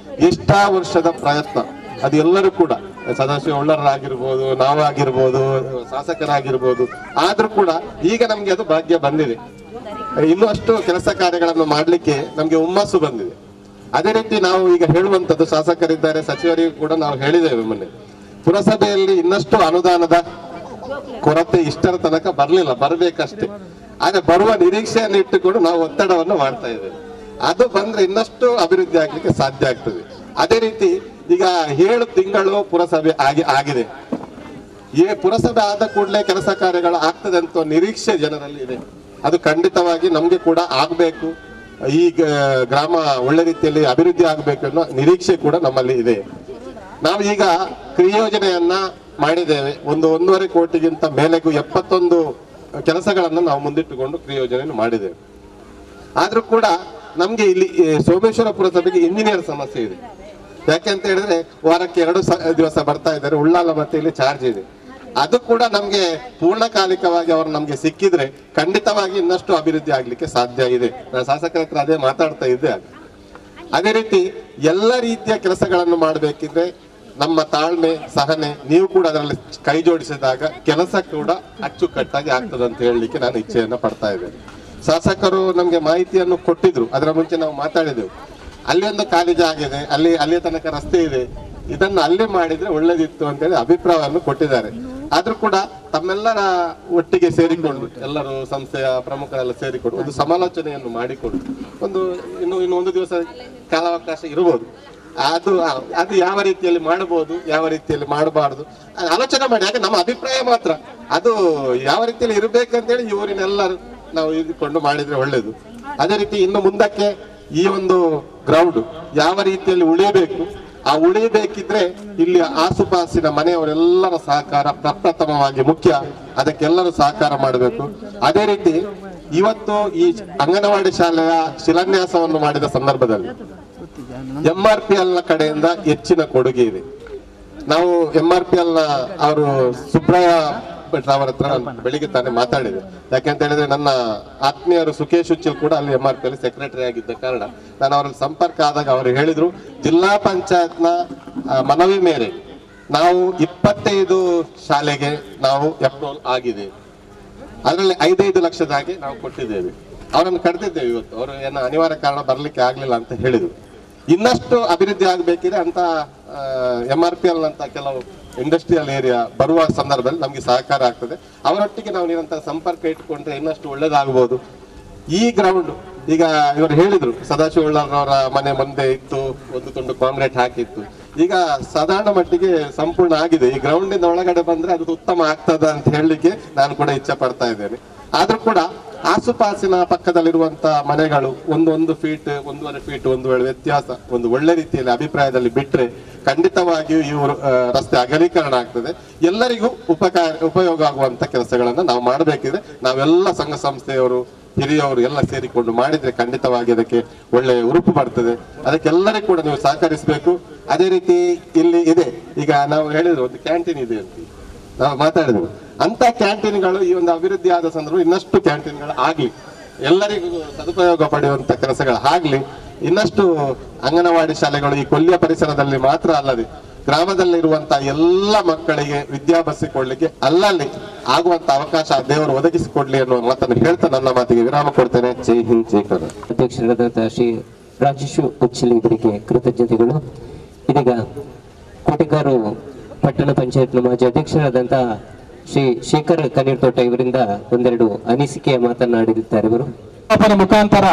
ಎಷ್ಟಾ ವರ್ಷದ ಪ್ರಯತ್ನ, ಅದು ಎಲ್ಲರೂ ಕೂಡ ಸದಸ್ಯ ಉಳ್ಳರಾಗಿರ್ಬೋದು, ನಾವಾಗಿರ್ಬೋದು, ಶಾಸಕರಾಗಿರ್ಬೋದು, ಆದ್ರೂ ಕೂಡ ಈಗ ನಮ್ಗೆ ಅದು ಭಾಗ್ಯ ಬಂದಿದೆ. ಇನ್ನೂ ಅಷ್ಟು ಕೆಲಸ ಕಾರ್ಯಗಳನ್ನು ಮಾಡ್ಲಿಕ್ಕೆ ನಮ್ಗೆ ಹುಮ್ಮಸ್ಸು ಬಂದಿದೆ. ಅದೇ ರೀತಿ ನಾವು ಈಗ ಹೇಳುವಂತದ್ದು, ಶಾಸಕರಿದ್ದಾರೆ, ಸಚಿವರಿಗೂ ಕೂಡ ನಾವು ಹೇಳಿದ್ದೇವೆ ಮೊನ್ನೆ, ಪುರಸಭೆಯಲ್ಲಿ ಇನ್ನಷ್ಟು ಅನುದಾನದ ಕೊರತೆ ಇಷ್ಟರ ತನಕ ಬರ್ಲಿಲ್ಲ, ಬರ್ಬೇಕಷ್ಟೇ. ಆದ್ರೆ ಬರುವ ನಿರೀಕ್ಷೆಯನ್ನು ಇಟ್ಟುಕೊಂಡು ನಾವು ಒತ್ತಡವನ್ನು ಮಾಡ್ತಾ ಇದ್ದೇವೆ. ಅದು ಬಂದ್ರೆ ಇನ್ನಷ್ಟು ಅಭಿವೃದ್ಧಿ ಆಗ್ಲಿಕ್ಕೆ ಸಾಧ್ಯ ಆಗ್ತದೆ. ಅದೇ ರೀತಿ ಈಗ 7 ತಿಂಗಳು ಪುರಸಭೆ ಆಗಿದೆ. ಈ ಪುರಸಭೆ ಆದ ಕೂಡಲೇ ಕೆಲಸ ಕಾರ್ಯಗಳು ಆಗ್ತದೆ ಅಂತ ನಿರೀಕ್ಷೆ ಜನರಲ್ಲಿ ಇದೆ. ಅದು ಖಂಡಿತವಾಗಿ ನಮ್ಗೆ ಕೂಡ ಆಗ್ಬೇಕು. ಈ ಗ್ರಾಮ ಒಳ್ಳೆ ರೀತಿಯಲ್ಲಿ ಅಭಿವೃದ್ಧಿ ಆಗ್ಬೇಕು ಅನ್ನೋ ನಿರೀಕ್ಷೆ ಕೂಡ ನಮ್ಮಲ್ಲಿ ಇದೆ. ನಾವು ಈಗ ಕ್ರಿಯೋಜನೆಯನ್ನ ಮಾಡಿದ್ದೇವೆ. 1.5 ಕೋಟಿಗಿಂತ ಮೇಲೆಗೂ 71 ಕೆಲಸಗಳನ್ನು ನಾವು ಮುಂದಿಟ್ಟುಕೊಂಡು ಕ್ರಿಯೋಜನೆ ಮಾಡಿದ್ದೇವೆ. ಆದ್ರೂ ಕೂಡ ನಮ್ಗೆ ಇಲ್ಲಿ ಸೋಮೇಶ್ವರ ಪುರಸಭೆಗೆ ಇಂಜಿನಿಯರ್ ಸಮಸ್ಯೆ ಇದೆ. ಯಾಕೆಂತ ಹೇಳಿದ್ರೆ ವಾರಕ್ಕೆ 2 ದಿವಸ ಬರ್ತಾ ಇದ್ದಾರೆ, ಉಳ್ಳಾಲ ಮತ್ತೆ ಇಲ್ಲಿ ಚಾರ್ಜ್ ಇದೆ. ಅದು ಕೂಡ ನಮ್ಗೆ ಪೂರ್ಣಕಾಲಿಕವಾಗಿ ಅವರು ನಮ್ಗೆ ಸಿಕ್ಕಿದ್ರೆ ಖಂಡಿತವಾಗಿ ಇನ್ನಷ್ಟು ಅಭಿವೃದ್ಧಿ ಆಗ್ಲಿಕ್ಕೆ ಸಾಧ್ಯ ಇದೆ. ನಾನು ಶಾಸಕರ ಹತ್ರ ಅದೇ ಮಾತಾಡ್ತಾ ಇದ್ದೆ. ಅದೇ ರೀತಿ ಎಲ್ಲ ರೀತಿಯ ಕೆಲಸಗಳನ್ನು ಮಾಡಬೇಕಿದ್ರೆ ನಮ್ಮ ತಾಳ್ಮೆ, ಸಹನೆ, ನೀವು ಕೂಡ ಅದರಲ್ಲಿ ಕೈ ಜೋಡಿಸಿದಾಗ ಕೆಲಸ ಕೂಡ ಅಚ್ಚುಕಟ್ಟಾಗಿ ಆಗ್ತದೆ ಅಂತ ಹೇಳಲಿಕ್ಕೆ ನಾನು ಇಚ್ಛೆಯನ್ನ ಪಡ್ತಾ ಇದ್ದೇನೆ. ಶಾಸಕರು ನಮ್ಗೆ ಮಾಹಿತಿಯನ್ನು ಕೊಟ್ಟಿದ್ರು, ಅದರ ಮುಂಚೆ ನಾವು ಮಾತಾಡಿದೆವು. ಅಲ್ಲಿ ಒಂದು ಖಾಲಿ ಜಾಗ ಇದೆ, ಅಲ್ಲಿಯ ತನಕ ರಸ್ತೆ ಇದೆ, ಇದನ್ನು ಅಲ್ಲಿ ಮಾಡಿದ್ರೆ ಒಳ್ಳೇದಿತ್ತು ಅಂತೇಳಿ ಅಭಿಪ್ರಾಯವನ್ನು ಕೊಟ್ಟಿದ್ದಾರೆ. ಆದ್ರೂ ಕೂಡ ತಮ್ಮೆಲ್ಲರ ಒಟ್ಟಿಗೆ ಸೇರಿಕೊಂಡು, ಎಲ್ಲರೂ ಸಂಸ್ಥೆಯ ಪ್ರಮುಖರೆಲ್ಲ ಸೇರಿಕೊಂಡು ಒಂದು ಸಮಾಲೋಚನೆಯನ್ನು ಮಾಡಿಕೊಂಡು ಇನ್ನು ಒಂದು ದಿವಸ ಕಾಲಾವಕಾಶ ಇರಬಹುದು. ಅದು ಯಾವ ರೀತಿಯಲ್ಲಿ ಮಾಡಬಹುದು, ಯಾವ ರೀತಿಯಲ್ಲಿ ಮಾಡಬಾರ್ದು ಆಲೋಚನೆ ಮಾಡಿ. ಯಾಕೆ ನಮ್ಮ ಅಭಿಪ್ರಾಯ ಮಾತ್ರ, ಅದು ಯಾವ ರೀತಿಯಲ್ಲಿ ಇರ್ಬೇಕಂತೇಳಿ ಈ ಊರಿನೆಲ್ಲರೂ ನಾವು ಇದ್ಕೊಂಡು ಮಾಡಿದ್ರೆ ಒಳ್ಳೇದು. ಅದೇ ರೀತಿ ಇನ್ನು ಮುಂದಕ್ಕೆ ಈ ಒಂದು ಗ್ರೌಂಡ್ ಯಾವ ರೀತಿಯಲ್ಲಿ ಉಳಿಯಬೇಕು, ಆ ಉಳಿಯಬೇಕಿದ್ರೆ ಇಲ್ಲಿ ಆಸುಪಾಸಿನ ಮನೆಯವರೆಲ್ಲರ ಸಹಕಾರ ಪ್ರಪ್ರಥಮವಾಗಿ ಮುಖ್ಯ. ಅದಕ್ಕೆಲ್ಲರೂ ಸಹಕಾರ ಮಾಡಬೇಕು. ಅದೇ ರೀತಿ ಇವತ್ತು ಈ ಅಂಗನವಾಡಿ ಶಾಲೆಯ ಶಿಲಾನ್ಯಾಸವನ್ನು ಮಾಡಿದ ಸಂದರ್ಭದಲ್ಲಿ MRPL ನ ಕಡೆಯಿಂದ ಹೆಚ್ಚಿನ ಕೊಡುಗೆ ಇದೆ. ನಾವು MRPL ನ ಅವರು ಸುಬ್ರಾಯ ಭಟ್ರ ಅವರ ಹತ್ರ ಬೆಳಿಗ್ಗೆ ತಾನೇ ಮಾತಾಡಿದೆ. ಯಾಕೆಂತ ಹೇಳಿದ್ರೆ ನನ್ನ ಆತ್ಮೀಯರು ಸುಖೇಶ್ ಉಚ್ಚಿಲ್ ಕೂಡ ಅಲ್ಲಿ MRPL ಸೆಕ್ರೆಟರಿ ಆಗಿದ್ದ ಕಾರಣ ನಾನು ಅವರಲ್ಲಿ ಸಂಪರ್ಕ ಆದಾಗ ಅವರು ಹೇಳಿದ್ರು, ಜಿಲ್ಲಾ ಪಂಚಾಯತ್ನ ಮನವಿ ಮೇರೆ ನಾವು 25 ಶಾಲೆಗೆ ನಾವು ಅಪ್ರೂವಲ್ ಆಗಿದೆ. ಅದರಲ್ಲಿ 5 ಲಕ್ಷದ ಹಾಗೆ ನಾವು ಕೊಟ್ಟಿದ್ದೇವೆ. ಅವರನ್ನು ಕರೆದಿದ್ದೇವೆ. ಇವತ್ತು ಅವರು ಏನೋ ಅನಿವಾರ್ಯ ಕಾರಣ ಬರ್ಲಿಕ್ಕೆ ಆಗ್ಲಿಲ್ಲ ಅಂತ ಹೇಳಿದ್ರು. ಇನ್ನಷ್ಟು ಅಭಿವೃದ್ಧಿ ಆಗ್ಬೇಕಿದ್ರೆ ಅಂತ MRPL ನಂತ ಕೆಲವು ಇಂಡಸ್ಟ್ರಿಯಲ್ ಏರಿಯಾ ಬರುವ ಸಂದರ್ಭದಲ್ಲಿ ನಮ್ಗೆ ಸಹಕಾರ ಆಗ್ತದೆ. ಅವರೊಟ್ಟಿಗೆ ನಾವು ನಿರಂತರ ಸಂಪರ್ಕ ಇಟ್ಕೊಂಡ್ರೆ ಇನ್ನಷ್ಟು ಒಳ್ಳೇದಾಗಬಹುದು. ಈ ಗ್ರೌಂಡ್ ಈಗ ಇವರು ಹೇಳಿದ್ರು, ಸದಾಶಿವ ಉಳ್ಳಾರವರ ಮನೆ ಮುಂದೆ ಇತ್ತು, ಒಂದು ತುಂಡು ಕಾಂಕ್ರೀಟ್ ಹಾಕಿತ್ತು. ಈಗ ಸಾಧಾರಣ ಮಟ್ಟಿಗೆ ಸಂಪೂರ್ಣ ಆಗಿದೆ. ಈ ಗ್ರೌಂಡ್ ಇಂದ ಒಳಗಡೆ ಬಂದ್ರೆ ಅದು ಉತ್ತಮ ಆಗ್ತದ ಅಂತ ಹೇಳಲಿಕ್ಕೆ ನಾನು ಕೂಡ ಇಚ್ಛೆ ಪಡ್ತಾ ಇದ್ದೇನೆ. ಆದ್ರೂ ಕೂಡ ಆಸುಪಾಸಿನ ಪಕ್ಕದಲ್ಲಿರುವಂತ ಮನೆಗಳು 1 ಫೀಟ್ 1.5 ಫೀಟ್ ಒಂದು ವೇಳೆ ವ್ಯತ್ಯಾಸ ಒಂದು ಒಳ್ಳೆ ರೀತಿಯಲ್ಲಿ ಅಭಿಪ್ರಾಯದಲ್ಲಿ ಬಿಟ್ರೆ ಖಂಡಿತವಾಗಿಯೂ ಈ ರಸ್ತೆ ಅಗಲೀಕರಣ ಆಗ್ತದೆ. ಎಲ್ಲರಿಗೂ ಉಪಯೋಗ ಆಗುವಂತ ಕೆಲಸಗಳನ್ನ ನಾವು ಮಾಡಬೇಕಿದ್ರೆ ನಾವೆಲ್ಲ ಸಂಘ ಸಂಸ್ಥೆಯವರು, ಹಿರಿಯವರು ಎಲ್ಲ ಸೇರಿಕೊಂಡು ಮಾಡಿದ್ರೆ ಖಂಡಿತವಾಗಿ ಅದಕ್ಕೆ ಒಳ್ಳೆ ಉರುಪು ಬರ್ತದೆ. ಅದಕ್ಕೆಲ್ಲರಿಗೂ ಕೂಡ ನೀವು ಸಹಕರಿಸಬೇಕು. ಅದೇ ರೀತಿ ಇಲ್ಲಿ ಇದೆ, ಈಗ ನಾವು ಹೇಳಿದ್ರು ಒಂದು ಕ್ಯಾಂಟೀನ್ ಇದೆ ಅಂತ ನಾವು ಮಾತಾಡಿದ್ವಿ. ಅಂತ ಕ್ಯಾಂಟೀನ್ಗಳು ಈ ಒಂದು ಅಭಿವೃದ್ಧಿ ಆದ ಸಂದರ್ಭ ಇನ್ನಷ್ಟು ಕ್ಯಾಂಟೀನ್ಗಳು ಆಗ್ಲಿ, ಎಲ್ಲರಿಗೂ ಸದುಪಯೋಗ ಪಡೆಯುವಂತ ಕೆಲಸಗಳು ಆಗ್ಲಿ. ಇನ್ನಷ್ಟು ಅಂಗನವಾಡಿ ಶಾಲೆಗಳು ಈ ಕೊಲ್ಲಿಯ ಪರಿಸರದಲ್ಲಿ ಮಾತ್ರ ಅಲ್ಲದೆ ಗ್ರಾಮದಲ್ಲಿರುವಂತಹ ಎಲ್ಲ ಮಕ್ಕಳಿಗೆ ವಿದ್ಯಾಭ್ಯಾಸಿಕೊಳ್ಳಿಕ್ಕೆ ಅಲ್ಲಲ್ಲಿ ಆಗುವಂತ ಅವಕಾಶ ದೇವರು ಒದಗಿಸಿಕೊಡ್ಲಿ ಅನ್ನುವ ಮಾತನ್ನು ಹೇಳ್ತಾ ನನ್ನ ಮಾತಿಗೆ ವಿರಾಮ ಕೊಡ್ತೇನೆ. ಜೈ ಹಿಂದ್, ಜೈ ಕರ್ನಾಟಕ. ಅಧ್ಯಕ್ಷರಾದಂತಹ ಶ್ರೀ ರಾಜೇಶ್ ಉಚ್ಚಿಲ್ ಇವರಿಗೆ ಕೃತಜ್ಞತೆಗಳು. ಇದೀಗ ಕೋಟೆಗಾರು ಪಟ್ಟಣ ಪಂಚಾಯತ್ ಮಾಜಿ ಅಧ್ಯಕ್ಷರಾದಂತಹ ಶ್ರೀ ಶೇಖರ್ ಕಣ್ಣೀರ್ತೋಟ ಇವರಿಂದ ಒಂದೆರಡು ಅನಿಸಿಕೆಯ ಮಾತನಾಡಿರುತ್ತಾರೆ. ಇವರು ಮುಖಾಂತರ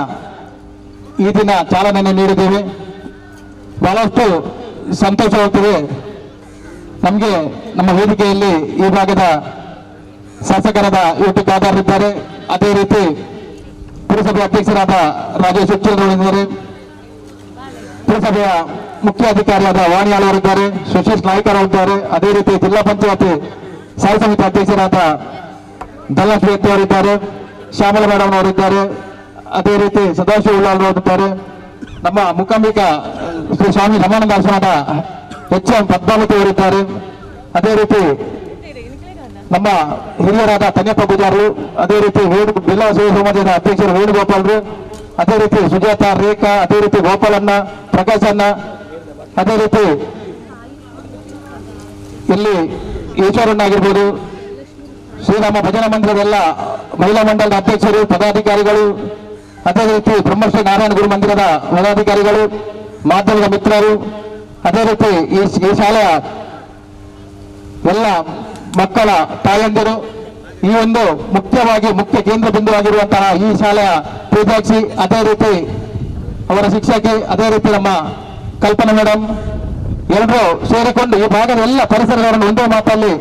ಈ ದಿನ ಚಾಲನೆಯನ್ನು ನೀಡಿದ್ದೇವೆ. ಬಹಳಷ್ಟು ಸಂತೋಷವಾಗುತ್ತದೆ. ನಮಗೆ ನಮ್ಮ ವೇದಿಕೆಯಲ್ಲಿ ಈ ಭಾಗದ ಶಾಸಕರಾದ ಯುಟಿ ಖಾದರ್ ಇದ್ದಾರೆ, ಅದೇ ರೀತಿ ಪುರಸಭೆ ಅಧ್ಯಕ್ಷರಾದ ರಾಜೇಶ್ ಹುಚ್ಚೇಗೌಡರಿದ್ದಾರೆ, ಪುರಸಭೆಯ ಮುಖ್ಯ ಅಧಿಕಾರಿಯಾದ ವಾಣಿಯಾಳ್ ಅವರಿದ್ದಾರೆ, ಸುಶೇಶ್ ನಾಯ್ಕ ಅವರಿದ್ದಾರೆ, ಅದೇ ರೀತಿ ಜಿಲ್ಲಾ ಪಂಚಾಯತಿ ಸ್ಥಾಯಿ ಸಮಿತಿ ಅಧ್ಯಕ್ಷರಾದ ಧನಲಕ್ಷ್ಮಿ ಅವರಿದ್ದಾರೆ, ಶ್ಯಾಮಲ ಮೇಡಮ್ ಅವರಿದ್ದಾರೆ, ಅದೇ ರೀತಿ ಸದಾಶಿವ ಉಳ್ಳಾಳ್ ಅವರಿದ್ದಾರೆ, ನಮ್ಮ ಮುಖಾಂಬಿಕ ಶ್ರೀ ಸ್ವಾಮಿ ರಮಾನಂದ ಆಶ್ರಮದ ಎಂ ಪದ್ಮಾವತಿ ಅವರಿದ್ದಾರೆ, ಅದೇ ರೀತಿ ನಮ್ಮ ಹಿರಿಯರಾದ ತನ್ಯಪ್ಪ ಪೂಜಾರು, ಅದೇ ರೀತಿ ಜಿಲ್ಲಾ ಸೇವಾ ಸಮಾಜದ ಅಧ್ಯಕ್ಷರು ವೇಣುಗೋಪಾಲರು, ಅದೇ ರೀತಿ ಸುಜಾತ, ರೇಖಾ, ಅದೇ ರೀತಿ ಗೋಪಾಲಣ್ಣ, ಪ್ರಕಾಶಣ್ಣ, ಅದೇ ರೀತಿ ಇಲ್ಲಿ ಈಶ್ವರಣ್ಣ ಆಗಿರ್ಬೋದು, ಶ್ರೀರಾಮ ಭಜನಾ ಮಂದಿರದೆಲ್ಲ ಮಹಿಳಾ ಮಂಡಲದ ಅಧ್ಯಕ್ಷರು, ಪದಾಧಿಕಾರಿಗಳು, ಅದೇ ರೀತಿ ಬ್ರಹ್ಮಶ್ರೀ ನಾರಾಯಣ ಗುರು ಮಂದಿರದ ಪದಾಧಿಕಾರಿಗಳು, ಮಾಧ್ಯಮದ ಮಿತ್ರರು, ಅದೇ ರೀತಿ ಈ ಶಾಲೆಯ ಎಲ್ಲ ಮಕ್ಕಳ ತಾಯಂದಿರು, ಈ ಒಂದು ಮುಖ್ಯವಾಗಿ ಮುಖ್ಯ ಕೇಂದ್ರ ಬಿಂದುವಾಗಿರುವಂತಹ ಈ ಶಾಲೆಯ ಪೂಜಾಕ್ಷಿ, ಅದೇ ರೀತಿ ಅವರ ಶಿಕ್ಷಕಿ, ಅದೇ ರೀತಿ ನಮ್ಮ ಕಲ್ಪನಾ ಮೇಡಮ್, ಎಲ್ಲರೂ ಸೇರಿಕೊಂಡು ಈ ಭಾಗದ ಎಲ್ಲ ಪರಿಸರಗಳನ್ನು ಒಂದೇ ಮಾತಲ್ಲಿ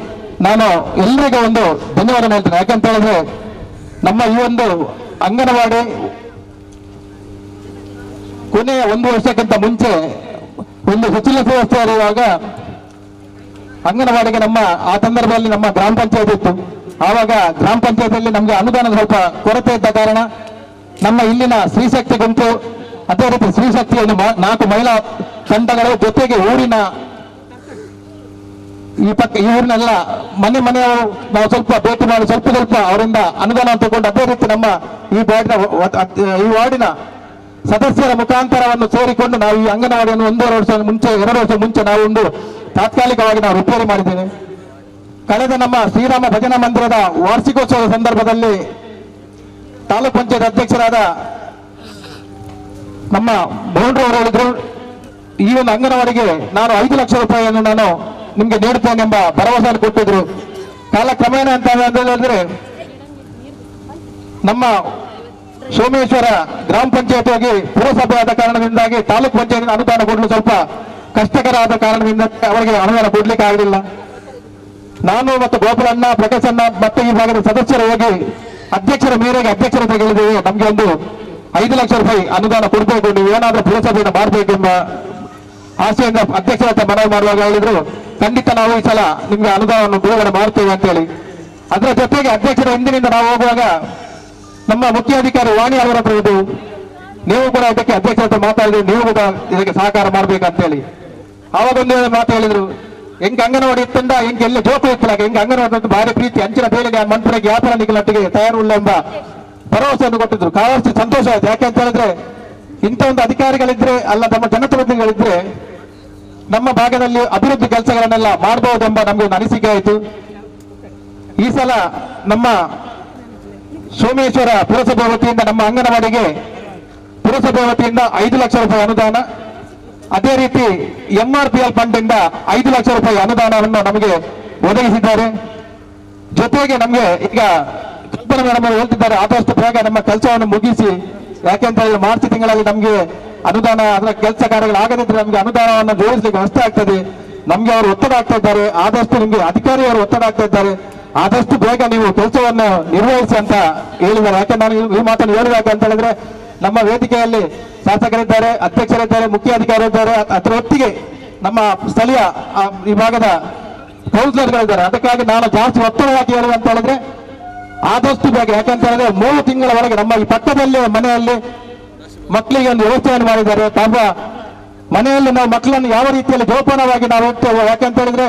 ನಾನು ಎಲ್ಲರಿಗೂ ಒಂದು ಧನ್ಯವಾದ ಹೇಳ್ತೇನೆ. ಯಾಕಂತ ಹೇಳಿದ್ರೆ ನಮ್ಮ ಈ ಒಂದು ಅಂಗನವಾಡಿ ಕೊನೆಯ 1 ವರ್ಷಕ್ಕಿಂತ ಮುಂಚೆ ಒಂದು ಶುಚಿಲತೆ ವ್ಯವಸ್ಥೆ ಇರುವಾಗ ಅಂಗನವಾಡಿಗೆ ನಮ್ಮ ಆ ಸಂದರ್ಭದಲ್ಲಿ ನಮ್ಮ ಗ್ರಾಮ ಪಂಚಾಯತ್ ಇತ್ತು. ಆವಾಗ ಗ್ರಾಮ ಪಂಚಾಯತಿಯಲ್ಲಿ ನಮಗೆ ಅನುದಾನದ ಸ್ವಲ್ಪ ಕೊರತೆ ಇದ್ದ ಕಾರಣ ನಮ್ಮ ಇಲ್ಲಿನ ಸ್ತ್ರೀಶಕ್ತಿ ಗುಂಪು, ಅದೇ ರೀತಿ ಸ್ತ್ರೀಶಕ್ತಿಯನ್ನು 4 ಮಹಿಳಾ ತಂಡಗಳ ಜೊತೆಗೆ ಊರಿನ ಈ ಊರಿನೆಲ್ಲ ಮನೆ ನಾವು ಸ್ವಲ್ಪ ಭೇಟಿ ಮಾಡಿ ಸ್ವಲ್ಪ ಅವರಿಂದ ಅನುದಾನ ತಗೊಂಡು, ಅದೇ ರೀತಿ ನಮ್ಮ ಈ ವಾರ್ಡಿನ ಸದಸ್ಯರ ಮುಖಾಂತರವನ್ನು ಸೇರಿಕೊಂಡು ನಾವು ಈ ಅಂಗನವಾಡಿಯನ್ನು 1.5 ವರ್ಷ ಮುಂಚೆ 2 ವರ್ಷ ಮುಂಚೆ ನಾವು ಒಂದು ತಾತ್ಕಾಲಿಕವಾಗಿ ನಾವು ರಿಪೇರಿ ಮಾಡಿದ್ದೇವೆ. ಕಳೆದ ನಮ್ಮ ಶ್ರೀರಾಮ ಭಜನಾ ಮಂದಿರದ ವಾರ್ಷಿಕೋತ್ಸವದ ಸಂದರ್ಭದಲ್ಲಿ ತಾಲೂಕ್ ಪಂಚಾಯತ್ ಅಧ್ಯಕ್ಷರಾದ ನಮ್ಮ ಮೌಂಡ್ರವರು ಹೇಳಿದ್ರು, ಈ ಒಂದು ಅಂಗನವಾಡಿಗೆ ನಾನು 5 ಲಕ್ಷ ರೂಪಾಯಿಯನ್ನು ನಾನು ನಿಮ್ಗೆ ನೀಡುತ್ತೇನೆ ಎಂಬ ಭರವಸೆಯನ್ನು ಕೊಟ್ಟಿದ್ರು. ಕಾಲಕ್ರಮೇಣ ಅಂತ ಹೇಳಿದ್ರೆ ನಮ್ಮ ಸೋಮೇಶ್ವರ ಗ್ರಾಮ ಪಂಚಾಯತ್ ಹೋಗಿ ಪುರಸಭೆ ಆದ ಕಾರಣದಿಂದಾಗಿ ತಾಲೂಕ್ ಪಂಚಾಯತ್ ಅನುದಾನ ಕೊಡಲು ಸ್ವಲ್ಪ ಕಷ್ಟಕರ ಆದ ಕಾರಣದಿಂದ ಅವರಿಗೆ ಅನುದಾನ ಕೊಡ್ಲಿಕ್ಕೆ ಆಗಲಿಲ್ಲ. ನಾನು ಮತ್ತು ಗೋಪಾಲಣ್ಣ, ಪ್ರಕಾಶಣ್ಣ ಮತ್ತೆ ಈ ಭಾಗದ ಸದಸ್ಯರು ಹೋಗಿ ಅಧ್ಯಕ್ಷರ ಮೇರೆಗೆ ಅಧ್ಯಕ್ಷರ ಹೇಳಿದ್ದೇವೆ, ನಮ್ಗೆ ಒಂದು 5 ಲಕ್ಷ ರೂಪಾಯಿ ಅನುದಾನ ಕೊಡಬೇಕು, ನೀವು ಏನಾದ್ರೂ ಪುರಸಭೆಯನ್ನು ಮಾಡಬೇಕೆಂಬ ಆಸೆಯಿಂದ ಅಧ್ಯಕ್ಷರ ಹತ್ರ ಮನವಿ ಮಾಡುವಾಗ ಹೇಳಿದ್ರು, ಖಂಡಿತ ನಾವು ಈ ಸಲ ನಿಮ್ಗೆ ಅನುದಾನವನ್ನು ಬಿಡುಗಡೆ ಮಾಡ್ತೇವೆ ಅಂತ ಹೇಳಿ. ಅದರ ಜೊತೆಗೆ ಅಧ್ಯಕ್ಷರ ಹಿಂದಿನಿಂದ ನಾವು ಹೋಗುವಾಗ ನಮ್ಮ ಮುಖ್ಯಾಧಿಕಾರಿ ವಾಣಿ ಅವರ ಹತ್ರ ಇದು, ನೀವು ಕೂಡ ಇದಕ್ಕೆ ಅಧ್ಯಕ್ಷರ ಹತ್ರ ಮಾತಾಡಿದ್ರೆ ನೀವು ಕೂಡ ಇದಕ್ಕೆ ಸಹಕಾರ ಮಾಡ್ಬೇಕಂತ ಹೇಳಿ. ಆವಾಗ ಒಂದು ಮಾತು ಹೇಳಿದ್ರು, ಹೆಂಗೆ ಅಂಗನವಾಡಿ ಇತ್ತಂದ ಹೆಂಗೆ ಎಲ್ಲ ಜೋಕು ಇತ್ತಲ್ಲ, ಹೆಂಗೆ ಅಂಗನವಾಡಿ ಭಾರಿ ಪ್ರೀತಿ ಅಂಚಿನ ಬೇಲಿಗೆ ಮಂತ್ರಿಗೆ ವ್ಯಾಪಾರ ನಿಖಲಟ್ಟಿಗೆ ತಯಾರುಳ್ಳ ಎಂಬ ಭರವಸೆಯನ್ನು ಕೊಟ್ಟಿದ್ರು. ಕಾವಷ್ಟು ಸಂತೋಷ ಆಯ್ತು. ಯಾಕೆಂತ ಹೇಳಿದ್ರೆ ಇಂಥ ಒಂದು ಅಧಿಕಾರಿಗಳಿದ್ರೆ ಅಲ್ಲ, ನಮ್ಮ ಜನಪ್ರತಿನಿಧಿಗಳಿದ್ರೆ ನಮ್ಮ ಭಾಗದಲ್ಲಿ ಅಭಿವೃದ್ಧಿ ಕೆಲಸಗಳನ್ನೆಲ್ಲ ಮಾಡಬಹುದೆಂಬ ನಮ್ಗೆ ಒಂದು ಅನಿಸಿಕೆ ಆಯಿತು. ಈ ಸಲ ನಮ್ಮ ಸೋಮೇಶ್ವರ ಪುರಸಭೆ ವತಿಯಿಂದ ನಮ್ಮ ಅಂಗನವಾಡಿಗೆ ಪುರಸಭೆ ವತಿಯಿಂದ 5 ಲಕ್ಷ ರೂಪಾಯಿ ಅನುದಾನ, ಅದೇ ರೀತಿ MRPL ಫಂಡ್ ಇಂದ 5 ಲಕ್ಷ ರೂಪಾಯಿ ಅನುದಾನವನ್ನು ನಮಗೆ ಒದಗಿಸಿದ್ದಾರೆ. ಜೊತೆಗೆ ನಮಗೆ ಈಗ ಕಲ್ಪನಾ ಮೇಡಮ್ ಅವರು ಹೇಳ್ತಿದ್ದಾರೆ, ಆದಷ್ಟು ಬೇಗ ನಮ್ಮ ಕೆಲಸವನ್ನು ಮುಗಿಸಿ, ಯಾಕೆಂತ ಹೇಳಿದ್ರೆ ಮಾರ್ಚ್ ತಿಂಗಳಲ್ಲಿ ನಮಗೆ ಅನುದಾನ ಅದರ ಕೆಲಸ ಕಾರ್ಯಗಳಾಗದಿದ್ರೆ ನಮಗೆ ಅನುದಾನವನ್ನು ಜೋಡಿಸಲಿಕ್ಕೆ ಕಷ್ಟ ಆಗ್ತದೆ. ನಮ್ಗೆ ಅವರು ಒತ್ತಡ ಆಗ್ತಾ ಇದ್ದಾರೆ, ಆದಷ್ಟು ನಿಮಗೆ ಅಧಿಕಾರಿಯವರು ಒತ್ತಡ ಆಗ್ತಾ ಇದ್ದಾರೆ, ಆದಷ್ಟು ಬೇಗ ನೀವು ಕೆಲಸವನ್ನು ನಿರ್ವಹಿಸಿ ಅಂತ ಹೇಳಿದ್ದಾರೆ. ಯಾಕೆ ನಾನು ಈ ಮಾತನ್ನು ಹೇಳಬೇಕು ಅಂತ ಹೇಳಿದ್ರೆ ನಮ್ಮ ವೇದಿಕೆಯಲ್ಲಿ ಶಾಸಕರಿದ್ದಾರೆ, ಅಧ್ಯಕ್ಷರಿದ್ದಾರೆ, ಮುಖ್ಯ ಅಧಿಕಾರಿ ಇದ್ದಾರೆ, ಅದರ ಒಟ್ಟಿಗೆ ನಮ್ಮ ಸ್ಥಳೀಯ ಈ ಭಾಗದ ಕೌನ್ಸಿಲರ್ಗಳಿದ್ದಾರೆ. ಅದಕ್ಕಾಗಿ ನಾನು ಜಾಸ್ತಿ ಒತ್ತಡವಾಗಿ ಹೇಳುವಂತ ಹೇಳಿದ್ರೆ ಆದಷ್ಟು ಬೇಗ, ಯಾಕಂತ ಹೇಳಿದ್ರೆ 3 ತಿಂಗಳವರೆಗೆ ನಮ್ಮ ಈ ಪಕ್ಕದಲ್ಲೇ ಮನೆಯಲ್ಲಿ ಮಕ್ಕಳಿಗೆ ಒಂದು ವ್ಯವಸ್ಥೆಯನ್ನು ಮಾಡಿದ್ದಾರೆ. ಪಾಪ ಮನೆಯಲ್ಲಿ ನಾವು ಮಕ್ಕಳನ್ನು ಯಾವ ರೀತಿಯಲ್ಲಿ ಜೋಪಾನವಾಗಿ ನಾವು ಹೋಗ್ತೇವೆ, ಯಾಕಂತ ಹೇಳಿದ್ರೆ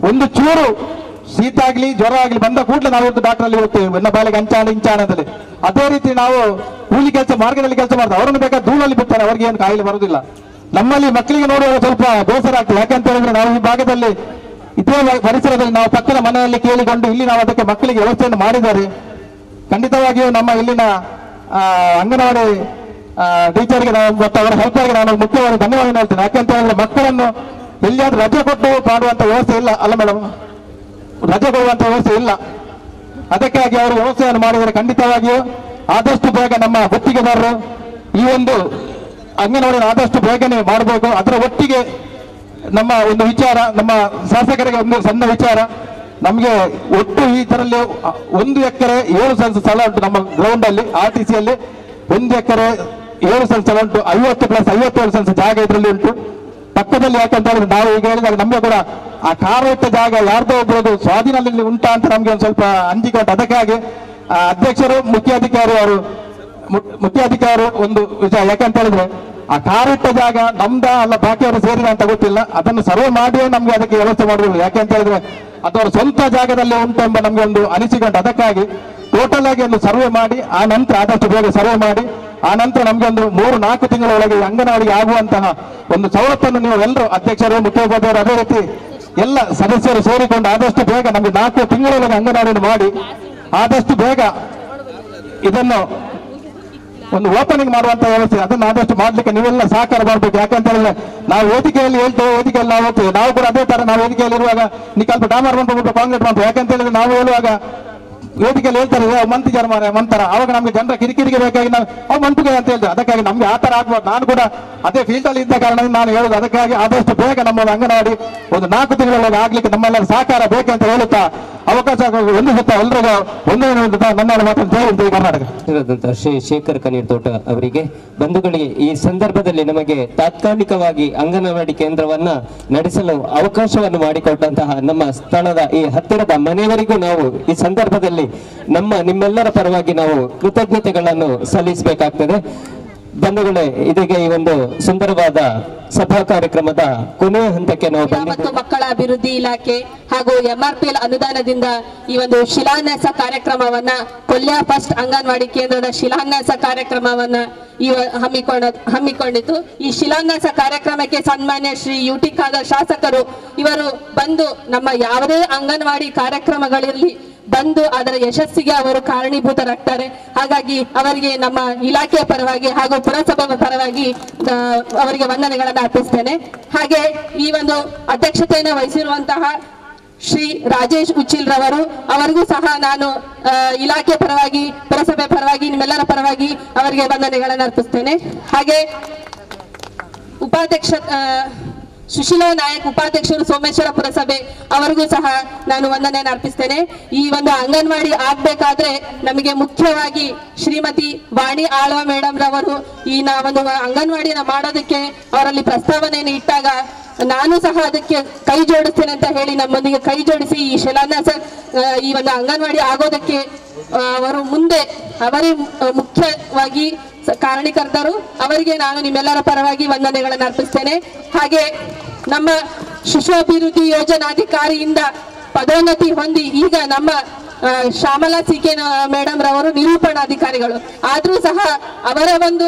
ಒಂದು ಚೂರು ಶೀತ ಆಗ್ಲಿ ಜ್ವರ ಆಗ್ಲಿ ಬಂದ ಕೂಡಲೇ ನಾವು ಡಾಕ್ಟರ್ ಅಲ್ಲಿ ಹೋಗ್ತೇವೆ, ನನ್ನ ಬಾಲಿಗೆ ಇಂಚಾಣದಲ್ಲಿ. ಅದೇ ರೀತಿ ನಾವು ಕೂಲಿ ಕೆಲಸ ಮಾರ್ಗದಲ್ಲಿ ಕೆಲಸ ಮಾಡ್ತಾರೆ, ಅವರನ್ನು ಬೇಕಾದ್ರೆ ಧೂಳಲ್ಲಿ ಬಿಡ್ತಾರೆ, ಅವ್ರಿಗೆ ಏನು ಕಾಯಿಲೆ ಬರುವುದಿಲ್ಲ. ನಮ್ಮಲ್ಲಿ ಮಕ್ಕಳಿಗೆ ನೋಡುವಾಗ ಸ್ವಲ್ಪ ಬೇಸರ ಆಗ್ತದೆ. ಯಾಕಂತ ಹೇಳಿದ್ರೆ ನಾವು ಈ ಭಾಗದಲ್ಲಿ ಇದೇ ಪರಿಸರದಲ್ಲಿ ನಾವು ಪಕ್ಕದ ಮನೆಯಲ್ಲಿ ಕೇಳಿಕೊಂಡು ಇಲ್ಲಿ ನಾವು ಅದಕ್ಕೆ ಮಕ್ಕಳಿಗೆ ವ್ಯವಸ್ಥೆಯನ್ನು ಮಾಡಿದ್ದಾರೆ. ಖಂಡಿತವಾಗಿಯೂ ನಮ್ಮ ಇಲ್ಲಿನ ಅಂಗನವಾಡಿ ಟೀಚರ್ಗೆ ನಾವು ಮತ್ತು ಅವರ ಹೆಲ್ಪರ್ಗೆ ನಾನು ಮುಖ್ಯವಾಗಿ ಧನ್ಯವಾದ ಹೇಳ್ತೇನೆ. ಯಾಕಂತ ಹೇಳಿದ್ರೆ ಮಕ್ಕಳನ್ನು ಎಲ್ಲಿಯಾದ್ರೂ ರಜೆ ಕೊಟ್ಟು ಮಾಡುವಂತ ವ್ಯವಸ್ಥೆ ಇಲ್ಲ ಅಲ್ಲ ಮೇಡಮ್. ರಜೆ ಕೊಡುವಂತ ವ್ಯವಸ್ಥೆ ಇಲ್ಲ. ಅದಕ್ಕಾಗಿ ಅವರು ವ್ಯವಸ್ಥೆಯನ್ನು ಮಾಡಿದರೆ ಖಂಡಿತವಾಗಿಯೂ ಆದಷ್ಟು ಬೇಗ ನಮ್ಮ ಗುತ್ತಿಗೆದಾರರು ಈ ಒಂದು ಅಂಗನವಾಡಿಯನ್ನು ಆದಷ್ಟು ಬೇಗನೆ ಮಾಡಬೇಕು. ಅದರ ಒಟ್ಟಿಗೆ ನಮ್ಮ ಒಂದು ವಿಚಾರ, ನಮ್ಮ ಶಾಸಕರಿಗೆ ಒಂದು ಸಣ್ಣ ವಿಚಾರ, ನಮಗೆ ಒಟ್ಟು ಇದರಲ್ಲಿ 1 ಎಕರೆ 7 ಸೆಂಟ್ಸ್ ಸ್ಥಳ ಉಂಟು ನಮ್ಮ ಗ್ರೌಂಡ್ ಅಲ್ಲಿ. RTC ಯಲ್ಲಿ 1 ಎಕರೆ 7 ಸೆಂಟ್ಸ್ ಸ್ಥಳ ಉಂಟು. 50 + 57 ಸೆಂಟ್ಸ್ ಜಾಗ ಇದರಲ್ಲಿ ಉಂಟು. ಪಕ್ಕದಲ್ಲಿ ಯಾಕಂತ ಹೇಳಿದ್ರೆ ನಾವು ಈಗ ಹೇಳಿದಾಗ ನಮಗೆ ಕೂಡ ಆ ಕಾರೊಟ್ಟ ಜಾಗ ಯಾರ್ದೋ ಒಬ್ಬರದು ಸ್ವಾಧೀನದಲ್ಲಿ ಉಂಟಾ ಅಂತ ನಮ್ಗೆ ಒಂದು ಸ್ವಲ್ಪ ಅಂಜಿಕೆ ಉಂಟು. ಅದಕ್ಕಾಗಿ ಅಧ್ಯಕ್ಷರು ಮುಖ್ಯಾಧಿಕಾರಿ ಒಂದು ವಿಷಯ, ಯಾಕಂತ ಹೇಳಿದ್ರೆ ಆ ಕಾರಿಟ್ಟ ಜಾಗ ನಮ್ದ ಅಲ್ಲ ಬಾಕಿಯವರು ಸೇರಿದ ಅಂತ ಗೊತ್ತಿಲ್ಲ. ಅದನ್ನು ಸರ್ವೆ ಮಾಡಿಯೇ ನಮ್ಗೆ ಅದಕ್ಕೆ ವ್ಯವಸ್ಥೆ ಮಾಡಬೇಕು. ಯಾಕೆಂತ ಹೇಳಿದ್ರೆ ಅದರ ಸ್ವಂತ ಜಾಗದಲ್ಲಿ ಉಂಟು ಎಂಬ ನಮ್ಗೆ ಒಂದು ಅನಿಸಿಕೆ ಉಂಟು. ಅದಕ್ಕಾಗಿ ಟೋಟಲ್ ಆಗಿ ಒಂದು ಸರ್ವೆ ಮಾಡಿ ಆ ನಂತರ ಆದಷ್ಟು ಬೇಗ ಸರ್ವೆ ಮಾಡಿ ಆ ನಂತರ ನಮ್ಗೆ ಒಂದು 3-4 ತಿಂಗಳ ಒಳಗೆ ಅಂಗನವಾಡಿಗೆ ಆಗುವಂತಹ ಒಂದು ಸವಲತ್ತನ್ನು ನೀವು ಎಲ್ಲರೂ ಅಧ್ಯಕ್ಷರು, ಮುಖ್ಯೋಪಾಧ್ಯಾಯರು, ಅದೇ ರೀತಿ ಎಲ್ಲ ಸದಸ್ಯರು ಸೇರಿಕೊಂಡು ಆದಷ್ಟು ಬೇಗ ನಮ್ಗೆ 4 ತಿಂಗಳೊಳಗೆ ಅಂಗನವಾಡಿಯನ್ನು ಮಾಡಿ ಆದಷ್ಟು ಬೇಗ ಇದನ್ನು ಒಂದು ಓಪನಿಂಗ್ ಮಾಡುವಂತ ವ್ಯವಸ್ಥೆ, ಅದನ್ನು ಆದಷ್ಟು ಮಾಡ್ಲಿಕ್ಕೆ ನೀವೆಲ್ಲ ಸಹಕಾರ ಮಾಡಬೇಕು. ಯಾಕಂತ ಹೇಳಿದ್ರೆ ನಾವು ವೇದಿಕೆಯಲ್ಲಿ ಹೇಳ್ತೇವೆ, ವೇದಿಕೆಯಲ್ಲಿ ನಾವು ಹೋಗ್ತೇವೆ, ನಾವು ಕೂಡ ಅದೇ ತರ ನಾವು ವೇದಿಕೆಯಲ್ಲಿ ಇರುವಾಗ ನೀವು ಸ್ವಲ್ಪ ಡಾಮರ್ ಮಾಡ್ಬಿಟ್ಟು ಕಾಂಕ್ರೀಟ್ ಮಾಡ್ತೇವೆ. ಯಾಕಂತ ಹೇಳಿದ್ರೆ ನಾವು ಹೇಳುವಾಗ ವೇದಿಕೆಯಲ್ಲಿ ಹೇಳ್ತಾರೆ ಮಂತ್ರಿ ಮಂತರ, ಅವಾಗ ನಮ್ಗೆ ಜನರ ಕಿರಿಕಿರಿಗೆ ಬೇಕಾಗಿ ನಾವು ಮಂಟಿಗೆ ಅಂತ ಹೇಳ್ತೇವೆ. ಅದಕ್ಕಾಗಿ ನಮ್ಗೆ ಆ ತರ ಆಗ್ಬಾರ್ದು. ನಾನು ಕೂಡ ಅದೇ ಫೀಲ್ಡ್ ಅಲ್ಲಿ ಇದ್ದ ಕಾರಣ ನಾನು ಹೇಳುದು. ಅದಕ್ಕಾಗಿ ಆದಷ್ಟು ಬೇಗ ನಮ್ಮ ಅಂಗನವಾಡಿ ಒಂದು 4 ತಿಂಗಳೊಳಗೆ ಆಗ್ಲಿಕ್ಕೆ ನಮ್ಮೆಲ್ಲರ ಸಹಕಾರ ಬೇಕಂತ ಹೇಳುತ್ತಾ ಅವಕಾಶ ಹೊಂದಿಸುತ್ತಾ ಎಲ್ರಿಗೂ ನನ್ನ ಮಾತನ್ನು ಜೈ ಕರ್ನಾಟಕ. ಶ್ರೀ ಶೇಖರ್ ಕನೀರ್ತೋಟ ಅವರಿಗೆ, ಬಂಧುಗಳಿಗೆ, ಈ ಸಂದರ್ಭದಲ್ಲಿ ನಮಗೆ ತಾತ್ಕಾಲಿಕವಾಗಿ ಅಂಗನವಾಡಿ ಕೇಂದ್ರವನ್ನ ನಡೆಸಲು ಅವಕಾಶವನ್ನು ಮಾಡಿಕೊಟ್ಟಂತಹ ನಮ್ಮ ಸ್ಥಳದ ಈ ಹತ್ತಿರದ ಮನೆಯವರಿಗೂ ನಾವು ಈ ಸಂದರ್ಭದಲ್ಲಿ ನಿಮ್ಮೆಲ್ಲರ ಪರವಾಗಿ ನಾವು ಕೃತಜ್ಞತೆಗಳನ್ನು ಸಲ್ಲಿಸಬೇಕಾಗ್ತದೆ. ಬಂಧುಗಳೇ, ಇದೀಗ ಈ ಒಂದು ಸುಂದರವಾದ ಸಭಾ ಕಾರ್ಯಕ್ರಮದ ಕೊನೆಯ ಹಂತಕ್ಕೆ ನಾವು ಮತ್ತು ಮಕ್ಕಳ ಅಭಿವೃದ್ಧಿ ಇಲಾಖೆ ಹಾಗೂ MRPL ಅನುದಾನದಿಂದ ಈ ಒಂದು ಶಿಲಾನ್ಯಾಸ ಕಾರ್ಯಕ್ರಮವನ್ನ ಕೊಲ್ಯ ಫಸ್ಟ್ ಅಂಗನವಾಡಿ ಕೇಂದ್ರದ ಶಿಲಾನ್ಯಾಸ ಕಾರ್ಯಕ್ರಮವನ್ನ ಹಮ್ಮಿಕೊಂಡಿತು. ಈ ಶಿಲಾನ್ಯಾಸ ಕಾರ್ಯಕ್ರಮಕ್ಕೆ ಸನ್ಮಾನ್ಯ ಶ್ರೀ UT ಖಾದರ್ ಶಾಸಕರು ಇವರು ಬಂದು ನಮ್ಮ ಯಾವುದೇ ಅಂಗನವಾಡಿ ಕಾರ್ಯಕ್ರಮಗಳಿರಲಿ ಬಂದು ಅದರ ಯಶಸ್ಸಿಗೆ ಅವರು ಕಾರಣೀಭೂತರಾಗ್ತಾರೆ. ಹಾಗಾಗಿ ಅವರಿಗೆ ನಮ್ಮ ಇಲಾಖೆಯ ಪರವಾಗಿ ಹಾಗೂ ಪುರಸಭೆ ಪರವಾಗಿ ಅವರಿಗೆ ವಂದನೆಗಳನ್ನು ಅರ್ಪಿಸ್ತೇನೆ. ಹಾಗೆ ಈ ಒಂದು ಅಧ್ಯಕ್ಷತೆಯನ್ನು ವಹಿಸಿರುವಂತಹ ಶ್ರೀ ರಾಜೇಶ್ ಉಚ್ಚಿಲ್ ರವರು, ಅವರಿಗೂ ಸಹ ನಾನು ಇಲಾಖೆ ಪರವಾಗಿ, ಪುರಸಭೆ ಪರವಾಗಿ, ನಿಮ್ಮೆಲ್ಲರ ಪರವಾಗಿ ಅವರಿಗೆ ವಂದನೆಗಳನ್ನು ಅರ್ಪಿಸ್ತೇನೆ. ಹಾಗೆ ಉಪಾಧ್ಯಕ್ಷ ಸುಶೀಲಾ ನಾಯಕ್, ಉಪಾಧ್ಯಕ್ಷರು, ಸೋಮೇಶ್ವರ ಪುರಸಭೆ, ಅವರಿಗೂ ಸಹ ನಾನು ವಂದನೆಯನ್ನು ಅರ್ಪಿಸ್ತೇನೆ. ಈ ಒಂದು ಅಂಗನವಾಡಿ ಆಗ್ಬೇಕಾದ್ರೆ ನಮಗೆ ಮುಖ್ಯವಾಗಿ ಶ್ರೀಮತಿ ವಾಣಿ ಆಳ್ವ ಮೇಡಮ್ ರವರು ಈ ಒಂದು ಅಂಗನವಾಡಿನ ಮಾಡೋದಕ್ಕೆ ಅವರಲ್ಲಿ ಪ್ರಸ್ತಾವನೆಯನ್ನು ಇಟ್ಟಾಗ ನಾನು ಸಹ ಅದಕ್ಕೆ ಕೈ ಜೋಡಿಸ್ತೇನೆ ಅಂತ ಹೇಳಿ ನಮ್ಮೊಂದಿಗೆ ಕೈ ಜೋಡಿಸಿ ಈ ಶಿಲಾನ್ಯಾಸ ಈ ಒಂದು ಅಂಗನವಾಡಿ ಆಗೋದಕ್ಕೆ ಅವರು ಮುಂದೆ ಅವರೇ ಮುಖ್ಯವಾಗಿ ಕಾರಣೀಕರ್ತರು. ಅವರಿಗೆ ನಾನು ನಿಮ್ಮೆಲ್ಲರ ಪರವಾಗಿ ವಂದನೆಗಳನ್ನು ಅರ್ಪಿಸ್ತೇನೆ. ಹಾಗೆ ನಮ್ಮ ಶಿಶು ಅಭಿವೃದ್ಧಿ ಯೋಜನಾಧಿಕಾರಿಯಿಂದ ಪದೋನ್ನತಿ ಹೊಂದಿ ಈಗ ನಮ್ಮ ಶ್ಯಾಮಲಾ CK ಮೇಡಮ್ ರವರು ನಿರೂಪಣಾಧಿಕಾರಿಗಳು. ಆದ್ರೂ ಸಹ ಅವರ ಒಂದು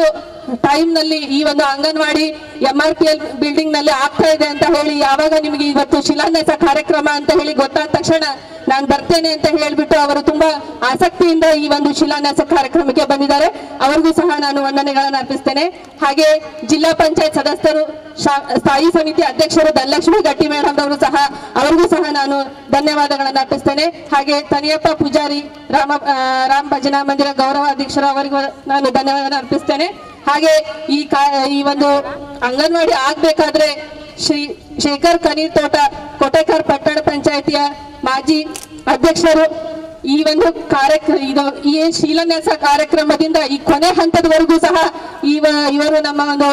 ಟೈಮ್ ನಲ್ಲಿ ಈ ಒಂದು ಅಂಗನವಾಡಿ MRPL ಬಿಲ್ಡಿಂಗ್ ನಲ್ಲಿ ಆಗ್ತಾ ಇದೆ ಅಂತ ಹೇಳಿ, ಯಾವಾಗ ನಿಮಗೆ ಇವತ್ತು ಶಿಲಾನ್ಯಾಸ ಕಾರ್ಯಕ್ರಮ ಅಂತ ಹೇಳಿ ಗೊತ್ತಾದ ತಕ್ಷಣ ನಾನು ಬರ್ತೇನೆ ಅಂತ ಹೇಳಿಬಿಟ್ಟು ಅವರು ತುಂಬಾ ಆಸಕ್ತಿಯಿಂದ ಈ ಒಂದು ಶಿಲಾನ್ಯಾಸ ಕಾರ್ಯಕ್ರಮಕ್ಕೆ ಬಂದಿದ್ದಾರೆ. ಅವರಿಗೂ ಸಹ ನಾನು ವಂದನೆಗಳನ್ನು ಅರ್ಪಿಸ್ತೇನೆ. ಹಾಗೆ ಜಿಲ್ಲಾ ಪಂಚಾಯತ್ ಸದಸ್ಯರು, ಸ್ಥಾಯಿ ಸಮಿತಿ ಅಧ್ಯಕ್ಷರು ಧನಲಕ್ಷ್ಮಿ ಗಟ್ಟಿ ಮೇಡಮ್ ಅವರು ಸಹ, ಅವರಿಗೂ ಸಹ ನಾನು ಧನ್ಯವಾದಗಳನ್ನು ಅರ್ಪಿಸ್ತೇನೆ. ಹಾಗೆ ತನಿಯಪ್ಪ ಪೂಜಾರಿ, ರಾಮ್ ಭಜನಾ ಮಂದಿರ ಗೌರವ ಅಧ್ಯಕ್ಷರು, ಅವರಿಗೂ ನಾನು ಧನ್ಯವಾದ ಅರ್ಪಿಸ್ತೇನೆ. ಹಾಗೆ ಈ ಒಂದು ಅಂಗನವಾಡಿ ಆಗ್ಬೇಕಾದ್ರೆ ಶ್ರೀ ಶೇಖರ್ ಕನೀರ್ತೋಟ, ಕೋಟೆಕರ್ ಪಟ್ಟಣ ಪಂಚಾಯತಿಯ ಮಾಜಿ ಅಧ್ಯಕ್ಷರು ಈ ಒಂದು ಈ ಶಿಲಾನ್ಯಾಸ ಕಾರ್ಯಕ್ರಮದಿಂದ ಈ ಕೊನೆ ಹಂತದವರೆಗೂ ಸಹ ಇವರು ನಮ್ಮ ಒಂದು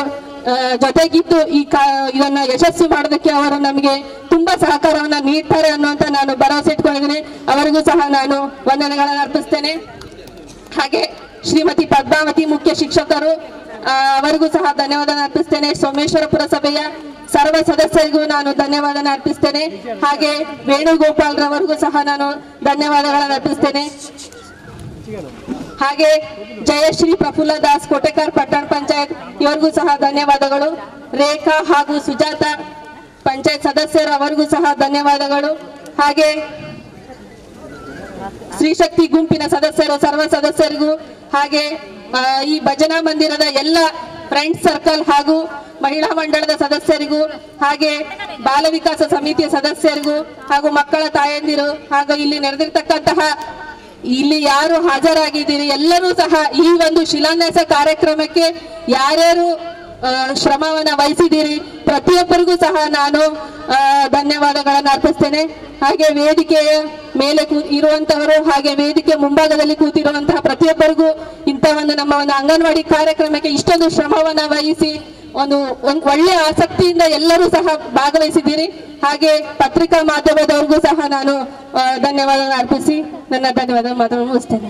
ಜೊತೆಗಿದ್ದು ಇದನ್ನ ಯಶಸ್ವಿ ಮಾಡೋದಕ್ಕೆ ಅವರು ನಮಗೆ ತುಂಬಾ ಸಹಕಾರವನ್ನ ನೀಡ್ತಾರೆ ಅನ್ನುವಂತ ನಾನು ಭರವಸೆ ಇಟ್ಕೊಂಡಿದ್ದೀನಿ. ಅವರಿಗೂ ಸಹ ನಾನು ವಂದನೆಗಳನ್ನು ಅರ್ಪಿಸ್ತೇನೆ. ಹಾಗೆ ಶ್ರೀಮತಿ ಪದ್ಮಾವತಿ, ಮುಖ್ಯ ಶಿಕ್ಷಕರು, ಅವರಿಗೂ ಸಹ ಧನ್ಯವಾದ ಅರ್ಪಿಸ್ತೇನೆ. ಸೋಮೇಶ್ವರ ಪುರಸಭೆಯ ಸರ್ವ ಸದಸ್ಯರಿಗೂ ನಾನು ಧನ್ಯವಾದ ಅರ್ಪಿಸ್ತೇನೆ. ಹಾಗೆ ವೇಣುಗೋಪಾಲ್ ರವರಿಗೂ ಸಹ ನಾನು ಧನ್ಯವಾದಗಳನ್ನು ಅರ್ಪಿಸ್ತೇನೆ. ಹಾಗೆ ಜಯಶ್ರೀ ಪ್ರಫುಲ್ಲ ದಾಸ್, ಕೋಟೆಕರ್ ಪಟ್ಟಣ ಪಂಚಾಯತ್, ಇವರಿಗೂ ಸಹ ಧನ್ಯವಾದಗಳು. ರೇಖಾ ಹಾಗೂ ಸುಜಾತ ಪಂಚಾಯತ್ ಸದಸ್ಯರು, ಅವರಿಗೂ ಸಹ ಧನ್ಯವಾದಗಳು. ಹಾಗೆ ಸ್ತ್ರೀಶಕ್ತಿ ಗುಂಪಿನ ಸದಸ್ಯರು, ಸರ್ವ ಸದಸ್ಯರಿಗೂ, ಹಾಗೆ ಈ ಭಜನಾ ಮಂದಿರದ ಎಲ್ಲ ಫ್ರೆಂಡ್ಸ್ ಸರ್ಕಲ್ ಹಾಗೂ ಮಹಿಳಾ ಮಂಡಳದ ಸದಸ್ಯರಿಗೂ, ಹಾಗೆ ಬಾಲ ವಿಕಾಸ ಸಮಿತಿಯ ಸದಸ್ಯರಿಗೂ ಹಾಗೂ ಮಕ್ಕಳ ತಾಯಂದಿರು ಹಾಗೂ ಇಲ್ಲಿ ನೆರೆದಿರ್ತಕ್ಕಂತಹ ಇಲ್ಲಿ ಯಾರು ಹಾಜರಾಗಿದ್ದೀರಿ ಎಲ್ಲರೂ ಸಹ ಈ ಒಂದು ಶಿಲಾನ್ಯಾಸ ಕಾರ್ಯಕ್ರಮಕ್ಕೆ ಯಾರ್ಯಾರು ಶ್ರಮವನ್ನ ವಹಿಸಿದ್ದೀರಿ ಪ್ರತಿಯೊಬ್ಬರಿಗೂ ಸಹ ನಾನು ಧನ್ಯವಾದಗಳನ್ನು ಅರ್ಪಿಸ್ತೇನೆ. ಹಾಗೆ ವೇದಿಕೆಯ ಮೇಲೆ ಇರುವಂತಹವರು ಹಾಗೆ ವೇದಿಕೆ ಮುಂಭಾಗದಲ್ಲಿ ಕೂತಿರುವಂತಹ ಪ್ರತಿಯೊಬ್ಬರಿಗೂ ಇಂಥ ಒಂದು ನಮ್ಮ ಒಂದು ಅಂಗನವಾಡಿ ಕಾರ್ಯಕ್ರಮಕ್ಕೆ ಇಷ್ಟೊಂದು ಶ್ರಮವನ್ನ ವಹಿಸಿ ಒಂದು ಒಳ್ಳೆಯ ಆಸಕ್ತಿಯಿಂದ ಎಲ್ಲರೂ ಸಹ ಭಾಗವಹಿಸಿದ್ದೀರಿ. ಹಾಗೆ ಪತ್ರಿಕಾ ಮಾಧ್ಯಮದವ್ರಿಗೂ ಸಹ ನಾನು ಧನ್ಯವಾದ ಅರ್ಪಿಸಿ ನನ್ನ ಧನ್ಯವಾದ ಮಾತನ್ನು ಮುಗಿಸ್ತೇನೆ.